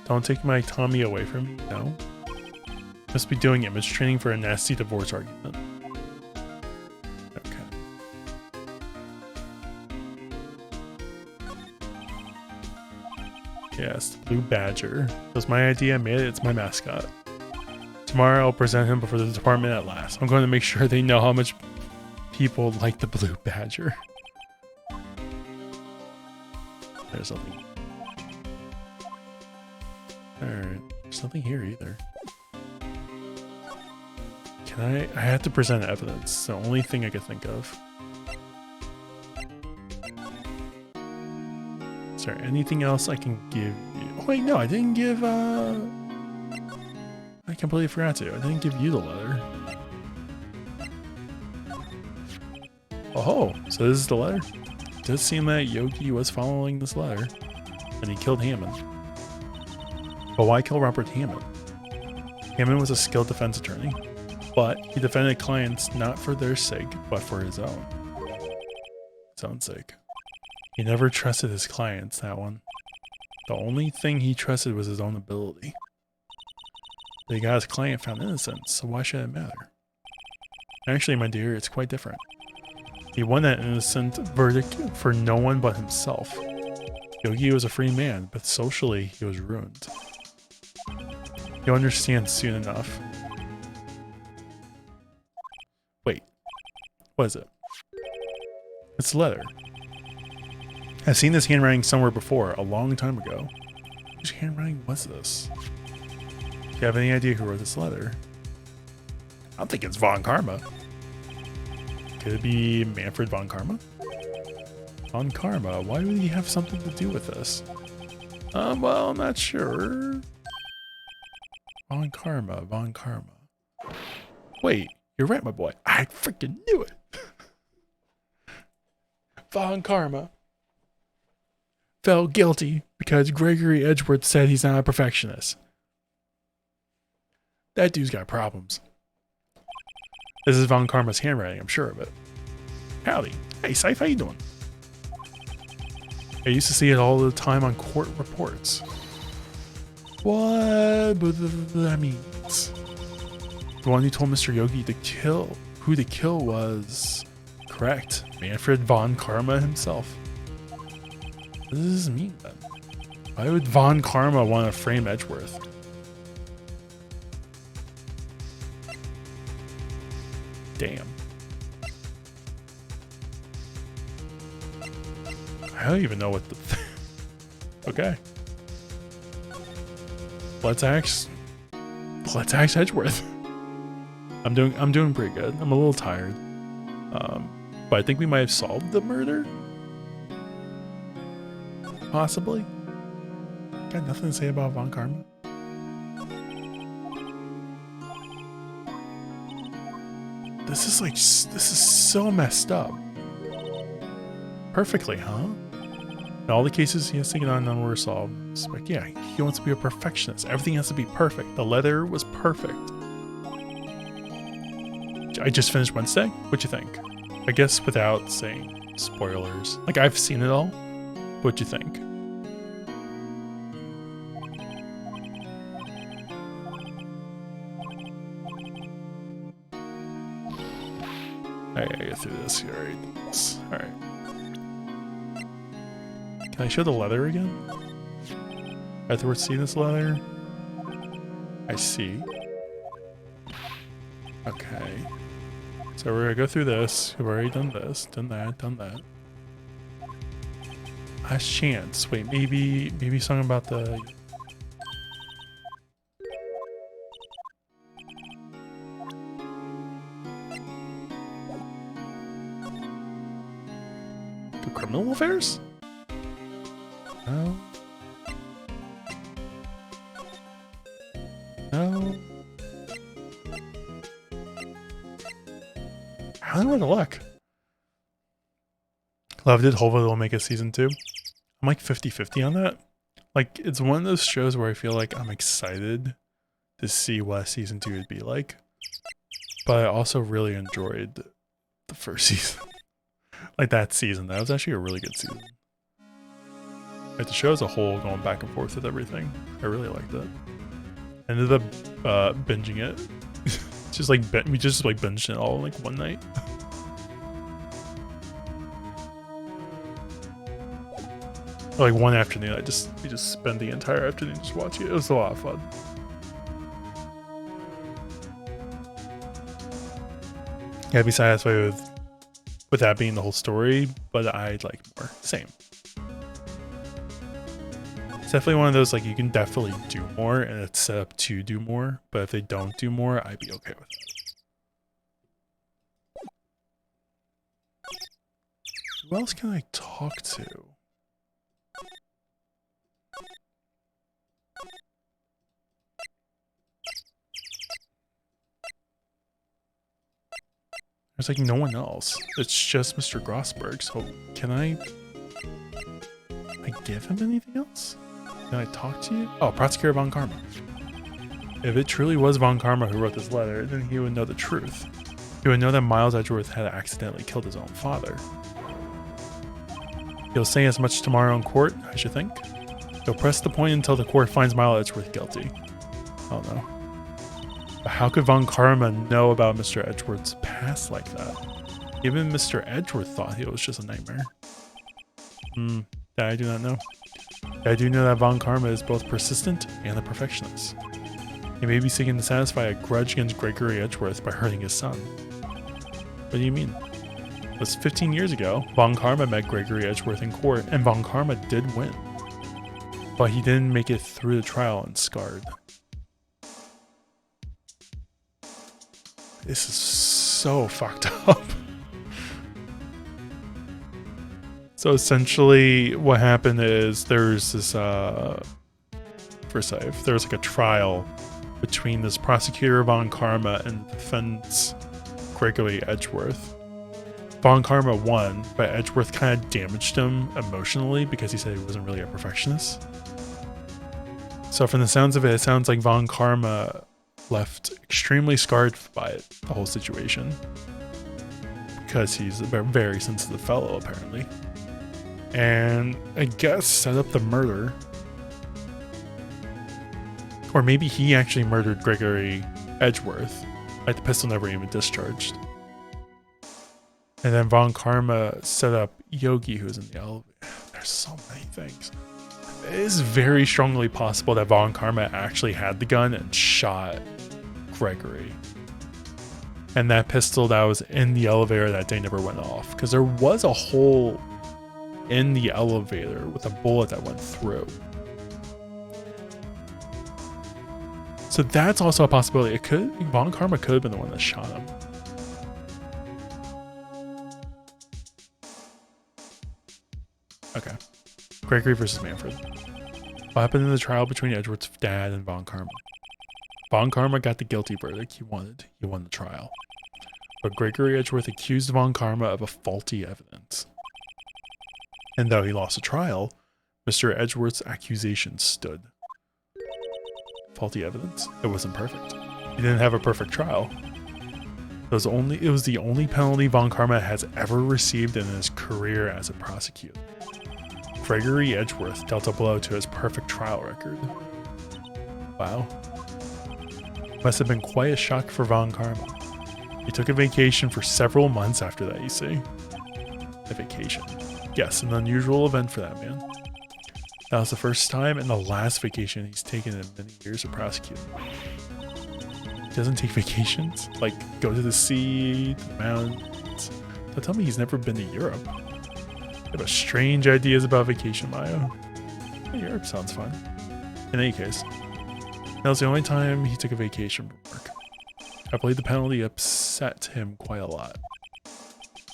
Don't take my Tommy away from me, no? Must be doing image training for a nasty divorce argument. Okay. Yes, the Blue Badger. It was my idea, I made it, it's my mascot. Tomorrow I'll present him before the department at last. I'm going to make sure they know how much people like the Blue Badger. There's nothing. Alright, there's nothing here either. Can I have to present evidence. It's the only thing I could think of. Is there anything else I can give you? Oh wait, no, I didn't give, I completely forgot to. I didn't give you the letter. Oh, so this is the letter? It does seem that Yogi was following this letter, and he killed Hammond. But why kill Robert Hammond? Hammond was a skilled defense attorney, but he defended clients not for their sake, but for his own. His own sake. He never trusted his clients, that one. The only thing he trusted was his own ability. But he got his client found innocent, so why should it matter? Actually, my dear, it's quite different. He won that innocent verdict for no one but himself. Yogi was a free man, but socially he was ruined. You'll understand soon enough. Wait, What is it? It's a letter. I've seen this handwriting somewhere before, a long time ago. Which handwriting was this? Do you have any idea who wrote this letter? I don't think it's Von Karma. Could it be Manfred Von Karma? Von Karma, why would he have something to do with this? Well, I'm not sure. Von Karma, Von Karma. Wait, you're right, my boy. I freaking knew it. Von Karma felt guilty because Gregory Edgeworth said he's not a perfectionist. That dude's got problems. This is Von Karma's handwriting, I'm sure of it. Howdy. Hey, Scythe, how you doing? I used to see it all the time on court reports. What that means? The one who told Mr. Yogi to kill, who to kill was correct. Manfred Von Karma himself. What does this mean then? Why would Von Karma want to frame Edgeworth? Damn. I don't even know what the... Okay. Let's axe Edgeworth. I'm doing pretty good. I'm a little tired. But I think we might have solved the murder. Possibly. Got nothing to say about Von Karma. This is so messed up. Perfectly, huh? In all the cases he has taken on, none were solved. It's like, yeah, he wants to be a perfectionist. Everything has to be perfect. The letter was perfect. I just finished Wednesday. What'd you think? I guess without saying spoilers. Like, I've seen it all. What'd you think? I gotta get through this. Alright. Can I show the letter again? Edgeworth see this letter? I see. Okay. So we're gonna go through this. We've already done this, done that. Last chance. Wait, maybe something about the... The criminal affairs? No. No. I don't know where to look. Loved it. Hopefully they'll make a season 2. I'm like 50-50 on that. Like, it's one of those shows where I feel like I'm excited to see what season 2 would be like. But I also really enjoyed the first season. Like that season. That was actually a really good season. Like the show as a whole, going back and forth with everything. I really liked it. Ended up binging it. Just like we just like binged it all in like one night. Or like one afternoon. We just spent the entire afternoon just watching it. It was a lot of fun. Gotta be satisfied with that being the whole story, but I'd like more. Same. It's definitely one of those, like, you can definitely do more, and it's set up to do more, but if they don't do more, I'd be okay with it. Who else can I talk to? There's like no one else. It's just Mr. Grossberg, so can I give him anything else? Can I talk to you? Oh, Prosecutor Von Karma. If it truly was Von Karma who wrote this letter, then he would know the truth. He would know that Miles Edgeworth had accidentally killed his own father. He'll say as much tomorrow in court, I should think. He'll press the point until the court finds Miles Edgeworth guilty. I don't know. But how could Von Karma know about Mr. Edgeworth's past like that? Even Mr. Edgeworth thought it was just a nightmare. That I do not know. I do know that Von Karma is both persistent and a perfectionist. He may be seeking to satisfy a grudge against Gregory Edgeworth by hurting his son. What do you mean? It was 15 years ago. Von Karma met Gregory Edgeworth in court, and Von Karma did win. But he didn't make it through the trial and scarred. This is so fucked up. So essentially what happened is there's this Versailles, there was like a trial between this prosecutor Von Karma and defense Gregory Edgeworth. Von Karma won, but Edgeworth kind of damaged him emotionally because he said he wasn't really a perfectionist. So from the sounds of it, it sounds like Von Karma left extremely scarred by it, the whole situation, because he's a very sensitive fellow apparently. And I guess set up the murder. Or maybe he actually murdered Gregory Edgeworth. Like the pistol never even discharged. And then Von Karma set up Yogi, who's in the elevator. There's so many things. It is very strongly possible that Von Karma actually had the gun and shot Gregory. And that pistol that was in the elevator that day never went off. Because there was a hole in the elevator with a bullet that went through. So that's also a possibility. Von Karma could have been the one that shot him. Okay. Gregory versus Manfred. What happened in the trial between Edgeworth's dad and Von Karma? Von Karma got the guilty verdict he wanted. He won the trial. But Gregory Edgeworth accused Von Karma of a faulty evidence. And though he lost the trial, Mr. Edgeworth's accusation stood. Faulty evidence? It wasn't perfect. He didn't have a perfect trial. It was the only penalty Von Karma has ever received in his career as a prosecutor. Gregory Edgeworth dealt a blow to his perfect trial record. Wow. Must have been quite a shock for Von Karma. He took a vacation for several months after that, you see. A vacation. Yes, an unusual event for that man. That was the first time and the last vacation he's taken in many years of prosecuting. He doesn't take vacations? Like, go to the sea, to the mountains. Don't tell me he's never been to Europe. You have strange ideas about vacation, Maya. Yeah, Europe sounds fun. In any case, that was the only time he took a vacation from work. I believe the penalty upset him quite a lot.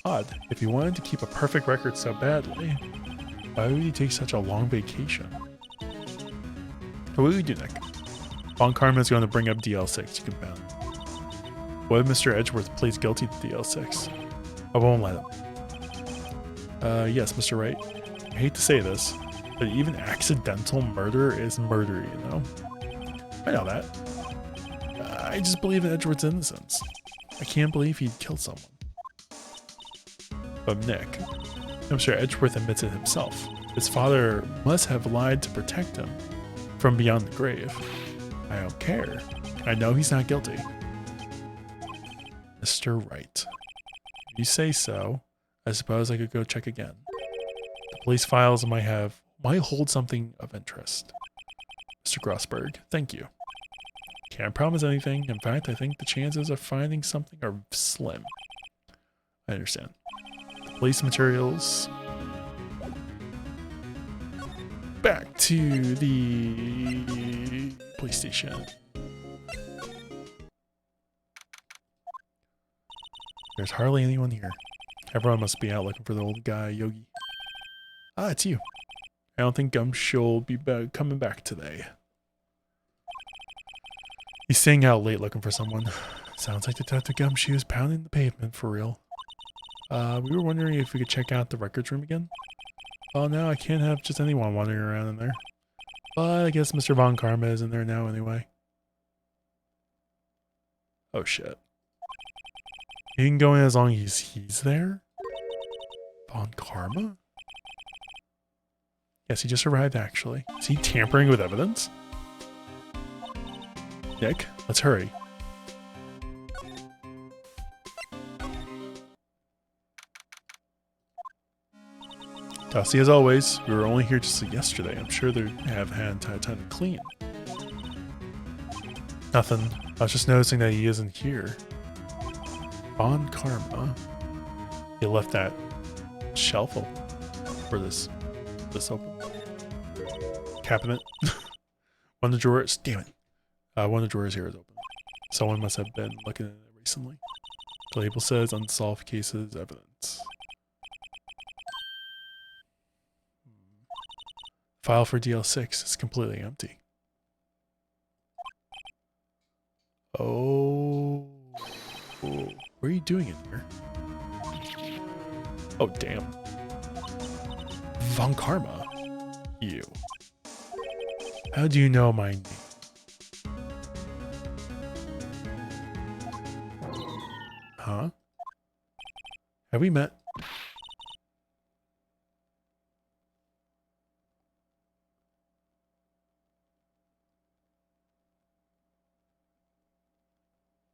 Odd, if he wanted to keep a perfect record so badly, why would he take such a long vacation? What would we do, Nick? Von Karma is going to bring up DL6, you can bet. What if Mr. Edgeworth pleads guilty to DL6? I won't let him. Yes, Mr. Wright. I hate to say this, but even accidental murder is murder, you know? I know that. I just believe in Edgeworth's innocence. I can't believe he'd killed someone. But Nick, Mr. Edgeworth admits it himself. His father must have lied to protect him from beyond the grave. I don't care. I know he's not guilty. Mr. Wright. If you say so, I suppose I could go check again. The police files might hold something of interest. Mr. Grossberg, thank you. Can't promise anything. In fact, I think the chances of finding something are slim. I understand. The police materials. Back to the police station. There's hardly anyone here. Everyone must be out looking for the old guy, Yogi. Ah, it's you. I don't think Gumshoe will be coming back today. He's staying out late looking for someone. Sounds like Detective Gumshoe is pounding the pavement for real. We were wondering if we could check out the records room again. Oh no, I can't have just anyone wandering around in there. But I guess Mr. Von Karma is in there now anyway. Oh shit. He can go in as long as he's there? Von Karma? Yes, he just arrived actually. Is he tampering with evidence? Nick, let's hurry. Dusty as always. We were only here just yesterday. I'm sure they have had time to clean. Nothing. I was just noticing that he isn't here. Von Karma. He left that shelf open for this open cabinet. One of the drawers, damn it. One of the drawers here is open. Someone must have been looking at it recently. The label says unsolved cases evidence. File for DL6 is completely empty. Oh. What are you doing in here? Oh, damn. Von Karma? You. How do you know my name? Huh? Have we met?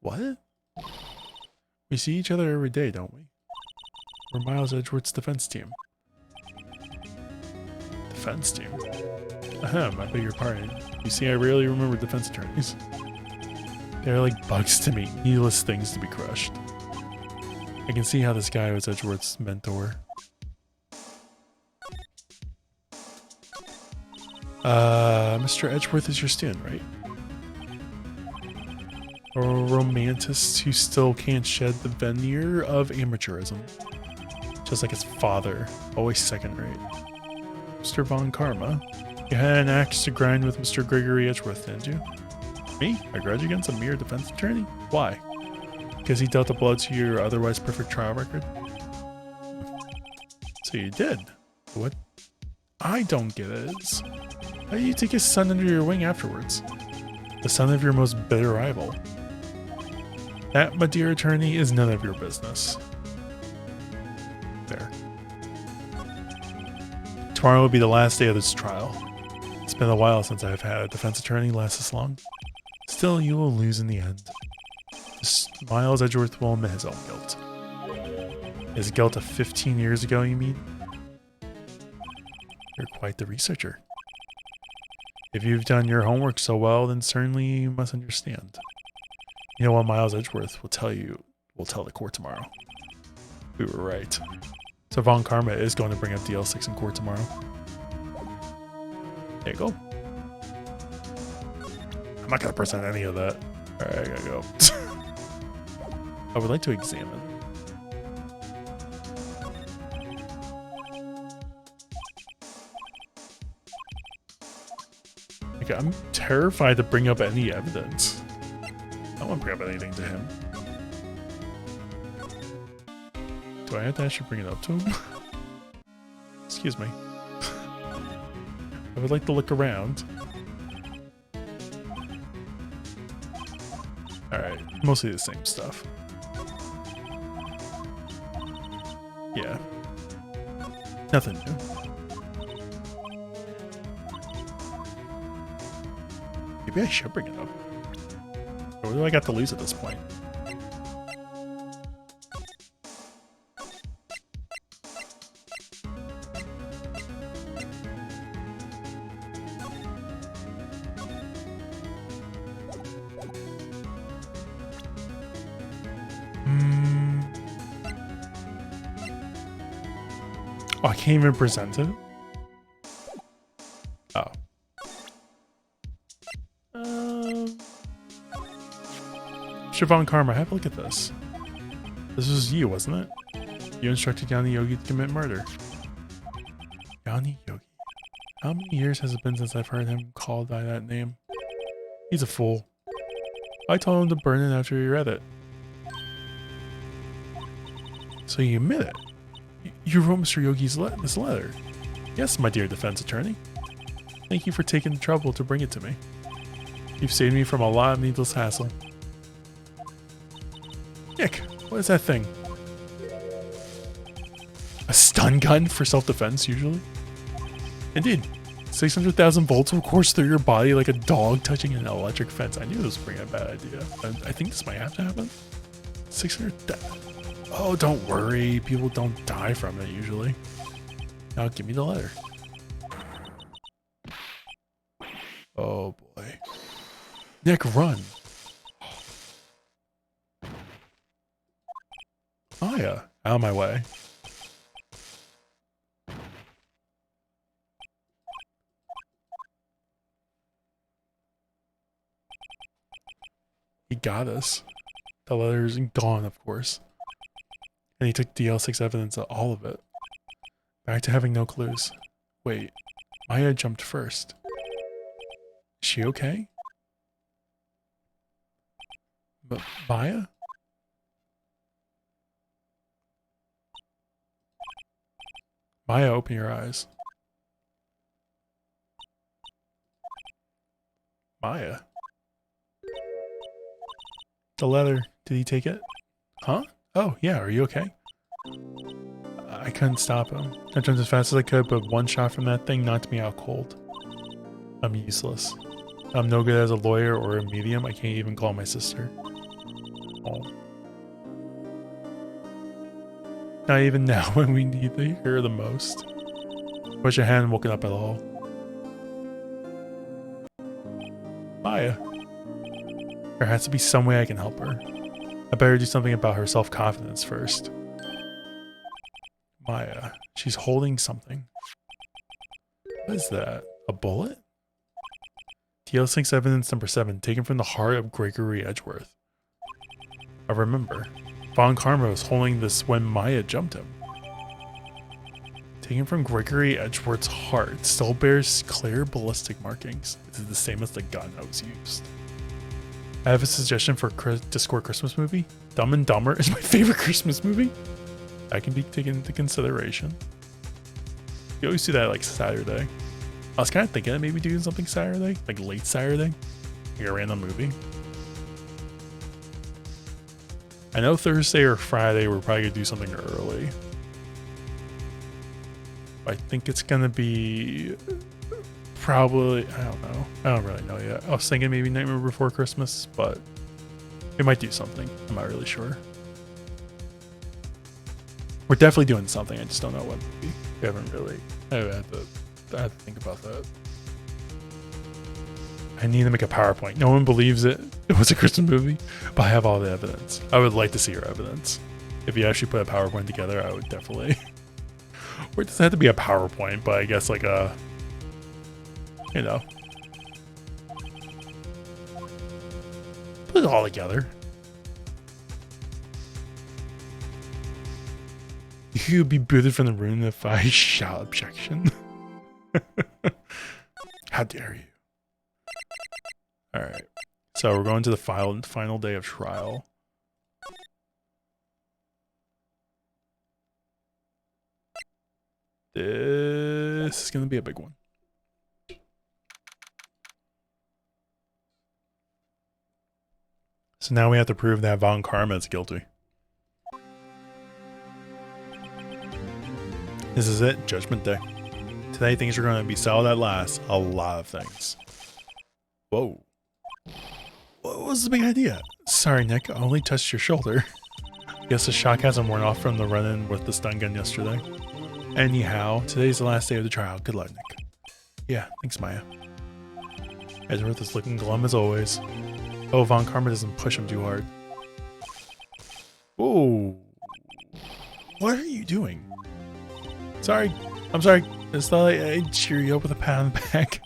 What? We see each other every day, don't we? We're Miles Edgeworth's defense team. Defense team? Ahem, I beg your pardon. You see, I rarely remember defense attorneys. They're like bugs to me, needless things to be crushed. I can see how this guy was Edgeworth's mentor. Mr. Edgeworth is your student, right? A romanticist who still can't shed the veneer of amateurism. Just like his father, always second rate. Mr. Von Karma, you had an axe to grind with Mr. Gregory Edgeworth, didn't you? Me? A grudge against a mere defense attorney? Why? Because he dealt a blow to your otherwise perfect trial record? So you did. What I don't get is, how do you take his son under your wing afterwards? The son of your most bitter rival. That, my dear attorney, is none of your business. There. Tomorrow will be the last day of this trial. It's been a while since I've had a defense attorney last this long. Still, you will lose in the end. Miles Edgeworth will admit his own guilt. His guilt of 15 years ago, you mean? You're quite the researcher. If you've done your homework so well, then certainly you must understand. You know what Miles Edgeworth will tell the court tomorrow. We were right. So Von Karma is going to bring up DL6 in court tomorrow. There you go. I'm not going to present any of that. Alright, I gotta go. I would like to examine. Okay, I'm terrified to bring up any evidence. I don't want to bring up anything to him. Do I have to actually bring it up to him? Excuse me. I would like to look around. Alright, mostly the same stuff. Yeah. Nothing new. Maybe I should bring it up. What do I got to lose at this point? Oh, I can't even present it? Oh. Mr. Von Karma, have a look at this. This was you, wasn't it? You instructed Yanni Yogi to commit murder. Yanni Yogi? How many years has it been since I've heard him called by that name? He's a fool. I told him to burn it after he read it. So you admit it? You wrote Mr. Yogi's this letter? Yes, my dear defense attorney. Thank you for taking the trouble to bring it to me. You've saved me from a lot of needless hassle. Nick, what is that thing? A stun gun for self-defense, usually? Indeed. 600,000 volts will course through your body like a dog touching an electric fence. I knew this was bringing a bad idea. I think this might have to happen. 600,000. Oh, don't worry. People don't die from it, usually. Now give me the letter. Oh, boy. Nick, run. Maya, Out of my way. He got us. The letter's gone, of course. And he took DL6 evidence of all of it. Back to having no clues. Wait, Maya jumped first. Is she okay? But Maya? Maya, open your eyes. Maya? The letter, did he take it? Huh? Oh, yeah, are you okay? I couldn't stop him. I jumped as fast as I could, but one shot from that thing knocked me out cold. I'm useless. I'm no good as a lawyer or a medium. I can't even call my sister. Oh. Not even now when we need her the most. Wish I hadn't woken up at all. Maya. There has to be some way I can help her. I better do something about her self-confidence first. Maya. She's holding something. What is that? A bullet? TL6 evidence number 7, taken from the heart of Gregory Edgeworth. I remember. Von Karma was holding this when Maya jumped him. Taken from Gregory Edgeworth's heart, still bears clear ballistic markings. This is the same as the gun that was used. I have a suggestion for a Discord Christmas movie. Dumb and Dumber is my favorite Christmas movie. That can be taken into consideration. You always do that like Saturday. I was kind of thinking of maybe doing something Saturday, like late Saturday, like a random movie. I know Thursday or Friday we're probably gonna do something early. I think it's gonna be probably, I don't know. I don't really know yet. I was thinking maybe Nightmare Before Christmas, but we might do something. I'm not really sure. We're definitely doing something. I just don't know what movie. We haven't really. I have to think about that. I need to make a PowerPoint. No one believes it was a Christmas movie, but I have all the evidence. I would like to see your evidence. If you actually put a PowerPoint together, I would definitely. Or it doesn't have to be a PowerPoint, but I guess like a, you know, put it all together. You would be booted from the room if I shout objection. How dare you? Alright. So we're going to the final day of trial. This is going to be a big one. So now we have to prove that Von Karma is guilty. This is it, Judgment Day. Today things are going to be solid at last. A lot of things. Whoa. What was the big idea? Sorry, Nick. I only touched your shoulder. Guess the shock hasn't worn off from the run-in with the stun gun yesterday. Anyhow, today's the last day of the trial. Good luck, Nick. Yeah, thanks, Maya. Edgeworth is looking glum as always. Oh, Von Karma doesn't push him too hard. Whoa. What are you doing? Sorry. I'm sorry. It's not like I'd cheer you up with a pat on the back.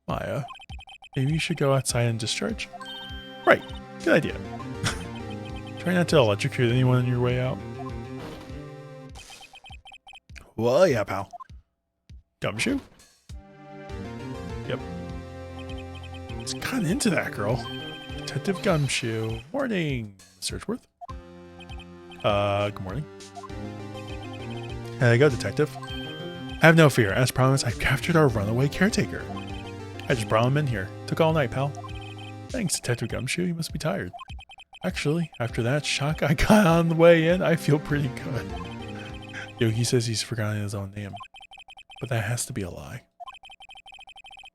Maya, maybe you should go outside and discharge? Right. Good idea. Try not to electrocute anyone on your way out. Well, yeah, pal. Gumshoe? Yep. It's kind of into that girl. Detective Gumshoe. Morning, Mr. Edgeworth. Good morning. There you go, Detective. Have no fear. As promised, I captured our runaway caretaker. I just brought him in here. Took all night, pal. Thanks, Detective Gumshoe. You must be tired. Actually, after that shock I got on the way in, I feel pretty good. Yo, he says he's forgotten his own name. But that has to be a lie.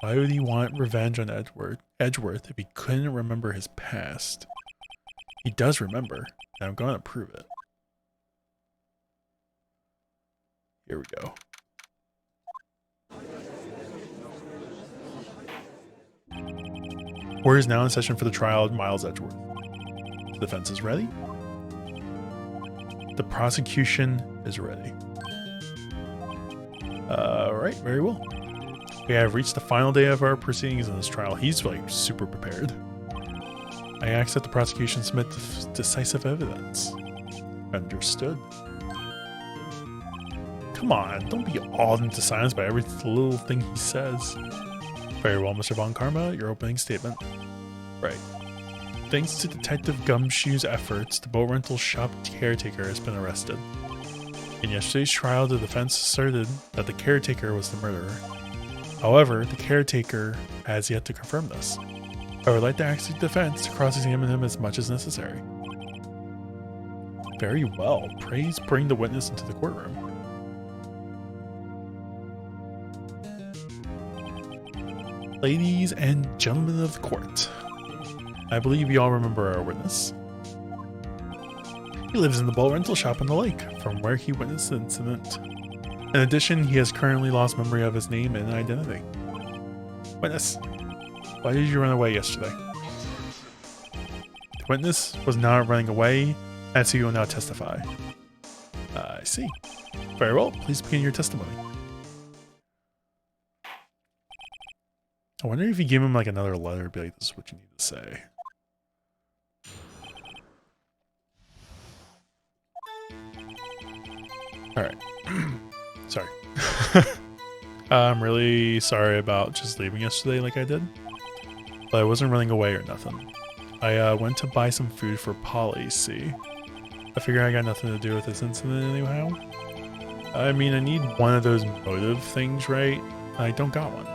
Why would he want revenge on Edgeworth if he couldn't remember his past? He does remember, and I'm going to prove it. Here we go. Court is now in session for the trial of Miles Edgeworth. The defense is ready. The prosecution is ready. Right, very well. We have reached the final day of our proceedings in this trial. He's like super prepared. I ask that the prosecution submit decisive evidence. Understood. Come on, don't be awed into silence by every little thing he says. Very well, Mr. Von Karma, your opening statement. Right. Thanks to Detective Gumshoe's efforts, the boat rental shop caretaker has been arrested. In yesterday's trial, the defense asserted that the caretaker was the murderer. However, the caretaker has yet to confirm this. I would like to ask the defense to cross-examine him as much as necessary. Very well. Please bring the witness into the courtroom. Ladies and gentlemen of the court, I believe you all remember our witness. He lives in the boat rental shop on the lake, from where he witnessed the incident. In addition, he has currently lost memory of his name and identity. Witness, why did you run away yesterday? The witness was not running away, and so you will now testify. I see. Very well, please begin your testimony. I wonder if you give him like another letter, be like, this is what you need to say. Alright. Sorry. I'm really sorry about just leaving yesterday like I did. But I wasn't running away or nothing. I went to buy some food for Polly, see? I figure I got nothing to do with this incident anyhow. I mean, I need one of those motive things, right? I don't got one.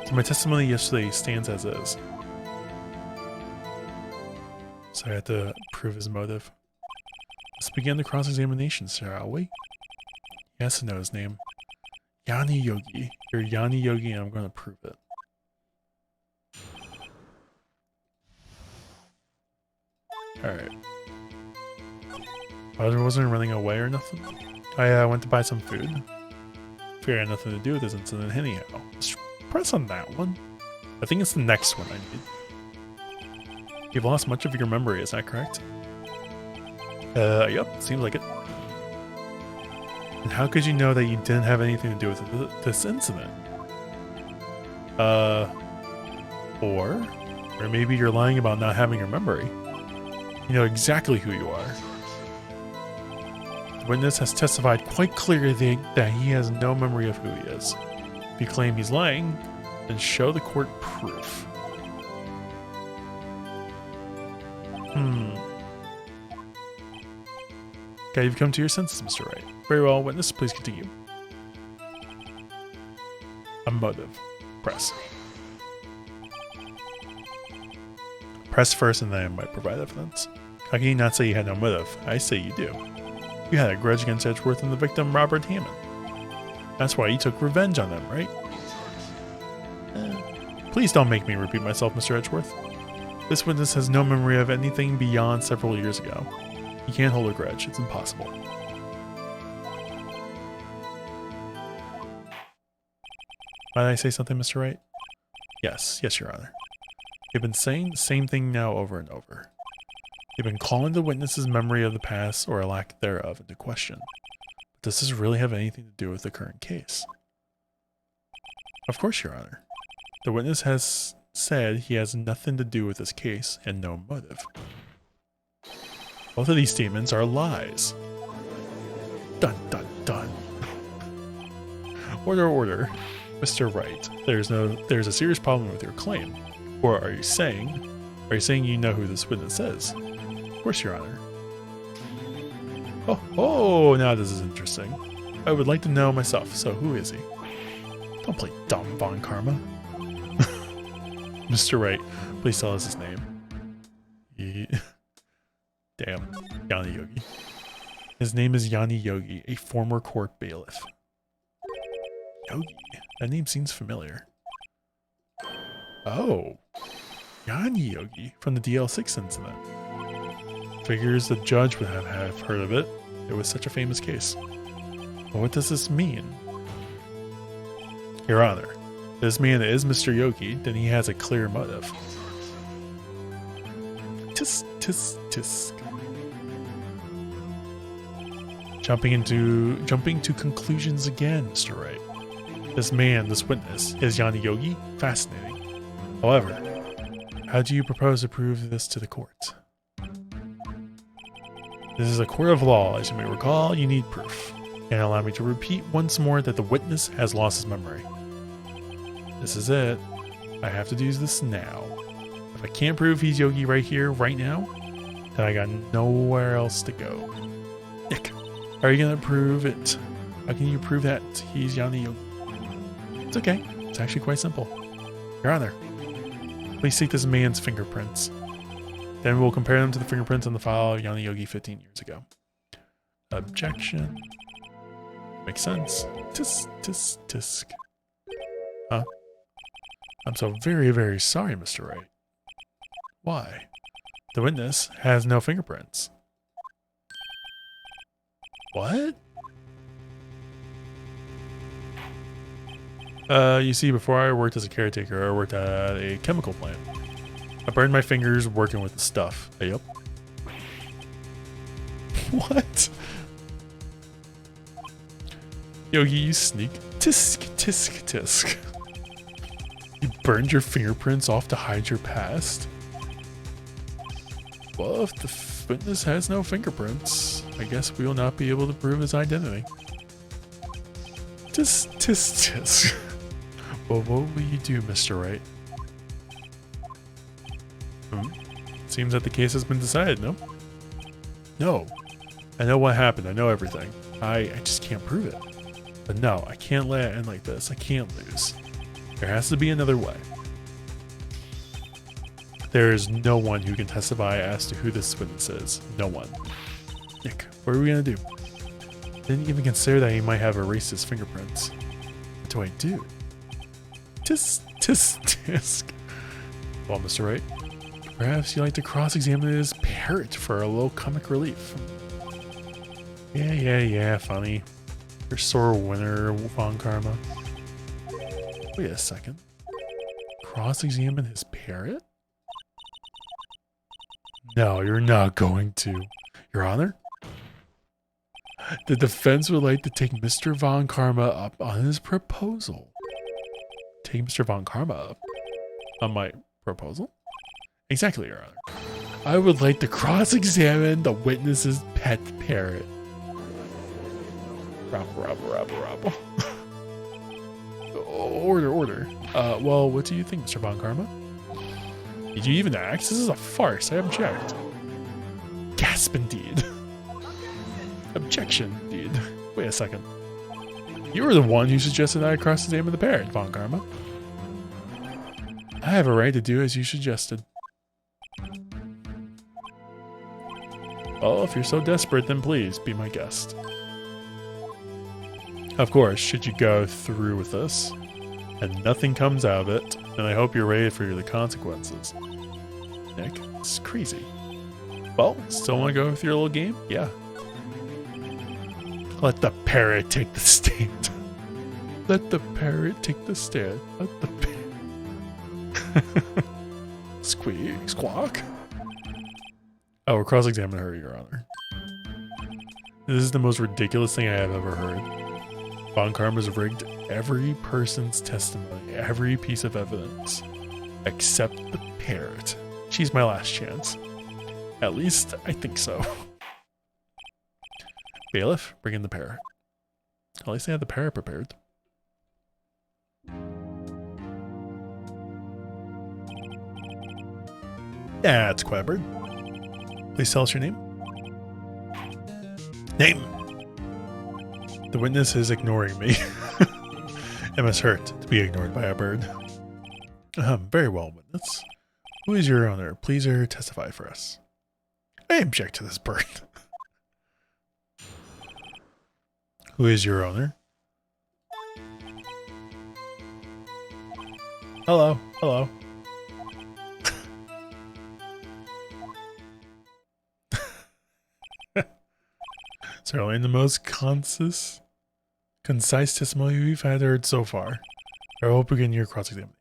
So my testimony yesterday stands as is. So I had to prove his motive. Let's begin the cross-examination, shall we? He has to know his name. Yanni Yogi. You're Yanni Yogi and I'm going to prove it. Alright. I wasn't running away or nothing. I went to buy some food. Figured I had nothing to do with this incident anyhow. Let's press on that one. I think it's the next one I need. You've lost much of your memory, is that correct? Yep, seems like it. And how could you know that you didn't have anything to do with this incident? Or maybe you're lying about not having your memory. You know exactly who you are. The witness has testified quite clearly that he has no memory of who he is. If you claim he's lying, then show the court proof. Okay, you've come to your senses, Mr. Wright. Very well, witness, please continue. A motive. Press. Press first and then I might provide evidence. How can you not say you had no motive? I say you do. You had a grudge against Edgeworth and the victim, Robert Hammond. That's why you took revenge on them, right? Please don't make me repeat myself, Mr. Edgeworth. This witness has no memory of anything beyond several years ago. You can't hold a grudge. It's impossible. Might I say something, Mr. Wright? Yes, your honor. You've been saying the same thing now over and over. You've been calling the witness's memory of the past or a lack thereof into question. But does this really have anything to do with the current case? Of course, your honor. The witness has said he has nothing to do with this case and no motive. Both of these statements are lies. Dun dun dun. Order. Mr. Wright, there's a serious problem with your claim. Or are you saying you know who this witness is? Of course, your honor. Oh, now this is interesting. I would like to know myself, so who is he? Don't play dumb, Von Karma. Mr. Wright, please tell us his name. Damn, Yanni Yogi. His name is Yanni Yogi, a former court bailiff. Yogi? That name seems familiar. Oh, Yanni Yogi from the DL6 incident. Figures the judge would have heard of it. It was such a famous case. But what does this mean? Your honor, if this man is Mr. Yogi, then he has a clear motive. Tisk. Jumping to conclusions again, Mr. Wright. This man, this witness, is Yanni Yogi? Fascinating. However, how do you propose to prove this to the court? This is a court of law. As you may recall, you need proof. And allow me to repeat once more that the witness has lost his memory. This is it. I have to do this now. If I can't prove he's Yogi right here, right now, then I got nowhere else to go. Nick, how are you going to prove it? How can you prove that he's Yanni Yogi? It's okay. It's actually quite simple. Your Honor, please seek this man's fingerprints. Then we'll compare them to the fingerprints on the file of Yanni Yogi 15 years ago. Objection. Makes sense. Tisk. Huh? I'm so very, very sorry, Mr. Wright. Why? The witness has no fingerprints. What? You see, before I worked as a caretaker, I worked at a chemical plant. I burned my fingers working with the stuff. Yep. What? Yogi, you sneak. Tisk. You burned your fingerprints off to hide your past? Well, if the witness has no fingerprints, I guess we will not be able to prove his identity. Tisk. Well, what will you do, Mr. Wright? Seems that the case has been decided, no? No. I know what happened. I know everything. I just can't prove it. But no, I can't let it end like this. I can't lose. There has to be another way. There is no one who can testify as to who this witness is. No one. Nick, what are we going to do? Didn't even consider that he might have erased his fingerprints. What do I do? Tisk. Well, Mr. Wright, perhaps you'd like to cross-examine his parrot for a little comic relief. Yeah, funny. You're sore winner, Von Karma. Wait a second. Cross-examine his parrot? No, you're not going to. Your Honor? The defense would like to take Mr. Von Karma up on his proposal. Take Mr. Von Karma up on my proposal? Exactly, Your Honor. I would like to cross-examine the witness's pet parrot. Rabble. Order. Well, what do you think, Mr. Von Karma? Did you even ask? This is a farce. I object. Gasp indeed. Objection indeed. Wait a second. You were the one who suggested I cross-examine the parrot, Von Karma. I have a right to do as you suggested. Well, if you're so desperate, then please be my guest. Of course, should you go through with this, and nothing comes out of it, then I hope you're ready for the consequences. Nick, this is crazy. Well, still want to go with your little game? Yeah. Let the parrot take the stand. Let the parrot take the stand. Let the parrot... Squeak, squawk. Oh, we're cross-examining her, Your Honor. This is the most ridiculous thing I have ever heard. Von Karma's rigged every person's testimony, every piece of evidence, except the parrot. She's my last chance. At least, I think so. Bailiff, bring in the parrot. At least they have the parrot prepared. That's Quabbird. Please tell us your name. Name! The witness is ignoring me. It must hurt to be ignored by a bird. Very well, witness. Who is your owner? Please testify for us. I object to this bird. Who is your owner? Hello. Certainly the most concise testimony we've had heard so far. I hope we begin your cross-examination.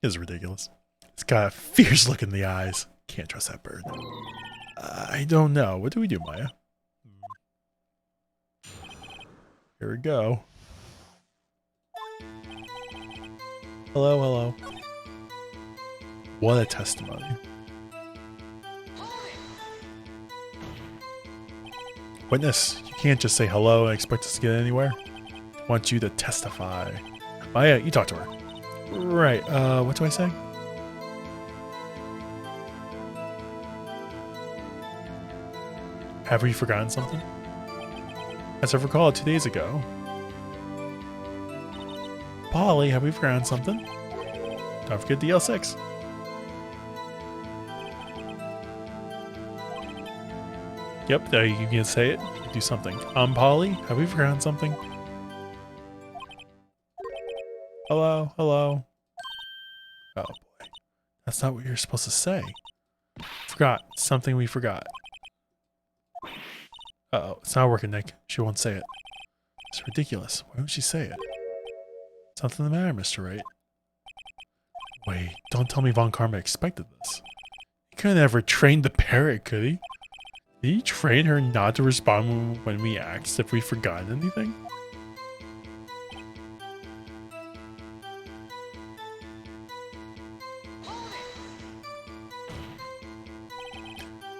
This is ridiculous. It's got a fierce look in the eyes. Can't trust that bird. I don't know. What do we do, Maya? Here we go. Hello, hello. What a testimony. Witness, you can't just say hello and expect us to get anywhere. I want you to testify. Maya, you talk to her. Right, what do I say? Have we forgotten something? As I recall 2 days ago. Polly, have we forgotten something? Don't forget DL6. Yep, there you can say it. Do something. Polly, have we forgotten something? Hello, hello. Oh boy. That's not what you're supposed to say. Forgot. Something we forgot. Uh-oh, it's not working, Nick. She won't say it. It's ridiculous. Why won't she say it? Something the matter, Mr. Wright. Wait, don't tell me Von Karma expected this. He couldn't ever train the parrot, could he? Did he train her not to respond when we asked if we'd forgotten anything?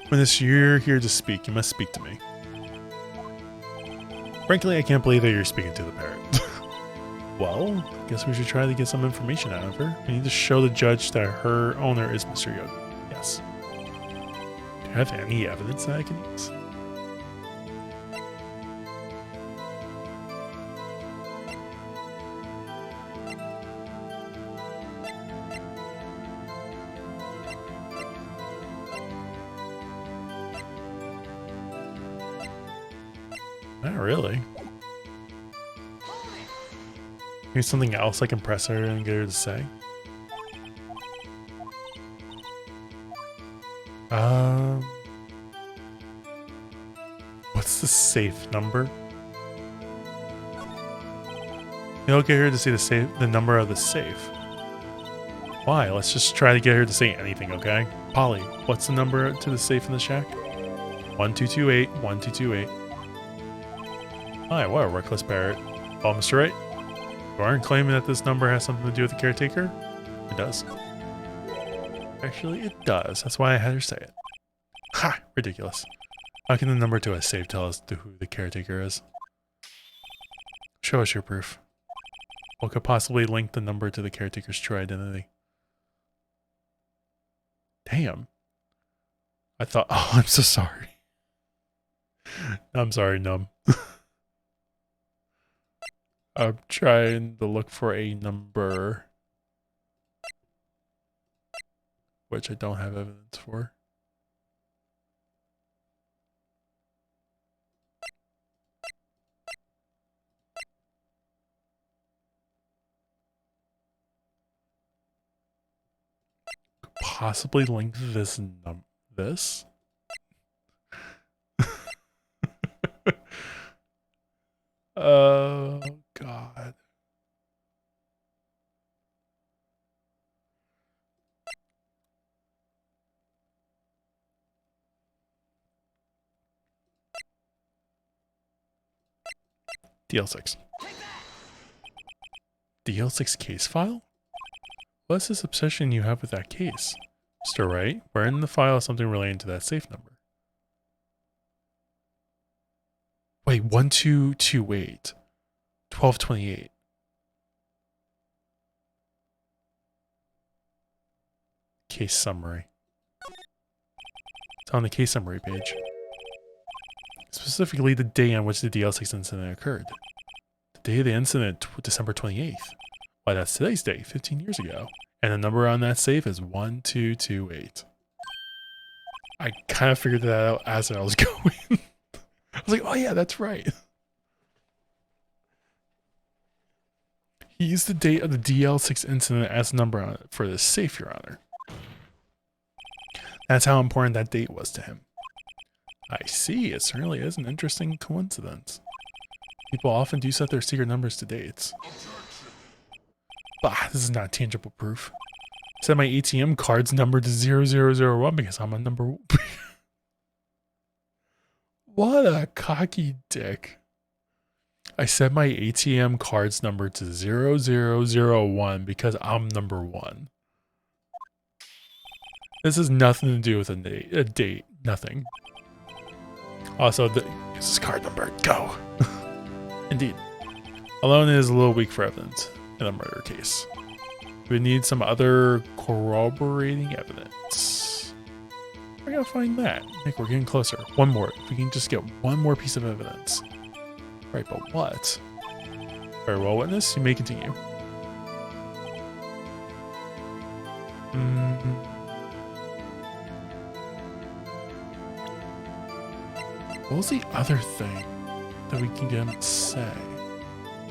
When you're here to speak, you must speak to me. Frankly, I can't believe that you're speaking to the parrot. Well, I guess we should try to get some information out of her. We need to show the judge that her owner is Mr. Yogi. Yes. Do you have any evidence that I can use? Not really. Here's something else I can press her and get her to say. What's the safe number? You'll get her to say the number of the safe. Why? Let's just try to get her to say anything, okay? Polly, what's the number to the safe in the shack? 1228, 1228. Hi, what a reckless parrot. Oh, Mr. Wright? You aren't claiming that this number has something to do with the caretaker? It does. Actually, it does. That's why I had her say it. Ha! Ridiculous. How can the number to a safe tell us who the caretaker is? Show us your proof. What could possibly link the number to the caretaker's true identity? Damn. I thought... Oh, I'm so sorry. I'm sorry, Numb. I'm trying to look for a number, which I don't have evidence for. Could possibly link this this? Oh, God. DL6. DL6 case file? What's this obsession you have with that case? Mr. Wright, where in the file is something relating to that safe number? Wait, 1228. 1228. Case summary. It's on the case summary page. Specifically the day on which the DL6 incident occurred. The day of the incident, December 28th. Why, that's today's date, 15 years ago. And the number on that safe is 1228. I kind of figured that out as I was going. I was like, oh yeah, that's right. He used the date of the DL6 incident as a number on it for the safe, Your Honor. That's how important that date was to him. I see, it certainly is an interesting coincidence. People often do set their secret numbers to dates. Bah, this is not tangible proof. Set my ATM card's number to 0001 because I'm a number. What a cocky dick. I set my ATM card's number to 0001 because I'm number 1. This has nothing to do with a date. Nothing. Also, use this card number. Go. Indeed. Alone is a little weak for evidence in a murder case. We need some other corroborating evidence. I gotta find that. I think we're getting closer. One more. If we can just get one more piece of evidence. Right, but what? Very well, witness. You may continue. What was the other thing that we can get him to say?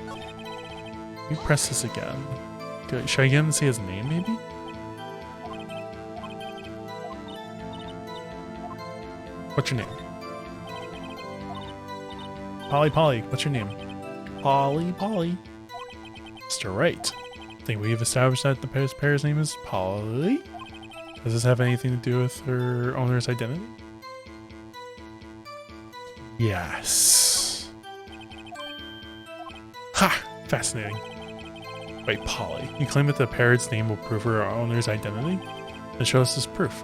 Let me press this again. Should I get him to say his name, maybe? What's your name? Polly, what's your name? Polly. Mr. Wright. I think we've established that the pair's name is Polly. Does this have anything to do with her owner's identity? Yes. Ha! Fascinating. Wait, Polly. You claim that the parrot's name will prove her owner's identity? Then show us this proof.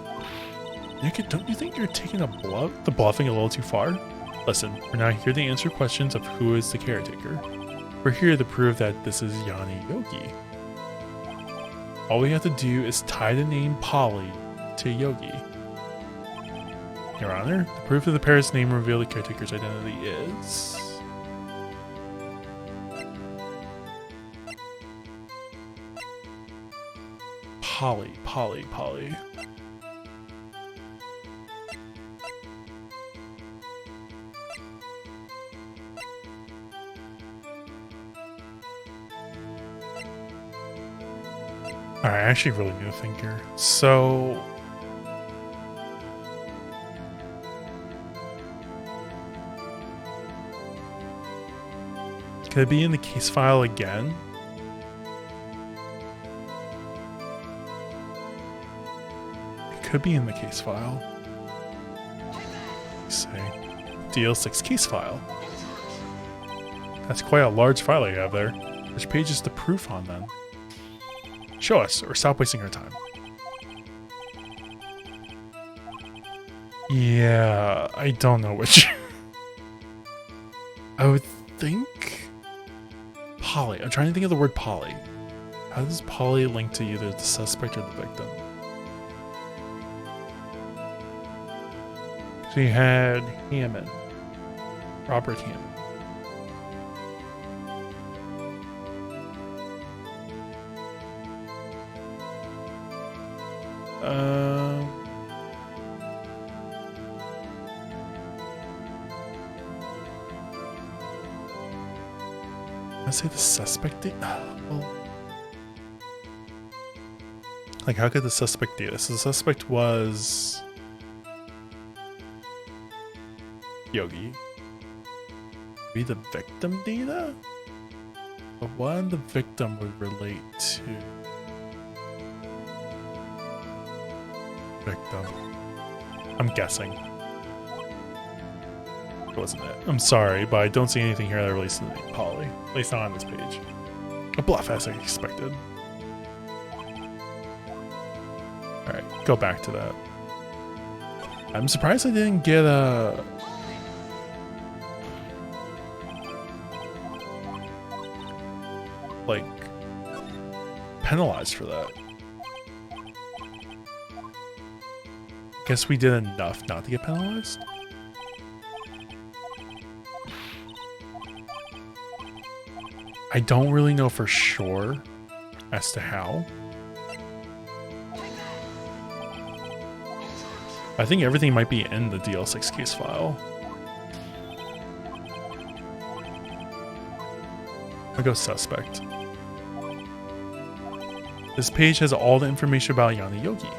Nick, don't you think you're taking the bluffing a little too far? Listen, we're not here to answer questions of who is the caretaker. We're here to prove that this is Yanni Yogi. All we have to do is tie the name Polly to Yogi. Your Honor, the proof of the parrot's name reveal the caretaker's identity is... Polly. Alright, I actually really need to think here. So... could it be in the case file again? It could be in the case file. Let's say DL6 case file. That's quite a large file you have there. Which page is the proof on then? Show us, or stop wasting our time. Yeah, I don't know which. I would think... Polly. I'm trying to think of the word Polly. How does Polly link to either the suspect or the victim? So you had Hammond. Robert Hammond. Let's say the suspect did. Well, like, how could the suspect do this? The suspect was Yogi. Be the victim data? But what the victim would relate to? Victim. I'm guessing. Wasn't it? I'm sorry, but I don't see anything here that relates to the name Polly. At least not on this page. A bluff, as I expected. Alright, go back to that. I'm surprised I didn't get a... like... penalized for that. Guess we did enough not to get penalized? I don't really know for sure as to how. I think everything might be in the DL6 case file. I'll go suspect. This page has all the information about Yanni Yogi.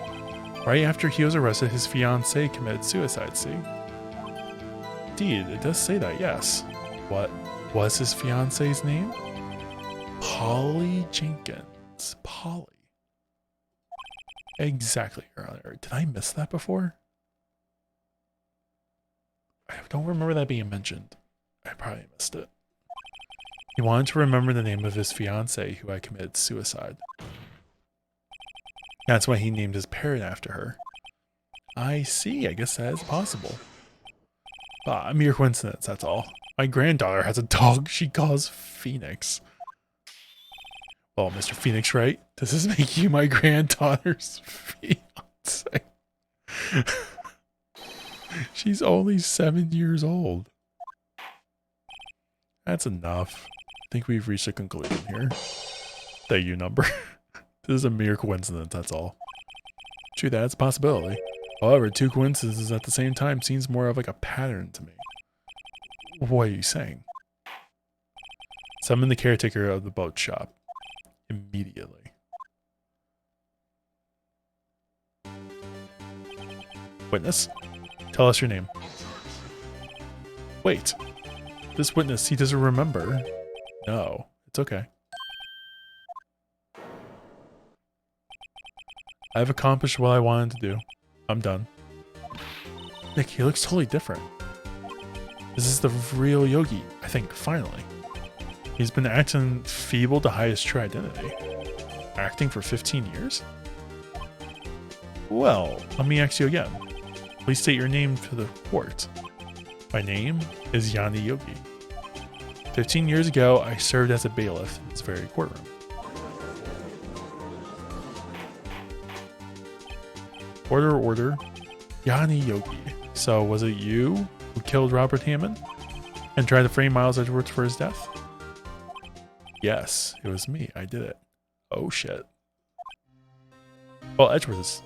Right after he was arrested, his fiancée committed suicide, see? Indeed, it does say that, yes. What was his fiancée's name? Polly Jenkins. Polly. Exactly, Your Honor. Did I miss that before? I don't remember that being mentioned. I probably missed it. He wanted to remember the name of his fiancée who had committed suicide. That's why he named his parrot after her. I see. I guess that is possible. A mere coincidence, that's all. My granddaughter has a dog she calls Phoenix. Well, Mr. Phoenix, Wright, does this make you my granddaughter's fiancé? She's only 7 years old. That's enough. I think we've reached a conclusion here. Thank you, number. This is a mere coincidence, that's all. True, that's a possibility. However, two coincidences at the same time seems more of like a pattern to me. What are you saying? Summon the caretaker of the boat shop. Immediately. Witness, tell us your name. Wait. This witness, he doesn't remember. No, it's okay. I've accomplished what I wanted to do. I'm done. Nick, he looks totally different. This is the real Yogi, I think, finally. He's been acting feeble to hide his true identity. Acting for 15 years? Well, let me ask you again. Please state your name to the court. My name is Yanni Yogi. 15 years ago, I served as a bailiff in this very courtroom. Order, order. Yanni Yogi. So, was it you who killed Robert Hammond and tried to frame Miles Edgeworth for his death? Yes, it was me. I did it. Oh, shit. Well, Edgeworth is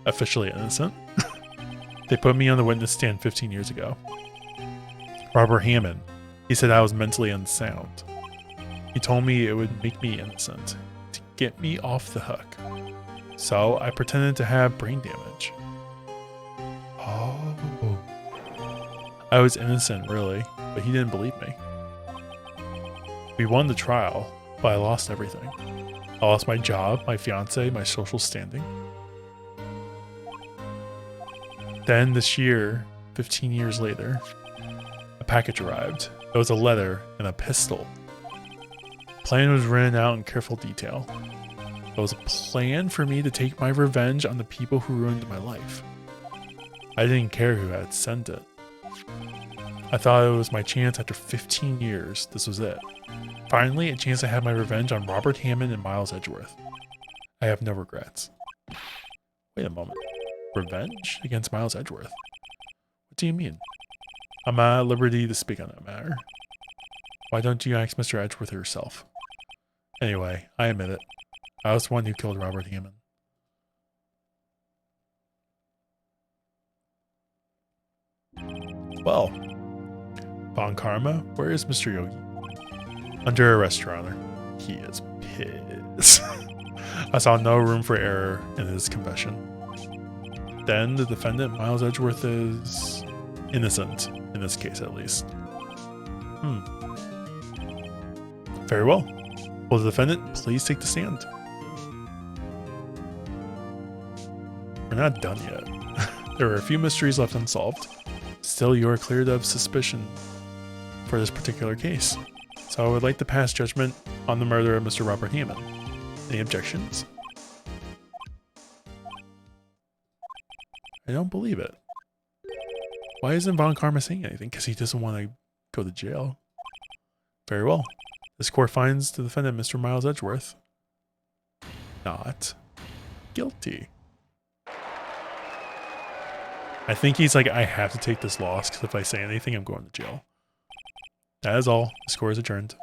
officially innocent. They put me on the witness stand 15 years ago. Robert Hammond. He said I was mentally unsound. He told me it would make me innocent to get me off the hook. So I pretended to have brain damage. Oh. I was innocent, really, but he didn't believe me. We won the trial, but I lost everything. I lost my job, my fiance, my social standing. Then this year, 15 years later, a package arrived. It was a letter and a pistol. The plan was written out in careful detail. It was a plan for me to take my revenge on the people who ruined my life. I didn't care who had sent it. I thought it was my chance after 15 years. This was it. Finally, a chance to have my revenge on Robert Hammond and Miles Edgeworth. I have no regrets. Wait a moment. Revenge against Miles Edgeworth? What do you mean? I'm at liberty to speak on that matter. Why don't you ask Mr. Edgeworth yourself? Anyway, I admit it. I was the one who killed Robert Hammond. Well, Von Karma, where is Mr. Yogi? Under arrest, Your Honor. He is pissed. I saw no room for error in his confession. Then the defendant, Miles Edgeworth, is innocent, in this case at least. Very well. Will the defendant please take the stand? We're not done yet. There are a few mysteries left unsolved. Still, you are cleared of suspicion for this particular case. So I would like to pass judgment on the murder of Mr. Robert Hammond. Any objections? I don't believe it. Why isn't Von Karma saying anything? Because he doesn't want to go to jail. Very well. This court finds the defendant, Mr. Miles Edgeworth, not guilty. I think he's like, I have to take this loss because if I say anything, I'm going to jail. That is all. The score is adjourned.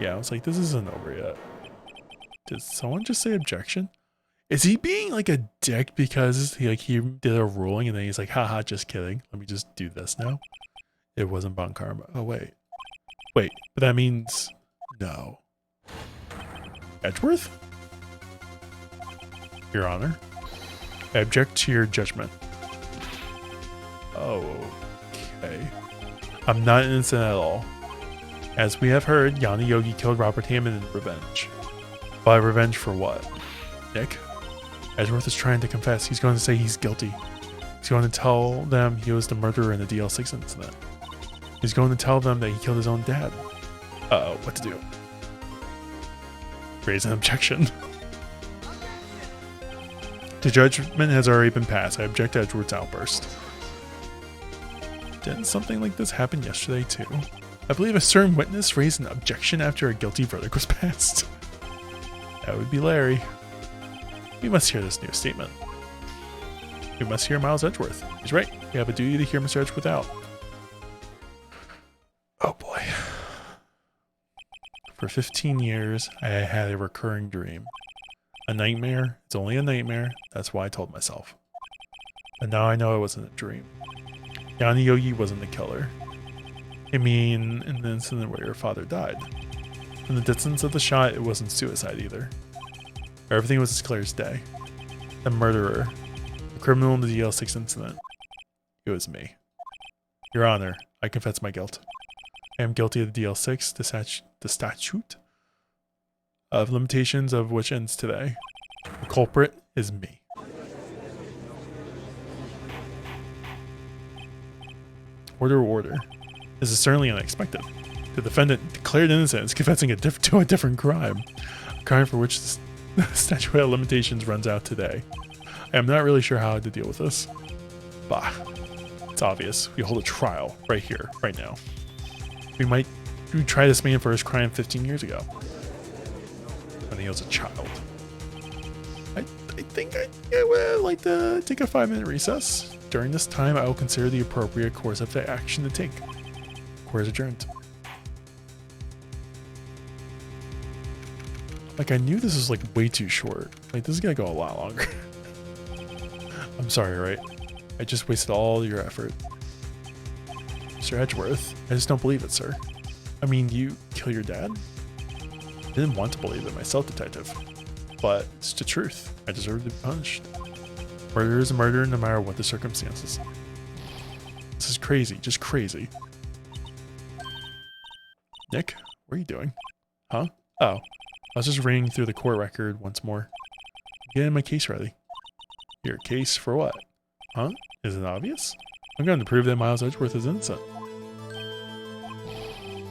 Yeah, I was like, this isn't over yet. Did someone just say objection? Is he being like a dick because he did a ruling and then he's like, haha, just kidding. Let me just do this now. It wasn't Von Karma. Oh, wait. Wait, but that means no. Edgeworth? Your Honor, I object to your judgment. Oh, okay. I'm not innocent at all. As we have heard, Yanni Yogi killed Robert Hammond in revenge. But revenge for what? Nick? Edgeworth is trying to confess. He's going to say he's guilty. He's going to tell them he was the murderer in the DL6 incident. He's going to tell them that he killed his own dad. Uh-oh, what to do? Raise an objection. The judgment has already been passed. I object to Edgeworth's outburst. Didn't something like this happen yesterday too? I believe a certain witness raised an objection after a guilty verdict was passed. That would be Larry. We must hear this new statement. We must hear Miles Edgeworth. He's right. We have a duty to hear Mr. Edgeworth out. Oh boy. For 15 years, I had a recurring dream. A nightmare. It's only a nightmare. That's why I told myself. But now I know it wasn't a dream. Yanni Yogi wasn't the killer. I mean, in the incident where your father died. From the distance of the shot, it wasn't suicide either. Everything was as clear as day. The murderer. The criminal in the DL6 incident. It was me. Your Honor, I confess my guilt. I am guilty of the DL6, the statute of limitations of which ends today. The culprit is me. Order. This is certainly unexpected. The defendant declared innocent is confessing to a different crime. A crime for which the statute of limitations runs out today. I am not really sure how to deal with this. Bah. It's obvious. We hold a trial right here, right now. We try this man for his crime 15 years ago. When he was a child. I think I would like to take a 5-minute recess. During this time, I will consider the appropriate course of action to take. Court is adjourned. Like, I knew this was like way too short. Like, this is gonna go a lot longer. I'm sorry, right? I just wasted all your effort. Mr. Edgeworth, I just don't believe it, sir. I mean, you kill your dad? I didn't want to believe it myself, detective. But it's the truth. I deserve to be punished. Murder is a murder no matter what the circumstances. This is crazy, just crazy. Nick, what are you doing? Huh? Oh, I was just reading through the court record once more. Getting my case ready. Your case for what? Huh? Is it obvious? I'm going to prove that Miles Edgeworth is innocent.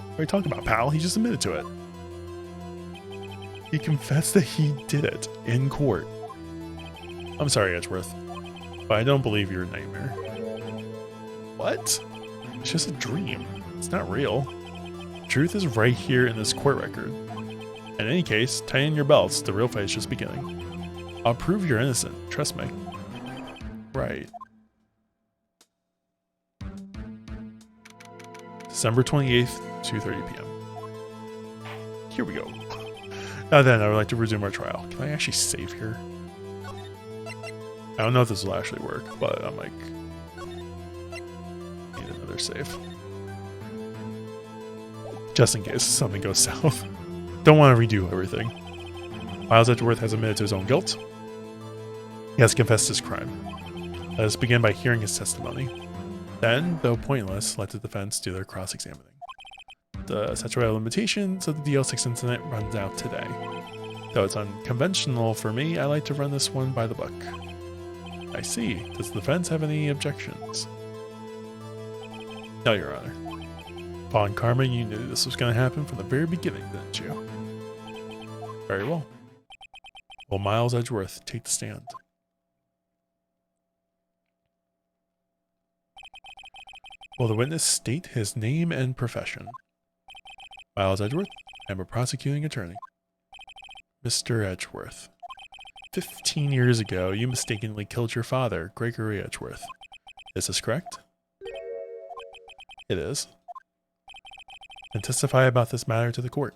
What are you talking about, pal? He just admitted to it. He confessed that he did it in court. I'm sorry, Edgeworth, but I don't believe you're a nightmare. What? It's just a dream. It's not real. The truth is right here in this court record. In any case, tighten your belts. The real fight is just beginning. I'll prove you're innocent. Trust me. Right. December 28th, 2:30 p.m. Here we go. Now then, I would like to resume our trial. Can I actually save here? I don't know if this will actually work, but I'm like, need another save. Just in case something goes south. Don't want to redo everything. Miles Edgeworth has admitted to his own guilt. He has confessed his crime. Let us begin by hearing his testimony. Then, though pointless, let the defense do their cross-examining. The statute of limitations of the DL6 incident runs out today. Though it's unconventional for me, I like to run this one by the book. I see. Does the defense have any objections? No, Your Honor. Upon karma, you knew this was going to happen from the very beginning, didn't you? Very well. Will Miles Edgeworth take the stand? Will the witness state his name and profession? Miles Edgeworth, I am a prosecuting attorney. Mr. Edgeworth, 15 years ago, you mistakenly killed your father, Gregory Edgeworth. Is this correct? It is. And testify about this matter to the court.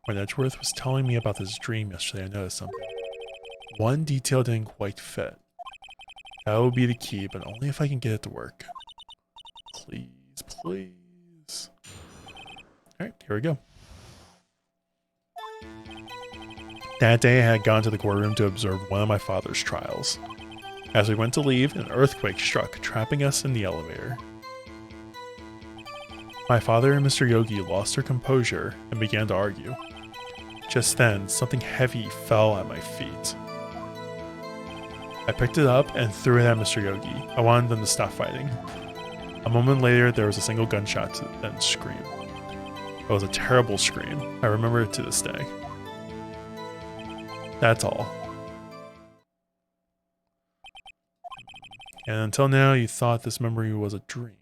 When Edgeworth was telling me about this dream yesterday, I noticed something. One detail didn't quite fit. That will be the key, but only if I can get it to work. Please, please. Alright, here we go. That day I had gone to the courtroom to observe one of my father's trials. As we went to leave, an earthquake struck, trapping us in the elevator. My father and Mr. Yogi lost their composure and began to argue. Just then, something heavy fell at my feet. I picked it up and threw it at Mr. Yogi. I wanted them to stop fighting. A moment later, there was a single gunshot, then scream. It was a terrible scream. I remember it to this day. That's all. And until now, you thought this memory was a dream.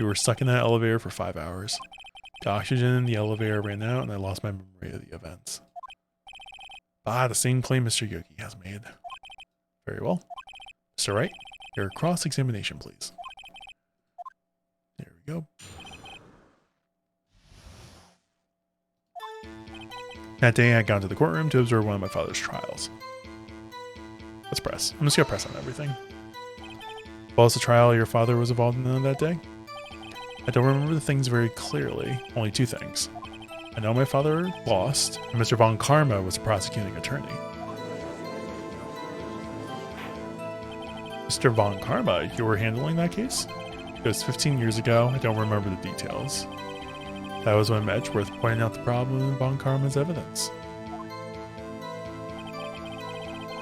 You were stuck in that elevator for 5 hours. The oxygen in the elevator ran out and I lost my memory of the events. Ah, the same claim Mr. Yogi has made. Very well. Mr. Wright, your cross-examination, please. There we go. That day, I got into the courtroom to observe one of my father's trials. Let's press. I'm just gonna press on everything. What was the trial your father was involved in that day? I don't remember the things very clearly, only 2 things. I know my father lost, and Mr. Von Karma was the prosecuting attorney. Mr. Von Karma, you were handling that case? It was 15 years ago, I don't remember the details. That was when Edgeworth pointed out the problem in Von Karma's evidence.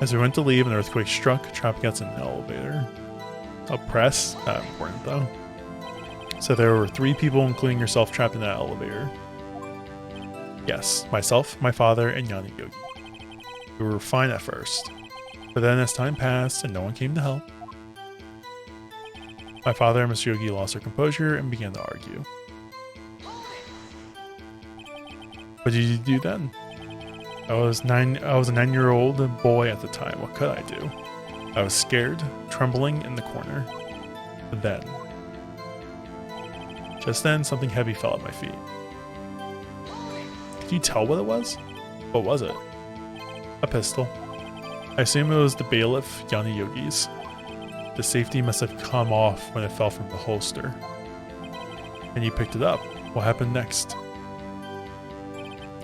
As we went to leave, an earthquake struck, trapping us in an elevator. I'll press, not important though. So there were 3 people, including yourself, trapped in that elevator. Yes, myself, my father, and Yanni Yogi. We were fine at first, but then as time passed and no one came to help, my father and Mr. Yogi lost their composure and began to argue. What did you do then? I was a 9-year-old boy at the time. What could I do? I was scared, trembling in the corner. But then, just then, something heavy fell at my feet. Could you tell what it was? What was it? A pistol. I assume it was the bailiff Yanni Yogi's. The safety must have come off when it fell from the holster. And you picked it up. What happened next?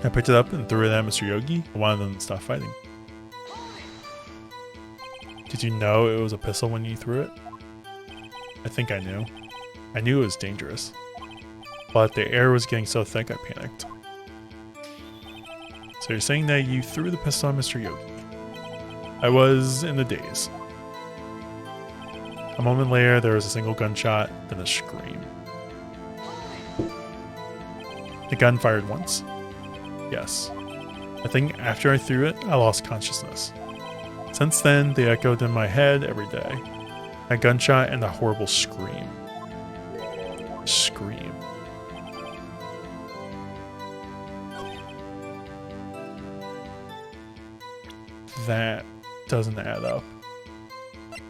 I picked it up and threw it at Mr. Yogi. I wanted them to stop fighting. Did you know it was a pistol when you threw it? I think I knew. I knew it was dangerous. But the air was getting so thick I panicked. So you're saying that you threw the pistol on Mr. Yogi. I was in a daze. A moment later, there was a single gunshot, then a scream. The gun fired once. Yes. I think after I threw it, I lost consciousness. Since then, they echoed in my head every day. A gunshot and a horrible scream. Scream. That doesn't add up.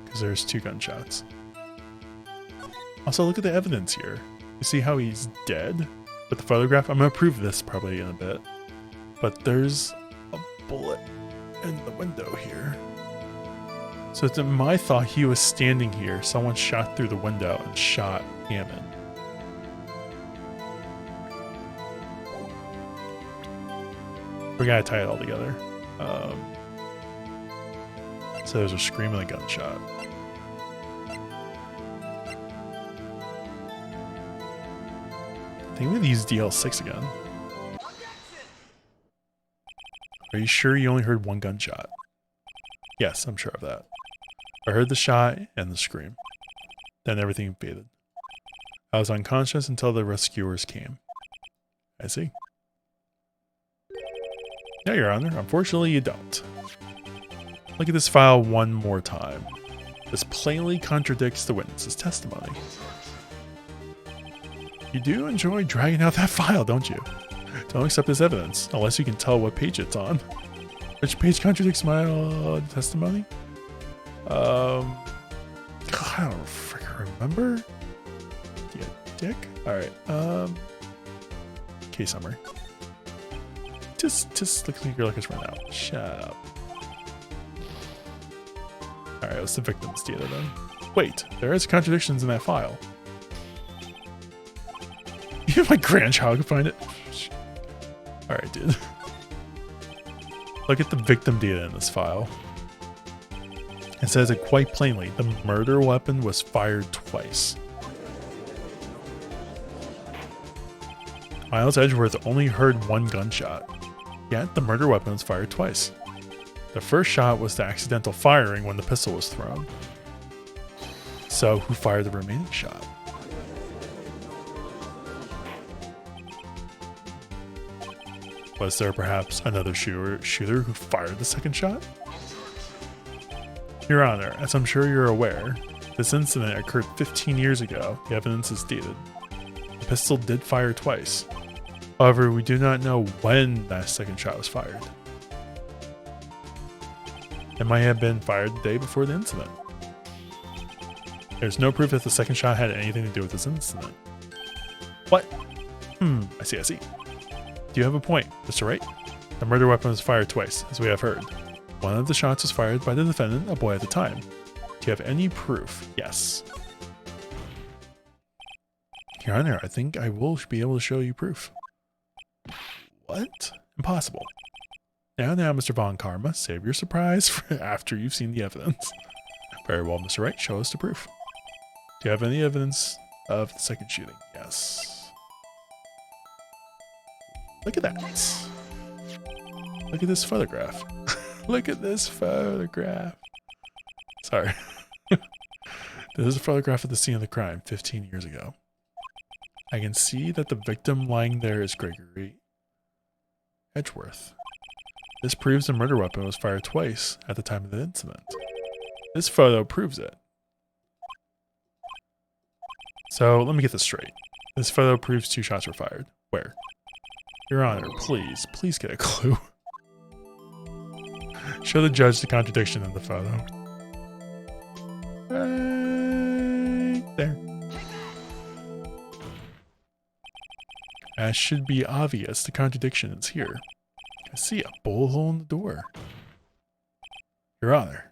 Because there's 2 gunshots. Also, look at the evidence here. You see how he's dead? With the photograph, I'm going to prove this probably in a bit. But there's a bullet in the window here. So to my thought, he was standing here. Someone shot through the window and shot Hammond. We gotta tie it all together. So there's a scream and a gunshot. I think we use DL6 again. Are you sure you only heard 1 gunshot? Yes, I'm sure of that. I heard the shot and the scream. Then everything faded. I was unconscious until the rescuers came. I see. No, Your Honor. Unfortunately, you don't. Look at this file one more time. This plainly contradicts the witness's testimony. You do enjoy dragging out that file, don't you? Don't accept this evidence, unless you can tell what page it's on. Which page contradicts my testimony? God, I don't freaking remember. You dick. Alright, case summary. Just looks like you're looking right now. Shut up. Alright, what's the victim's data then? Wait, there is contradictions in that file. Even my grandchild can find it. Alright, dude. Look at the victim data in this file. It says it quite plainly. The murder weapon was fired twice. Miles Edgeworth only heard 1 gunshot. Yet the murder weapon was fired twice. The first shot was the accidental firing when the pistol was thrown. So who fired the remaining shot? Was there perhaps another shooter who fired the second shot? Your Honor, as I'm sure you're aware, this incident occurred 15 years ago. The evidence is dated. The pistol did fire twice. However, we do not know when that second shot was fired. It might have been fired the day before the incident. There's no proof that the second shot had anything to do with this incident. What? I see. Do you have a point, Mr. Wright? The murder weapon was fired twice, as we have heard. One of the shots was fired by the defendant, a boy at the time. Do you have any proof? Yes. Your Honor, I think I will be able to show you proof. What? Impossible. Now, Mr. Von Karma, save your surprise for after you've seen the evidence. Very well, Mr. Wright, show us the proof. Do you have any evidence of the second shooting? Yes. Look at that. Look at this photograph. Look at this photograph. Sorry. This is a photograph of the scene of the crime 15 years ago. I can see that the victim lying there is Gregory Edgeworth. This proves the murder weapon was fired twice at the time of the incident. This photo proves it. So let me get this straight. This photo proves 2 shots were fired. Where? Your Honor, please get a clue. Show the judge the contradiction in the photo. Right there. As should be obvious, the contradiction is here. I see a bullet hole in the door. Your Honor,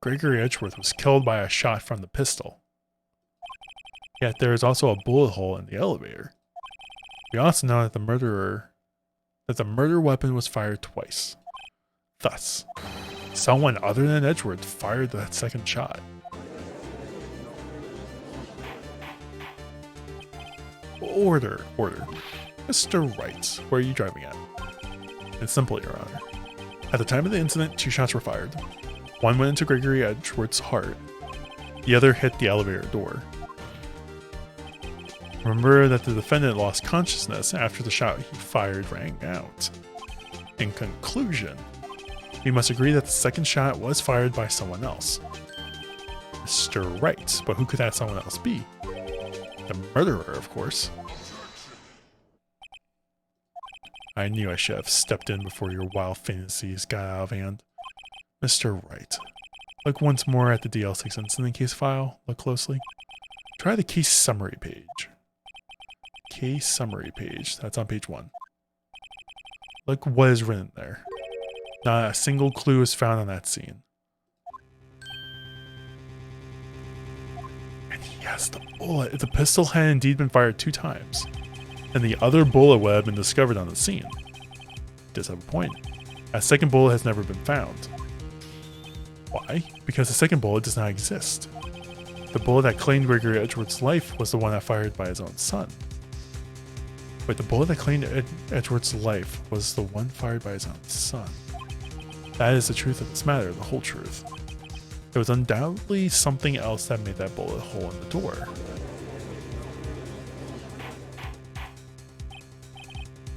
Gregory Edgeworth was killed by a shot from the pistol. Yet there is also a bullet hole in the elevator. We also know that the murder weapon was fired twice. Thus, someone other than Edgeworth fired that second shot. Order. Mr. Wright, where are you driving at? It's simple, Your Honor. At the time of the incident, 2 shots were fired. One went into Gregory Edgeworth's heart. The other hit the elevator door. Remember that the defendant lost consciousness after the shot he fired rang out. In conclusion, we must agree that the second shot was fired by someone else. Mr. Wright, but who could that someone else be? The murderer, of course. I knew I should have stepped in before your wild fantasies got out of hand. Mr. Wright, look once more at the DL6 incident case file. Look closely. Try the case summary page. Case summary page. That's on page 1. Look what is written there. Not a single clue is found on that scene. And yes, the bullet. If the pistol had indeed been fired 2 times, and the other bullet would have been discovered on the scene. Does have a point. A second bullet has never been found. Why? Because the second bullet does not exist. The bullet that claimed Gregory Edgeworth's life was the one that fired by his own son. Wait, the bullet that claimed Edgeworth's life was the one fired by his own son. That is the truth of this matter, the whole truth. There was undoubtedly something else that made that bullet hole in the door.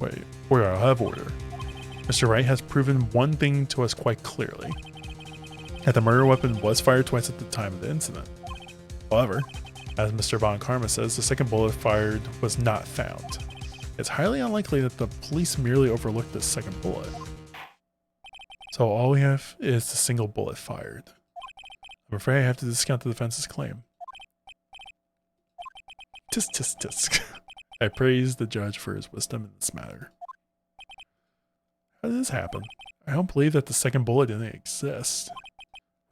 Wait, order, I'll have order. Mr. Wright has proven one thing to us quite clearly. That the murder weapon was fired twice at the time of the incident. However, as Mr. Von Karma says, the second bullet fired was not found. It's highly unlikely that the police merely overlooked this second bullet. So all we have is the single bullet fired. I'm afraid I have to discount the defense's claim. Tisk tisk tisk. I praise the judge for his wisdom in this matter. How did this happen? I don't believe that the second bullet didn't exist.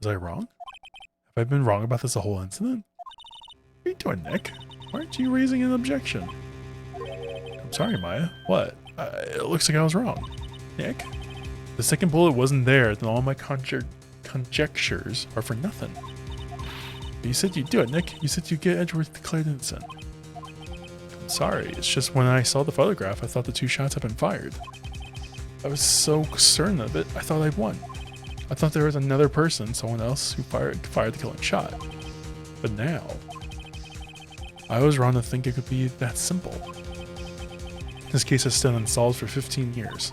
Was I wrong? Have I been wrong about this whole incident? What are you doing, Nick? Why aren't you raising an objection? I'm sorry, Maya. What? It looks like I was wrong. Nick? The second bullet wasn't there, then all my conjectures are for nothing. But you said you'd do it, Nick. You said you'd get Edgeworth declared innocent. I'm sorry, it's just when I saw the photograph, I thought the 2 shots had been fired. I was so certain of it, I thought I'd won. I thought there was another person, someone else, who fired the killing shot. But now, I was wrong to think it could be that simple. This case has stood unsolved for 15 years.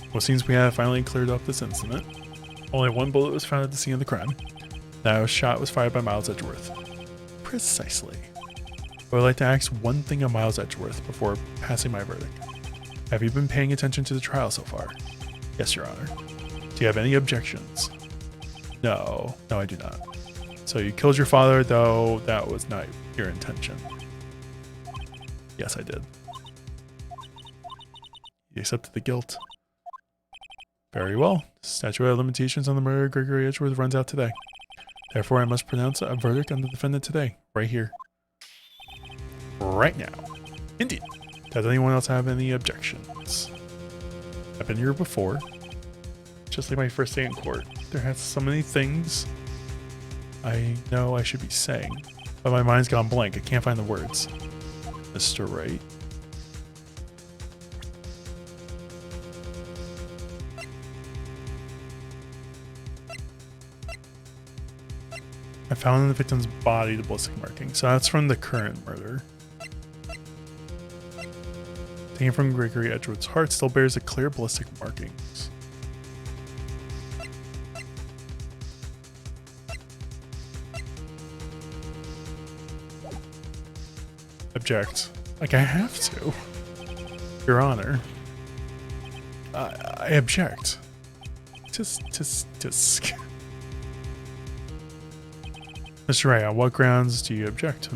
Well, it seems we have finally cleared up this incident. Only one bullet was found at the scene of the crime. That shot was fired by Miles Edgeworth. Precisely. I would like to ask one thing of Miles Edgeworth before passing my verdict. Have you been paying attention to the trial so far? Yes, Your Honor. Do you have any objections? No, I do not. So you killed your father, though that was not your intention. Yes, I did. You accepted the guilt. Very well. Statute of limitations on the murder of Gregory Edgeworth runs out today. Therefore, I must pronounce a verdict on the defendant today, right here. Right now. Indeed. Does anyone else have any objections? I've been here before. Just like my first day in court. There has so many things I know I should be saying, but my mind's gone blank. I can't find the words. Mr. Wright. I found in the victim's body the ballistic marking, so that's from the current murder. Taken from Gregory Edgeworth's heart still bears the clear ballistic markings. Object. Like I have to. Your Honor. I object. Tisk. Mr. Wright, on what grounds do you object?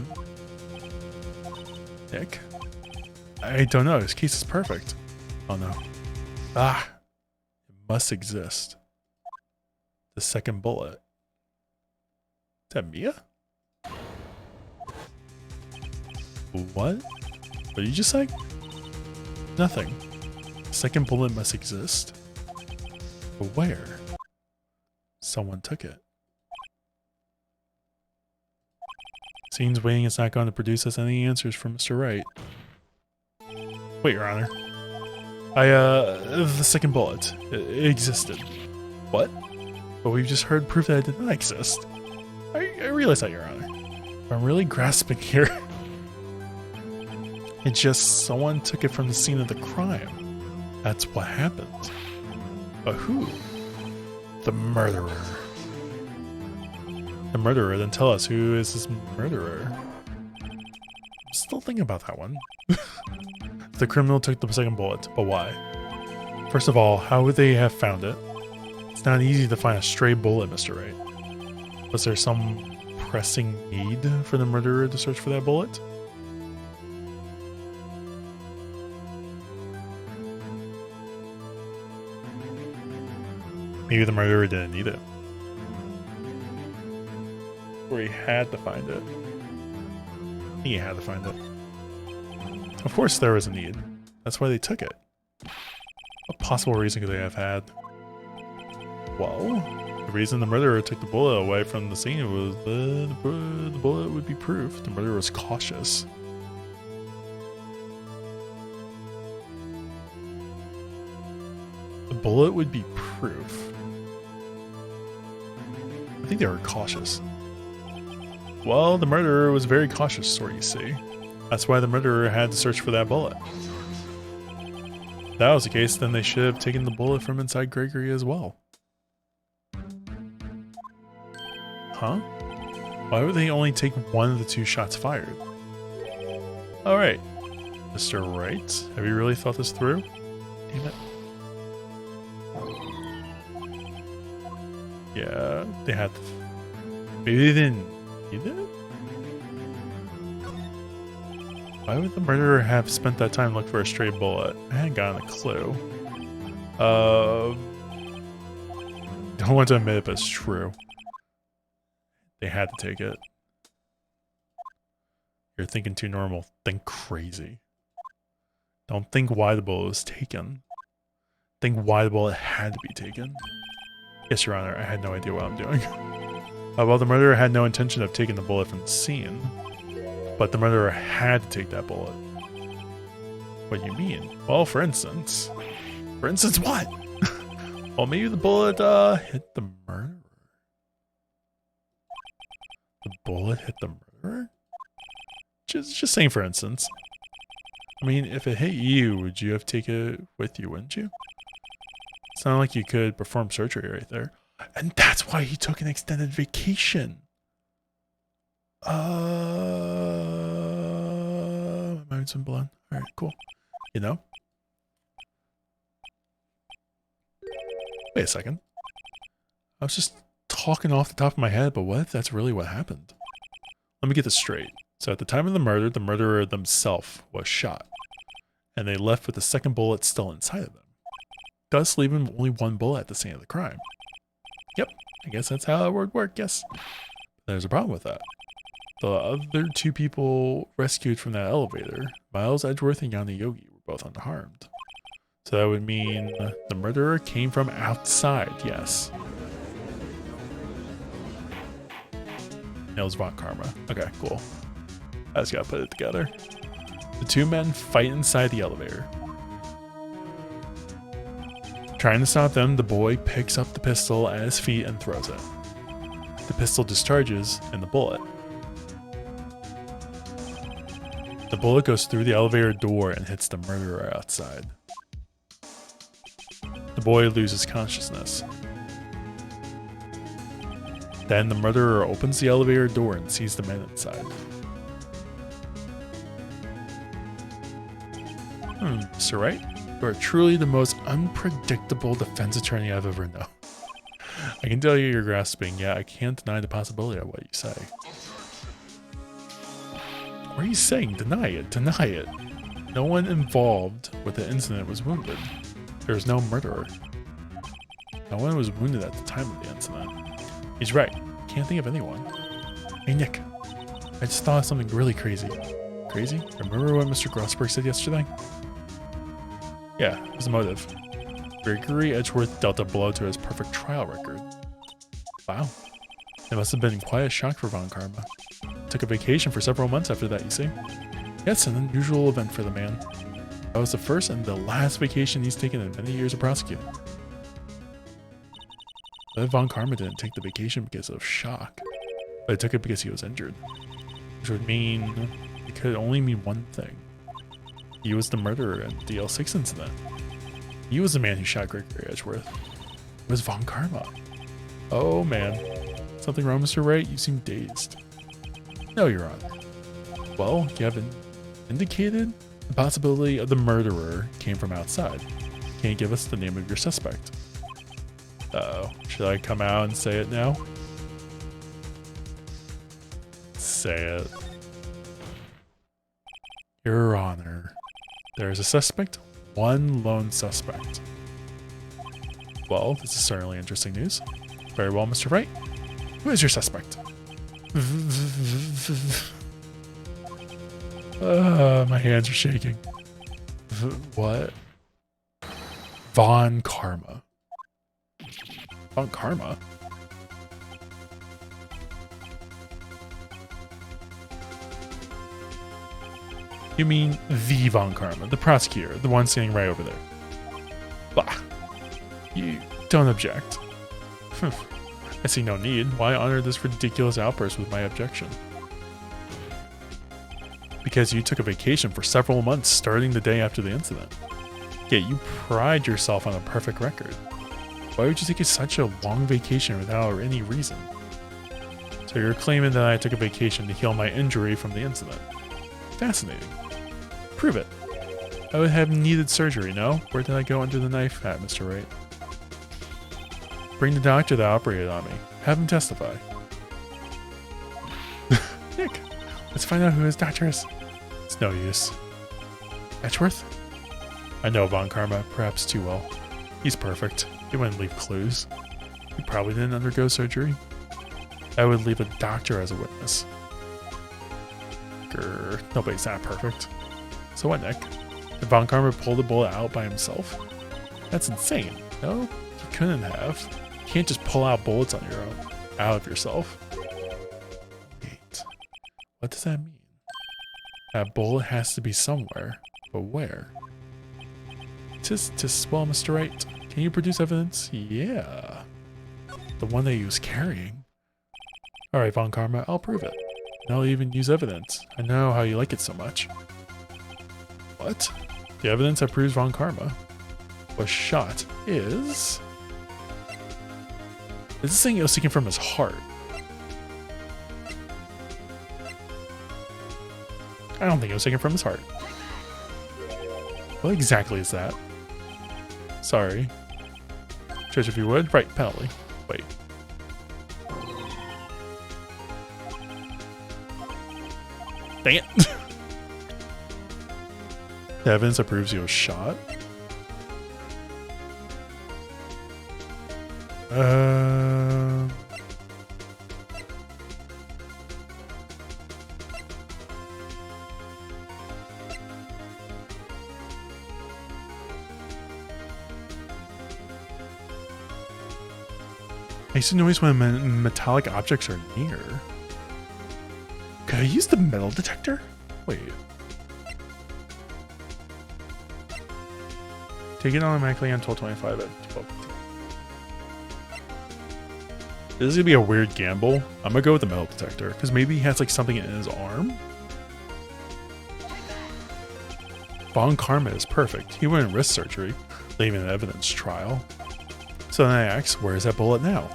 Nick? I don't know. His case is perfect. Oh no. Ah! It must exist. The second bullet. Is that Mia? What? What did you just say? Nothing. The second bullet must exist. But where? Someone took it. Seems waiting is not going to produce us any answers from Mr. Wright. Wait, Your Honor. The second bullet. It existed. What? But we've just heard proof that it did not exist. I realize that, Your Honor. But I'm really grasping here. It's just someone took it from the scene of the crime. That's what happened. But who? The murderer. The murderer, then tell us, who is this murderer? I'm still thinking about that one. The criminal took the second bullet, but why? First of all, how would they have found it? It's not easy to find a stray bullet, Mr. Wright. Was there some pressing need for the murderer to search for that bullet? Maybe the murderer didn't need it. Or he had to find it. He had to find it. Of course there was a need. That's why they took it. What possible reason could they have had? Well, the reason the murderer took the bullet away from the scene was the bullet would be proof. The murderer was cautious. The bullet would be proof. I think they were cautious. Well, the murderer was very cautious, sort you see. That's why the murderer had to search for that bullet. If that was the case, then they should have taken the bullet from inside Gregory as well. Huh? Why would they only take one of the two shots fired? Alright. Mr. Wright, have you really thought this through? Damn it. Yeah, they had to... Maybe they didn't need it? Why would the murderer have spent that time looking for a stray bullet? I hadn't gotten a clue. Don't want to admit it, but it's true. They had to take it. You're thinking too normal. Think crazy. Don't think why the bullet was taken. Think why the bullet had to be taken. Yes, Your Honor, I had no idea what I'm doing. Well, the murderer had no intention of taking the bullet from the scene, but the murderer had to take that bullet. What do you mean? Well, for instance. For instance, what? Well, maybe the bullet hit the murderer. The bullet hit the murderer? Just saying for instance. I mean, if it hit you, would you have taken it with you, wouldn't you? It's not like you could perform surgery right there. And that's why he took an extended vacation. My mind's been blown. Alright, cool. You know? Wait a second. I was just talking off the top of my head, but what if that's really what happened? Let me get this straight. So at the time of the murder, the murderer themselves was shot. And they left with the second bullet still inside of them. Thus leaving only one bullet at the scene of the crime. Yep, I guess that's how it would work, yes. There's a problem with that. The other two people rescued from that elevator, Miles Edgeworth and Yanni Yogi, were both unharmed. So that would mean the murderer came from outside, yes. It was Von Karma. Okay, cool. I just gotta put it together. The two men fight inside the elevator. Trying to stop them, the boy picks up the pistol at his feet and throws it. The pistol discharges and the bullet. The bullet goes through the elevator door and hits the murderer outside. The boy loses consciousness. Then the murderer opens the elevator door and sees the men inside. Mr. Wright, you are truly the most unpredictable defense attorney I've ever known. I can tell you're grasping, yet I can't deny the possibility of what you say. What are you saying? Deny it. Deny it. No one involved with the incident was wounded. There was no murderer. No one was wounded at the time of the incident. He's right. Can't think of anyone. Hey, Nick. I just thought of something really crazy. Crazy? Remember what Mr. Grossberg said yesterday? Yeah, it was a motive. Gregory Edgeworth dealt a blow to his perfect trial record. Wow. It must have been quite a shock for Von Karma. Took a vacation for several months after that, you see. Yes, an unusual event for the man. That was the first and the last vacation he's taken in many years of prosecuting. But Von Karma didn't take the vacation because of shock, but he took it because he was injured. Which would mean, it could only mean one thing. He was the murderer in the L6 incident. He was the man who shot Gregory Edgeworth. It was Von Karma. Oh man. Something wrong, Mr. Wright? You seem dazed. No, Your Honor. Well, you haven't indicated the possibility of the murderer came from outside. Can you give us the name of your suspect? Uh-oh. Should I come out and say it now? Say it. Your Honor. There is a suspect. One lone suspect. Well, this is certainly interesting news. Very well, Mr. Wright. Who is your suspect? My hands are shaking. What? Von Karma. Von Karma? You mean the Von Karma, the prosecutor, the one standing right over there. Bah. You don't object. I see no need. Why honor this ridiculous outburst with my objection? Because you took a vacation for several months starting the day after the incident. Yet you pride yourself on a perfect record. Why would you take such a long vacation without any reason? So you're claiming that I took a vacation to heal my injury from the incident. Fascinating. Prove it. I would have needed surgery, no? Where did I go under the knife at, Mr. Wright? Bring the doctor that operated on me. Have him testify. Nick, let's find out who his doctor is. It's no use. Edgeworth? I know Von Karma, perhaps too well. He's perfect. He wouldn't leave clues. He probably didn't undergo surgery. I would leave a doctor as a witness. Grr, nobody's that perfect. So what, Nick? Did Von Karma pull the bullet out by himself? That's insane. No, he couldn't have. You can't just pull out bullets on your own, out of yourself. Wait, what does that mean? That bullet has to be somewhere, but where? Tis, well, Mr. Wright, can you produce evidence? Yeah. The one that he was carrying. Alright, Von Karma, I'll prove it. And I'll even use evidence. I know how you like it so much. What? The evidence that proves Von Karma was shot is this thing he was taken from his heart. I don't think it was taken from his heart. What exactly is that? Sorry. Judge if you would. Right, penalty. Wait. Dang it. The evidence that proves he was shot? Makes a noise when metallic objects are near. Could I use the metal detector? Wait. Take it automatically on 1225 at 12. This is gonna be a weird gamble. I'm gonna go with the metal detector because maybe he has like something in his arm. Von Karma is perfect. He wouldn't risk surgery, leaving an evidence trial. So then I ask, where is that bullet now?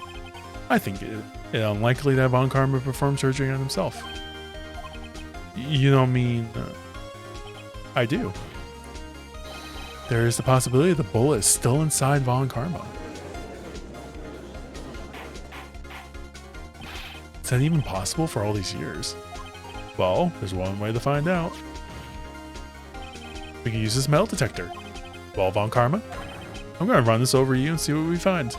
I think it unlikely that Von Karma performed surgery on himself. You don't mean... I do. There is the possibility the bullet is still inside Von Karma. Is that even possible for all these years? Well, there's one way to find out. We can use this metal detector. Well, Von Karma, I'm going to run this over you and see what we find.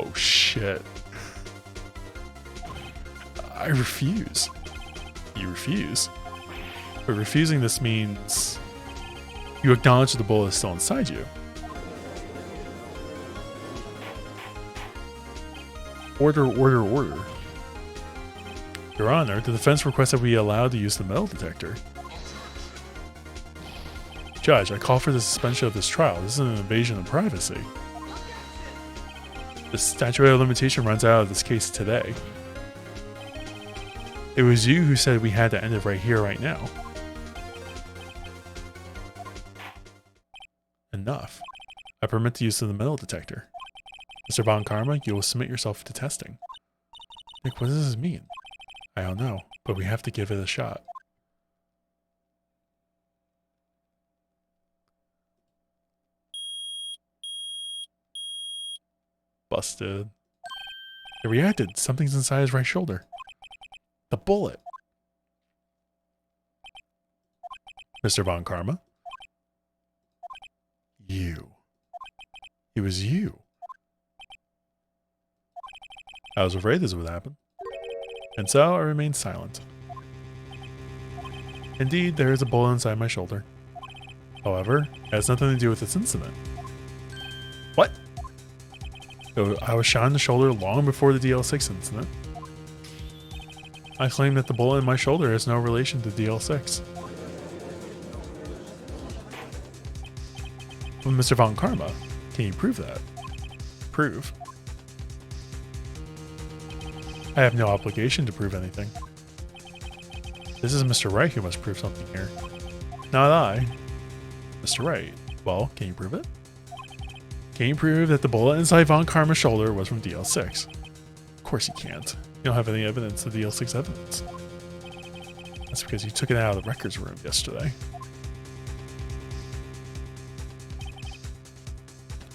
Oh, shit. I refuse. You refuse. But refusing this means you acknowledge the bullet is still inside you. Order, order, order. Your Honor, the defense requests that we be allowed to use the metal detector. Judge, I call for the suspension of this trial. This is an invasion of privacy. The statute of limitation runs out of this case today. It was you who said we had to end it right here, right now. Enough. I permit the use of the metal detector. Mr. Von Karma, you will submit yourself to testing. Nick, what does this mean? I don't know, but we have to give it a shot. Busted. It reacted. Something's inside his right shoulder. The bullet. Mr. Von Karma? You. It was you. I was afraid this would happen. And so I remained silent. Indeed, there is a bullet inside my shoulder. However, it has nothing to do with this incident. What? I was shot in the shoulder long before the DL6 incident. I claim that the bullet in my shoulder has no relation to DL6. Well, Mr. Von Karma, can you prove that? Prove? I have no obligation to prove anything. This is Mr. Wright who must prove something here. Not I. Mr. Wright, well, can you prove it? Can you prove that the bullet inside Von Karma's shoulder was from DL6? Of course you can't. You don't have any evidence of DL6 evidence. That's because you took it out of the records room yesterday.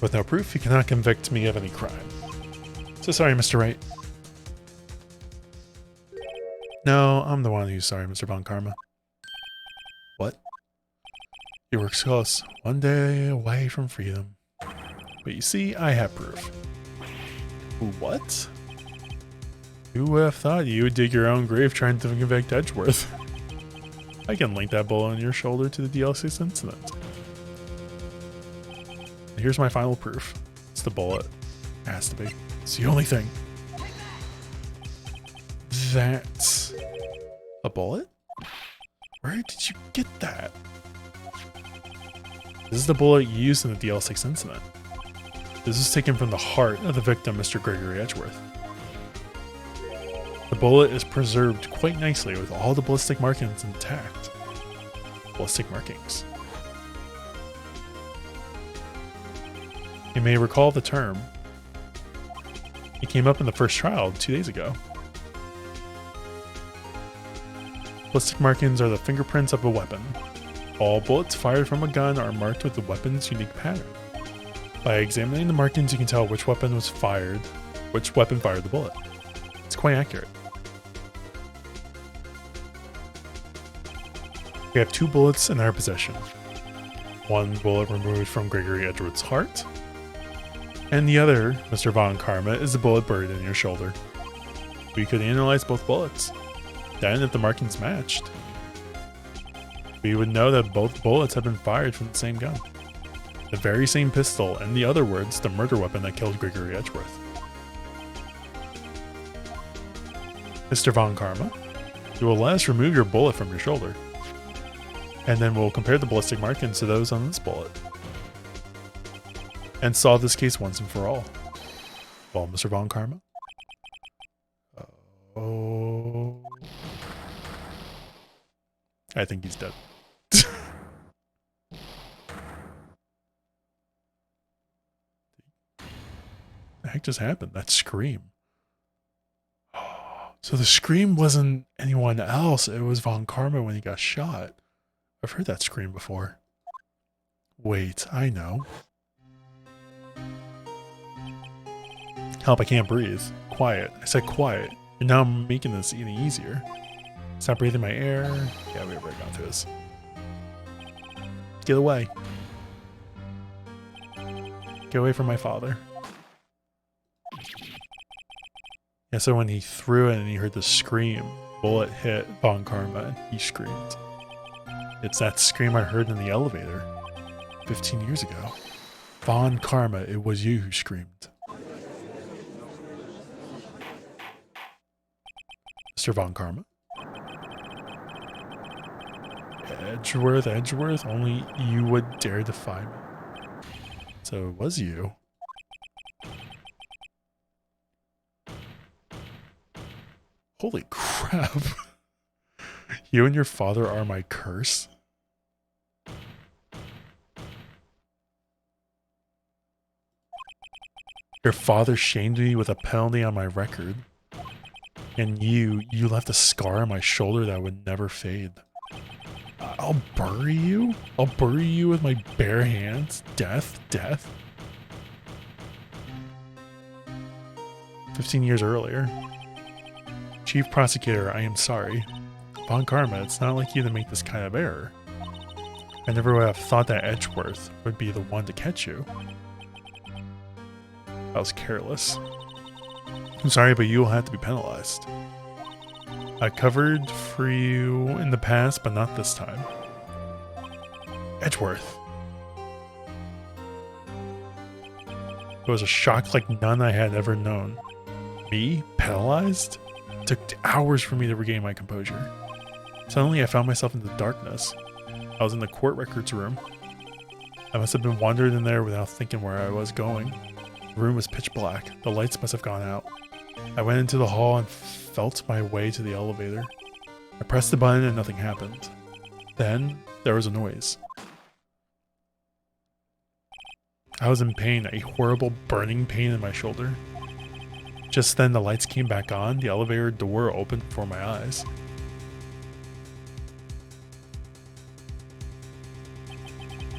With no proof, you cannot convict me of any crime. So sorry, Mr. Wright. No, I'm the one who's sorry, Mr. Von Karma. What? You were close, one day away from freedom. But you see, I have proof. What? Who would have thought you would dig your own grave trying to convict Edgeworth? I can link that bullet on your shoulder to the DL6 incident. Here's my final proof. It's the bullet. It has to be. It's the only thing. That's a bullet? Where did you get that? This is the bullet used in the DL6 incident. This was taken from the heart of the victim, Mr. Gregory Edgeworth. The bullet is preserved quite nicely with all the ballistic markings intact. Ballistic markings. You may recall the term. It came up in the first trial 2 days ago. Ballistic markings are the fingerprints of a weapon. All bullets fired from a gun are marked with the weapon's unique pattern. By examining the markings, you can tell which weapon fired the bullet. It's quite accurate. We have 2 bullets in our possession. One bullet removed from Gregory Edgeworth's heart, and the other, Mr. Von Karma, is the bullet buried in your shoulder. We could analyze both bullets. Then, if the markings matched, we would know that both bullets had been fired from the same gun. The very same pistol, and in other words, the murder weapon that killed Gregory Edgeworth. Mr. Von Karma, you will let us remove your bullet from your shoulder, and then we'll compare the ballistic markings to those on this bullet, and solve this case once and for all. Well, Mr. Von Karma? Oh... I think he's dead. The heck just happened? That scream. So the scream wasn't anyone else. It was Von Karma when he got shot. I've heard that scream before. Wait, I know. Help, I can't breathe. Quiet. I said quiet. And now I'm making this any easier. Stop breathing my air. Yeah, we've already gone through this. Get away. Get away from my father. Yeah, so when he threw it and he heard the scream, bullet hit Von Karma and he screamed. It's that scream I heard in the elevator 15 years ago. Von Karma, it was you who screamed. Mr. Von Karma? Edgeworth, only you would dare defy me. So it was you. Holy crap. You and your father are my curse? Your father shamed me with a penalty on my record. And you left a scar on my shoulder that would never fade. I'll bury you? I'll bury you with my bare hands? Death? 15 years earlier. Chief Prosecutor, I am sorry. Von Karma, it's not like you to make this kind of error. I never would have thought that Edgeworth would be the one to catch you. I was careless. I'm sorry, but you will have to be penalized. I covered for you in the past, but not this time. Edgeworth. It was a shock like none I had ever known. Me? Penalized? It took hours for me to regain my composure. Suddenly I found myself in the darkness. I was in the court records room. I must have been wandered in there without thinking where I was going. The room was pitch black. The lights must have gone out. I went into the hall and felt my way to the elevator. I pressed the button and nothing happened. Then, there was a noise. I was in pain, a horrible burning pain in my shoulder. Just then the lights came back on, the elevator door opened before my eyes.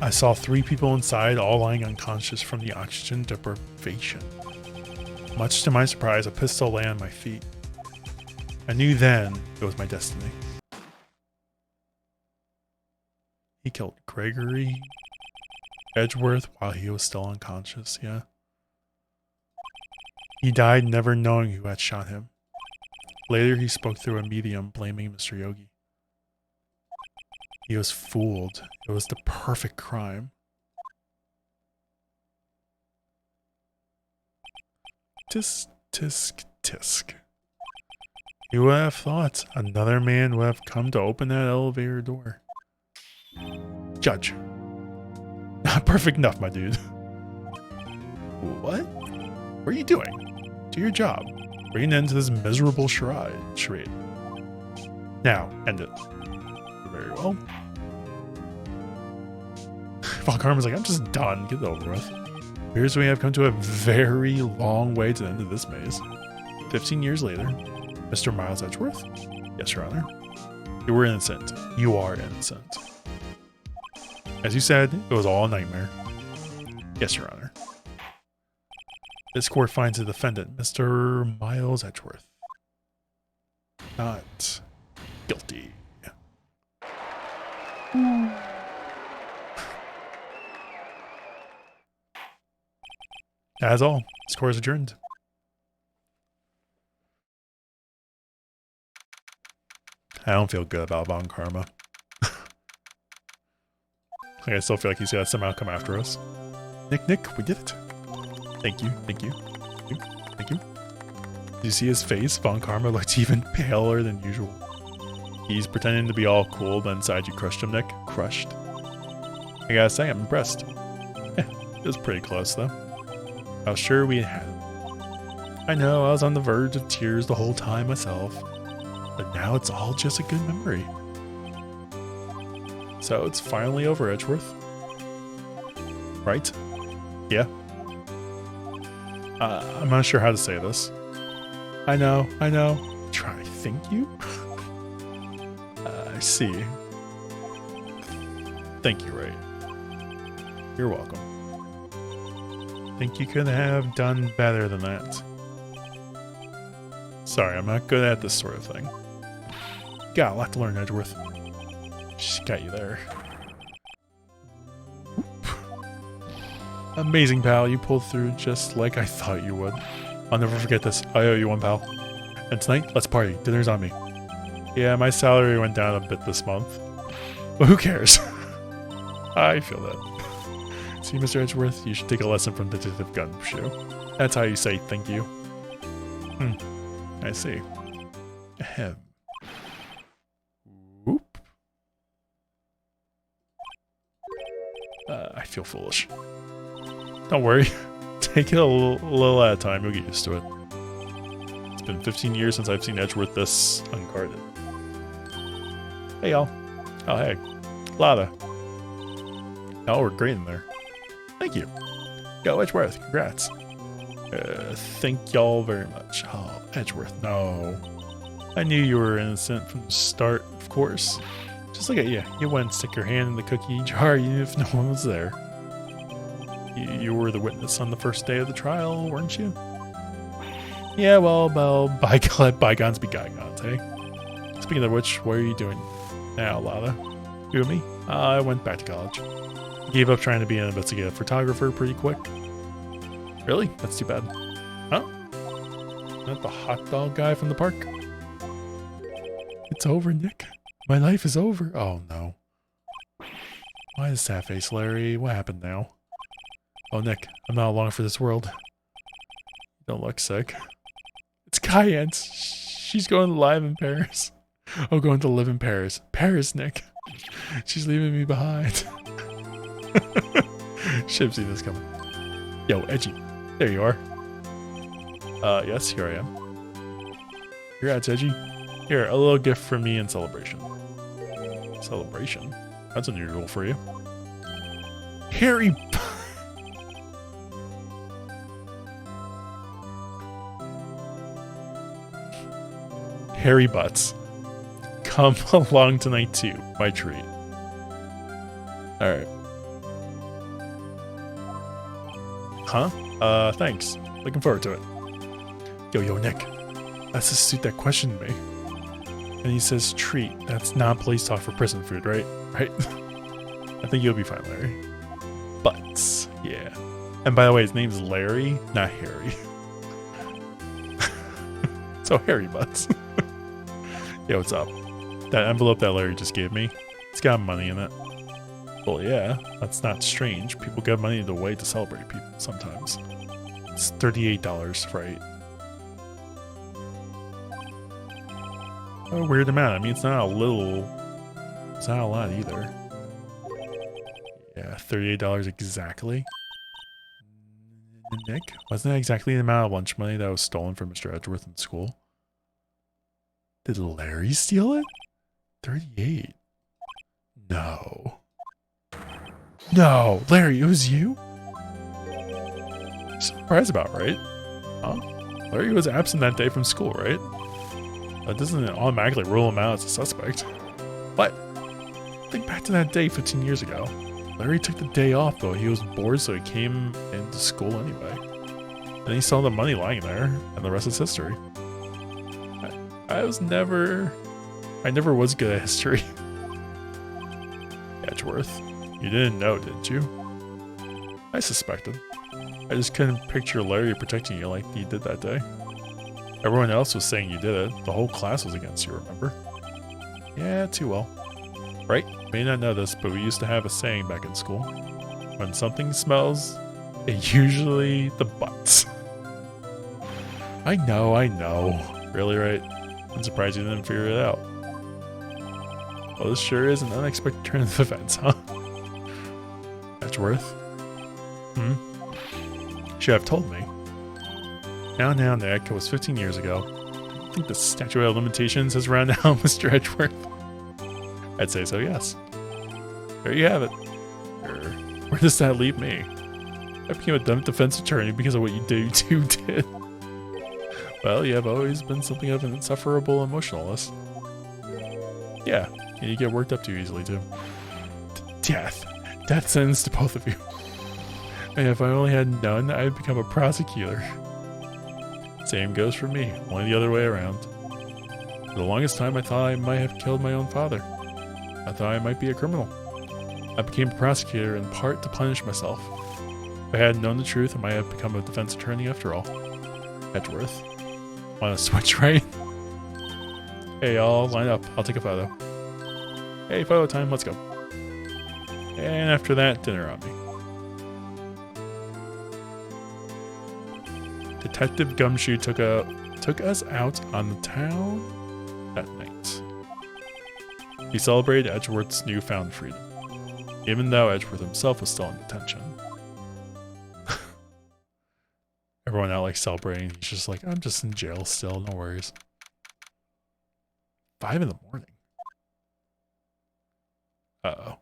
I saw 3 people inside, all lying unconscious from the oxygen deprivation. Much to my surprise, a pistol lay on my feet. I knew then it was my destiny. He killed Gregory Edgeworth while he was still unconscious, yeah. He died never knowing who had shot him. Later he spoke through a medium blaming Mr. Yogi. He was fooled. It was the perfect crime. Tisk, tisk, tisk. You would have thought another man would have come to open that elevator door. Judge. Not perfect enough, my dude. What? What are you doing? Do your job. Bring an end to this miserable charade. Now, end it. Very well. Von Karma's like, I'm just done. Get it over with. Here's we have come to a very long way to the end of this maze. 15 years later, Mr. Miles Edgeworth? Yes, Your Honor. You were innocent. You are innocent. As you said, it was all a nightmare. Yes, Your Honor. This court finds the defendant, Mr. Miles Edgeworth, not guilty. That's all. This court is adjourned. I don't feel good about Von Karma. I still feel like he's gonna somehow come after us. Nick, we did it. Thank you. Did you see his face? Von Karma looks even paler than usual. He's pretending to be all cool, but inside you crushed him, Nick. Crushed. I gotta say, I'm impressed. It was pretty close, though. I was sure we had him. I know, I was on the verge of tears the whole time myself. But now it's all just a good memory. So it's finally over, Edgeworth. Right? Yeah. I'm not sure how to say this. I know. Try, thank you? I see. Thank you, Wright. You're welcome. Think you could have done better than that. Sorry, I'm not good at this sort of thing. Got a lot to learn, Edgeworth. She's got you there. Amazing, pal. You pulled through just like I thought you would. I'll never forget this. I owe you one, pal. And tonight, let's party. Dinner's on me. Yeah, my salary went down a bit this month. But who cares? I feel that. See, Mr. Edgeworth, you should take a lesson from Detective Gumshoe. That's how you say thank you. I see. Ahem. Whoop. I feel foolish. Don't worry. Take it a little at a time. You'll get used to it. It's been 15 years since I've seen Edgeworth this unguarded. Hey, y'all. Oh, hey. Lada. Y'all were great in there. Thank you. Yo, Edgeworth. Congrats. Thank y'all very much. Oh, Edgeworth, no. I knew you were innocent from the start, of course. Just look at you. You went and stick your hand in the cookie jar even if no one was there. You were the witness on the first day of the trial, weren't you? Yeah, well, let bygones be bygones, hey? Speaking of which, what are you doing now, Lada? You and me? I went back to college. I gave up trying to be an investigative photographer pretty quick. Really? That's too bad. Huh? Not the hot dog guy from the park? It's over, Nick. My life is over. Oh, no. Why the sad face, Larry? What happened now? Oh, Nick, I'm not long for this world. You don't look sick. It's Cayenne. She's going to live in Paris. Oh, going to live in Paris. Paris, Nick. She's leaving me behind. Should have seen this coming. Yo, Edgy. There you are. Yes, here I am. Congrats, Edgy. Here, a little gift from me in celebration. Celebration? That's unusual for you. Harry... Harry Butts. Come along tonight too, my treat. Alright. Huh? Thanks. Looking forward to it. Yo, Nick. That's the suit that questioned me. And he says treat. That's not police talk for prison food, right? Right? I think you'll be fine, Larry. Butts. Yeah. And by the way, his name's Larry, not Harry. So Harry Butts. Yo, what's up? That envelope that Larry just gave me, it's got money in it. Well, yeah, that's not strange. People give money away to celebrate people sometimes. It's $38, right? A weird amount. I mean, it's not a little... It's not a lot either. Yeah. Yeah, $38 exactly. Nick, wasn't that exactly the amount of lunch money that was stolen from Mr. Edgeworth in school? Did Larry steal it? 38. No. No, Larry, it was you? Surprised about, right? Huh? Larry was absent that day from school, right? That doesn't automatically rule him out as a suspect. But think back to that day 15 years ago. Larry took the day off though. He was bored, so he came into school anyway. Then he saw the money lying there, and the rest is history. I never was good at history. Edgeworth, you didn't know, didn't you? I suspected. I just couldn't picture Larry protecting you like he did that day. Everyone else was saying you did it. The whole class was against you, remember? Yeah, too well. Right? You may not know this, but we used to have a saying back in school. When something smells, it usually the butts. I know. Really, right? I'm surprised you didn't figure it out. Well, this sure is an unexpected turn of events, huh? Edgeworth? Should have told me. Now, Nick, it was 15 years ago. I think the statute of limitations has run out, Mr. Edgeworth. I'd say so, yes. There you have it. Where does that leave me? I became a dumb defense attorney because of what you did. Well, you have always been something of an insufferable emotionalist. Yeah, and you get worked up too easily, too. Death sentence to both of you. And if I only had known, I'd become a prosecutor. Same goes for me, only the other way around. For the longest time, I thought I might have killed my own father. I thought I might be a criminal. I became a prosecutor in part to punish myself. If I had known the truth, I might have become a defense attorney after all. Edgeworth. Want to switch, right? Hey, y'all, line up. I'll take a photo. Hey, photo time, let's go. And after that, dinner on me. Detective Gumshoe took us out on the town that night. He celebrated Edgeworth's newfound freedom, even though Edgeworth himself was still in detention. Everyone out like celebrating. He's just like, I'm just in jail still, no worries. 5 in the morning. Uh-oh.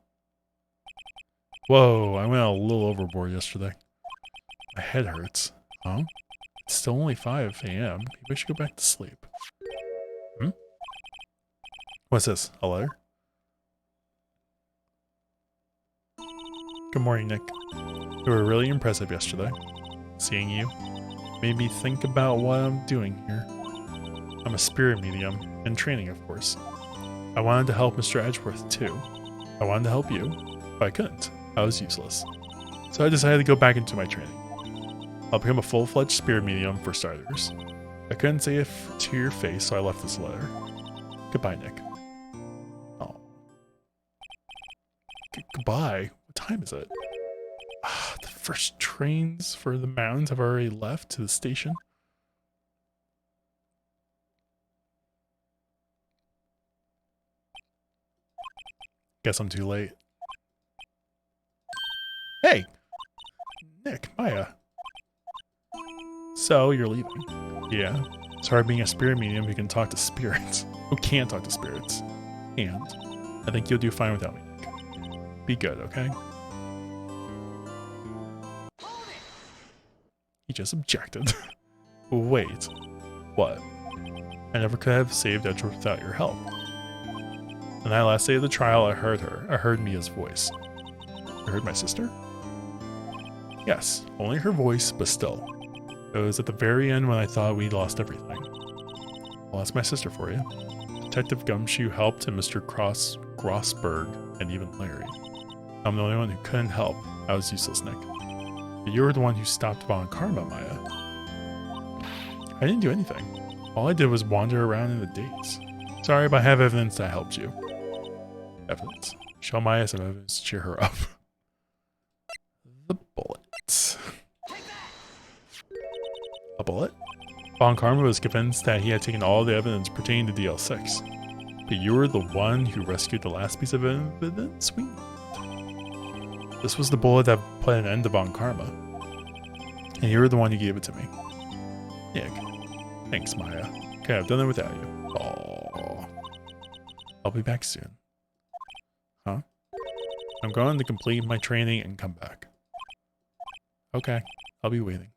Whoa, I went a little overboard yesterday. My head hurts. Huh? It's still only 5 a.m. Maybe I should go back to sleep. What's this? A letter? Good morning, Nick. You were really impressive yesterday. Seeing you made me think about what I'm doing here. I'm a spirit medium, in training, of course. I wanted to help Mr. Edgeworth, too. I wanted to help you, but I couldn't. I was useless. So I decided to go back into my training. I'll become a full-fledged spirit medium for starters. I couldn't say it to your face, so I left this letter. Goodbye, Nick. Oh. Goodbye? What time is it? The first trains for the mountains have already left to the station. Guess I'm too late. Hey! Nick, Maya. So, you're leaving? Yeah. Sorry being a spirit medium who can talk to spirits. Who can't talk to spirits. And I think you'll do fine without me, Nick. Be good, okay? He just objected. Wait. What? I never could have saved Edgeworth without your help. On that last day of the trial, I heard her. I heard Mia's voice. You heard my sister? Yes, only her voice, but still. It was at the very end when I thought we'd lost everything. I'll ask my sister for you. Detective Gumshoe helped, and Mr. Grossberg, and even Larry. I'm the only one who couldn't help. I was useless, Nick. But you were the one who stopped Von Karma, Maya. I didn't do anything. All I did was wander around in the daze. Sorry, but I have evidence that helped you. Evidence. Show Maya some evidence to cheer her up. The bullet. A bullet? Von Karma was convinced that he had taken all the evidence pertaining to DL6. But you were the one who rescued the last piece of evidence we need. This was the bullet that put an end to Von Karma. And you were the one who gave it to me. Yeah. Thanks, Maya. Okay, I've done it without you. Oh. I'll be back soon. Huh? I'm going to complete my training and come back. Okay, I'll be waiting.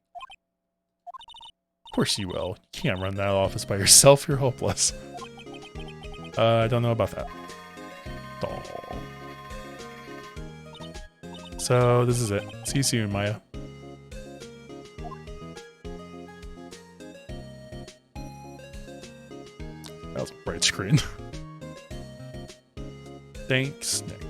Of course you will. You can't run that office by yourself. You're hopeless. I don't know about that. Oh. So, this is it. See you soon, Maya. That was a bright screen. Thanks, Nick.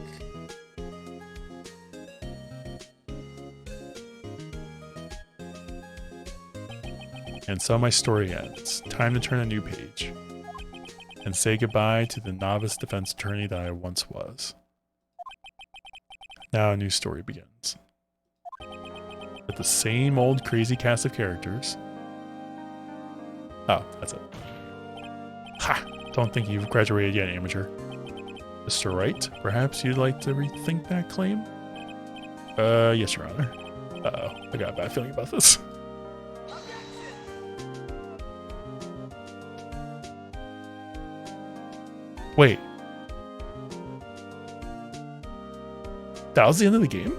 And so my story ends. Time to turn a new page. And say goodbye to the novice defense attorney that I once was. Now a new story begins. With the same old crazy cast of characters. Oh, that's it. Ha! Don't think you've graduated yet, amateur. Mr. Wright, perhaps you'd like to rethink that claim? Yes, Your Honor. Uh-oh, I got a bad feeling about this. Wait. That was the end of the game?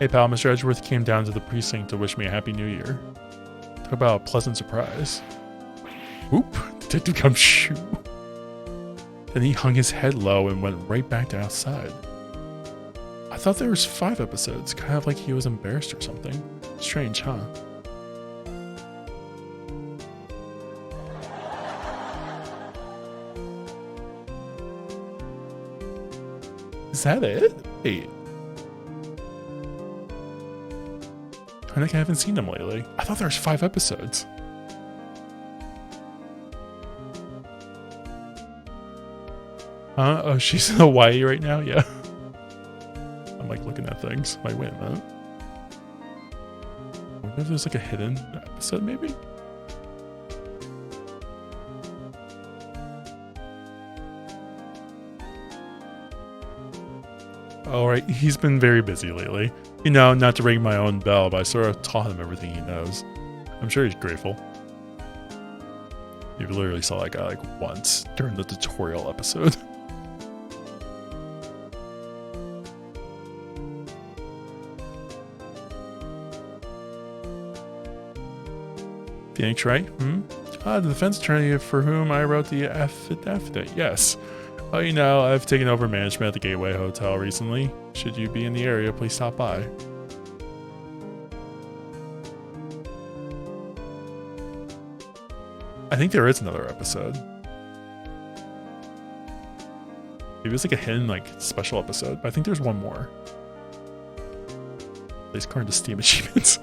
Hey pal, Mr. Edgeworth came down to the precinct to wish me a happy new year. Talk about a pleasant surprise. Oop, Detective Gumshoe. Then he hung his head low and went right back to outside. I thought there was 5 episodes, kind of like he was embarrassed or something. Strange, huh? Is that it? Wait. I think I haven't seen them lately. I thought there was 5 episodes. Huh? Oh, she's in Hawaii right now? Yeah. I'm like looking at things. Like, wait a minute. I wonder if there's like a hidden episode maybe? Alright, he's been very busy lately. You know, not to ring my own bell, but I sort of taught him everything he knows. I'm sure he's grateful. You literally saw that guy like once during the tutorial episode. Phoenix, right? The defense attorney for whom I wrote the affidavit. Yes. Oh, you know, I've taken over management at the Gateway Hotel recently. Should you be in the area, please stop by. I think there is another episode. Maybe it's like a hidden, like, special episode, but I think there's one more. At least according to Steam achievements.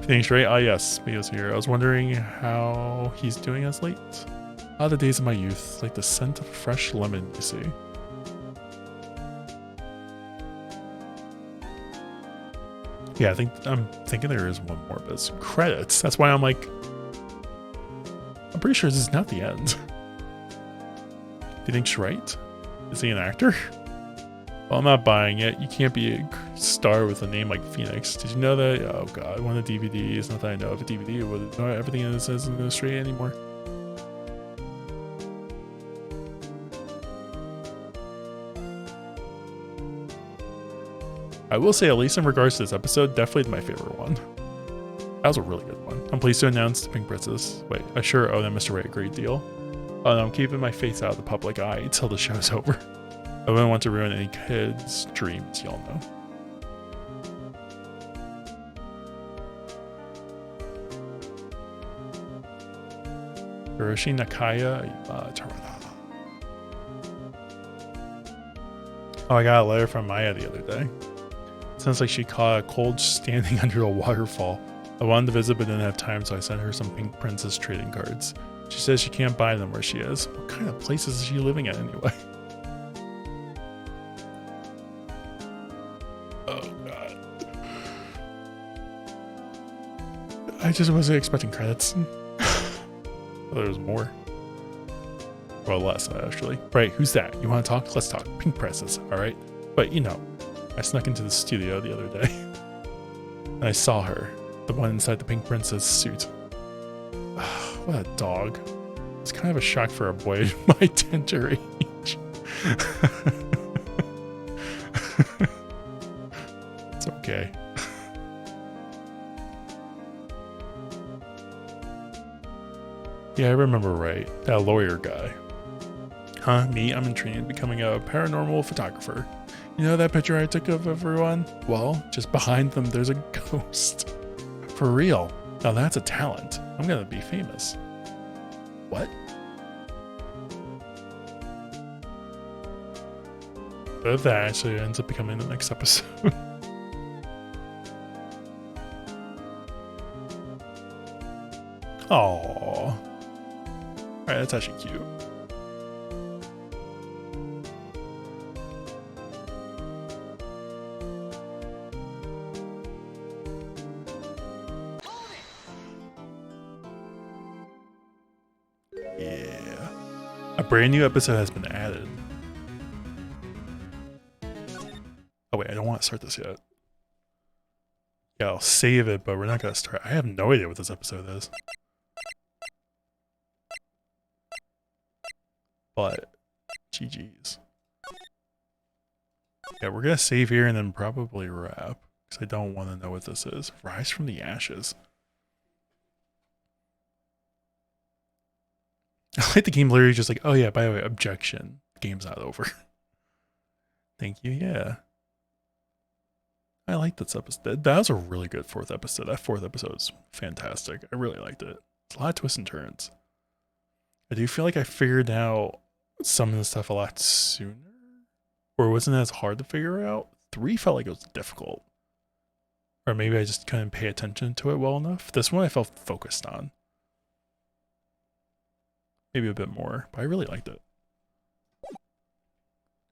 Thanks, right? Ah, yes, Mio's here. I was wondering how he's doing as late. Ah, the days of my youth, like the scent of fresh lemon, you see. Yeah, I'm thinking there is one more, but it's credits. That's why I'm like, I'm pretty sure this is not the end. Do you think she's right? Is he an actor? Well, I'm not buying it. You can't be a star with a name like Phoenix. Did you know that? Oh god, one of the DVDs. Not that I know of a DVD, but everything in this isn't going straight anymore. I will say, at least in regards to this episode, definitely my favorite one. That was a really good one. I'm pleased to announce the Pink Princess. Wait, I sure owe them Mr. Wright a great deal. Oh no, I'm keeping my face out of the public eye until the show's over. I wouldn't want to ruin any kids' dreams, y'all know. Hiroshi Nakaya Tarada. Oh, I got a letter from Maya the other day. Sounds like she caught a cold standing under a waterfall. I wanted to visit but didn't have time, so I sent her some Pink Princess trading cards. She says she can't buy them where she is. What kind of places is she living at anyway? Oh god. I just wasn't expecting credits. Oh, there was more. Well, less actually. Right, who's that? You want to talk? Let's talk. Pink Princess, all right? But you know, I snuck into the studio the other day and I saw her, the one inside the Pink Princess suit. What a dog. It's kind of a shock for a boy my tender age. It's okay. Yeah, I remember Wright, that lawyer guy. Huh? Me? I'm in training in becoming a paranormal photographer. You know that picture I took of everyone? Well, just behind them there's a ghost. For real. Now that's a talent. I'm gonna be famous. What? What if that actually ends up becoming the next episode? Aww. Alright, that's actually cute. Yeah. A brand new episode has been added. Oh wait, I don't want to start this yet. Yeah, I'll save it, but we're not gonna start. I have no idea what this episode is. But, GG's. Yeah, we're gonna save here and then probably wrap. Because I don't want to know what this is. Rise from the Ashes. I like the game literally just like, oh yeah, by the way, objection. Game's not over. Thank you, yeah. I like this episode. That was a really good fourth episode. That fourth episode was fantastic. I really liked it. It's a lot of twists and turns. I do feel like I figured out some of the stuff a lot sooner. Or it wasn't as hard to figure out. 3 felt like it was difficult. Or maybe I just couldn't pay attention to it well enough. This one I felt focused on. Maybe a bit more, but I really liked it.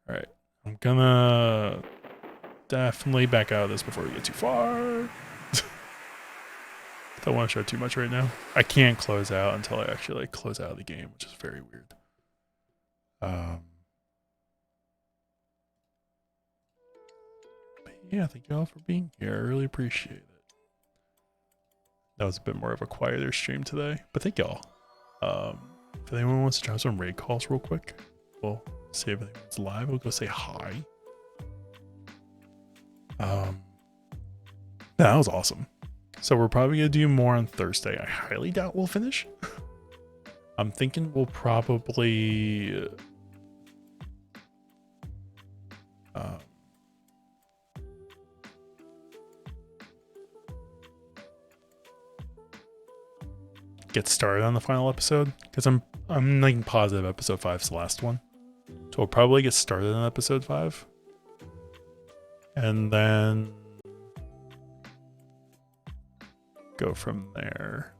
Alright, I'm gonna definitely back out of this before we get too far. Don't want to show too much right now. I can't close out until I actually like close out of the game, which is very weird. But yeah, thank you all for being here. I really appreciate it. That was a bit more of a quieter stream today, but thank y'all. If anyone wants to drop some raid calls real quick, we'll see if anyone's live. We'll go say hi. That was awesome. So we're probably gonna do more on Thursday. I highly doubt we'll finish. I'm thinking we'll probably get started on the final episode because I'm like positive episode 5 is the last one, so we'll probably get started on episode 5 and then go from there.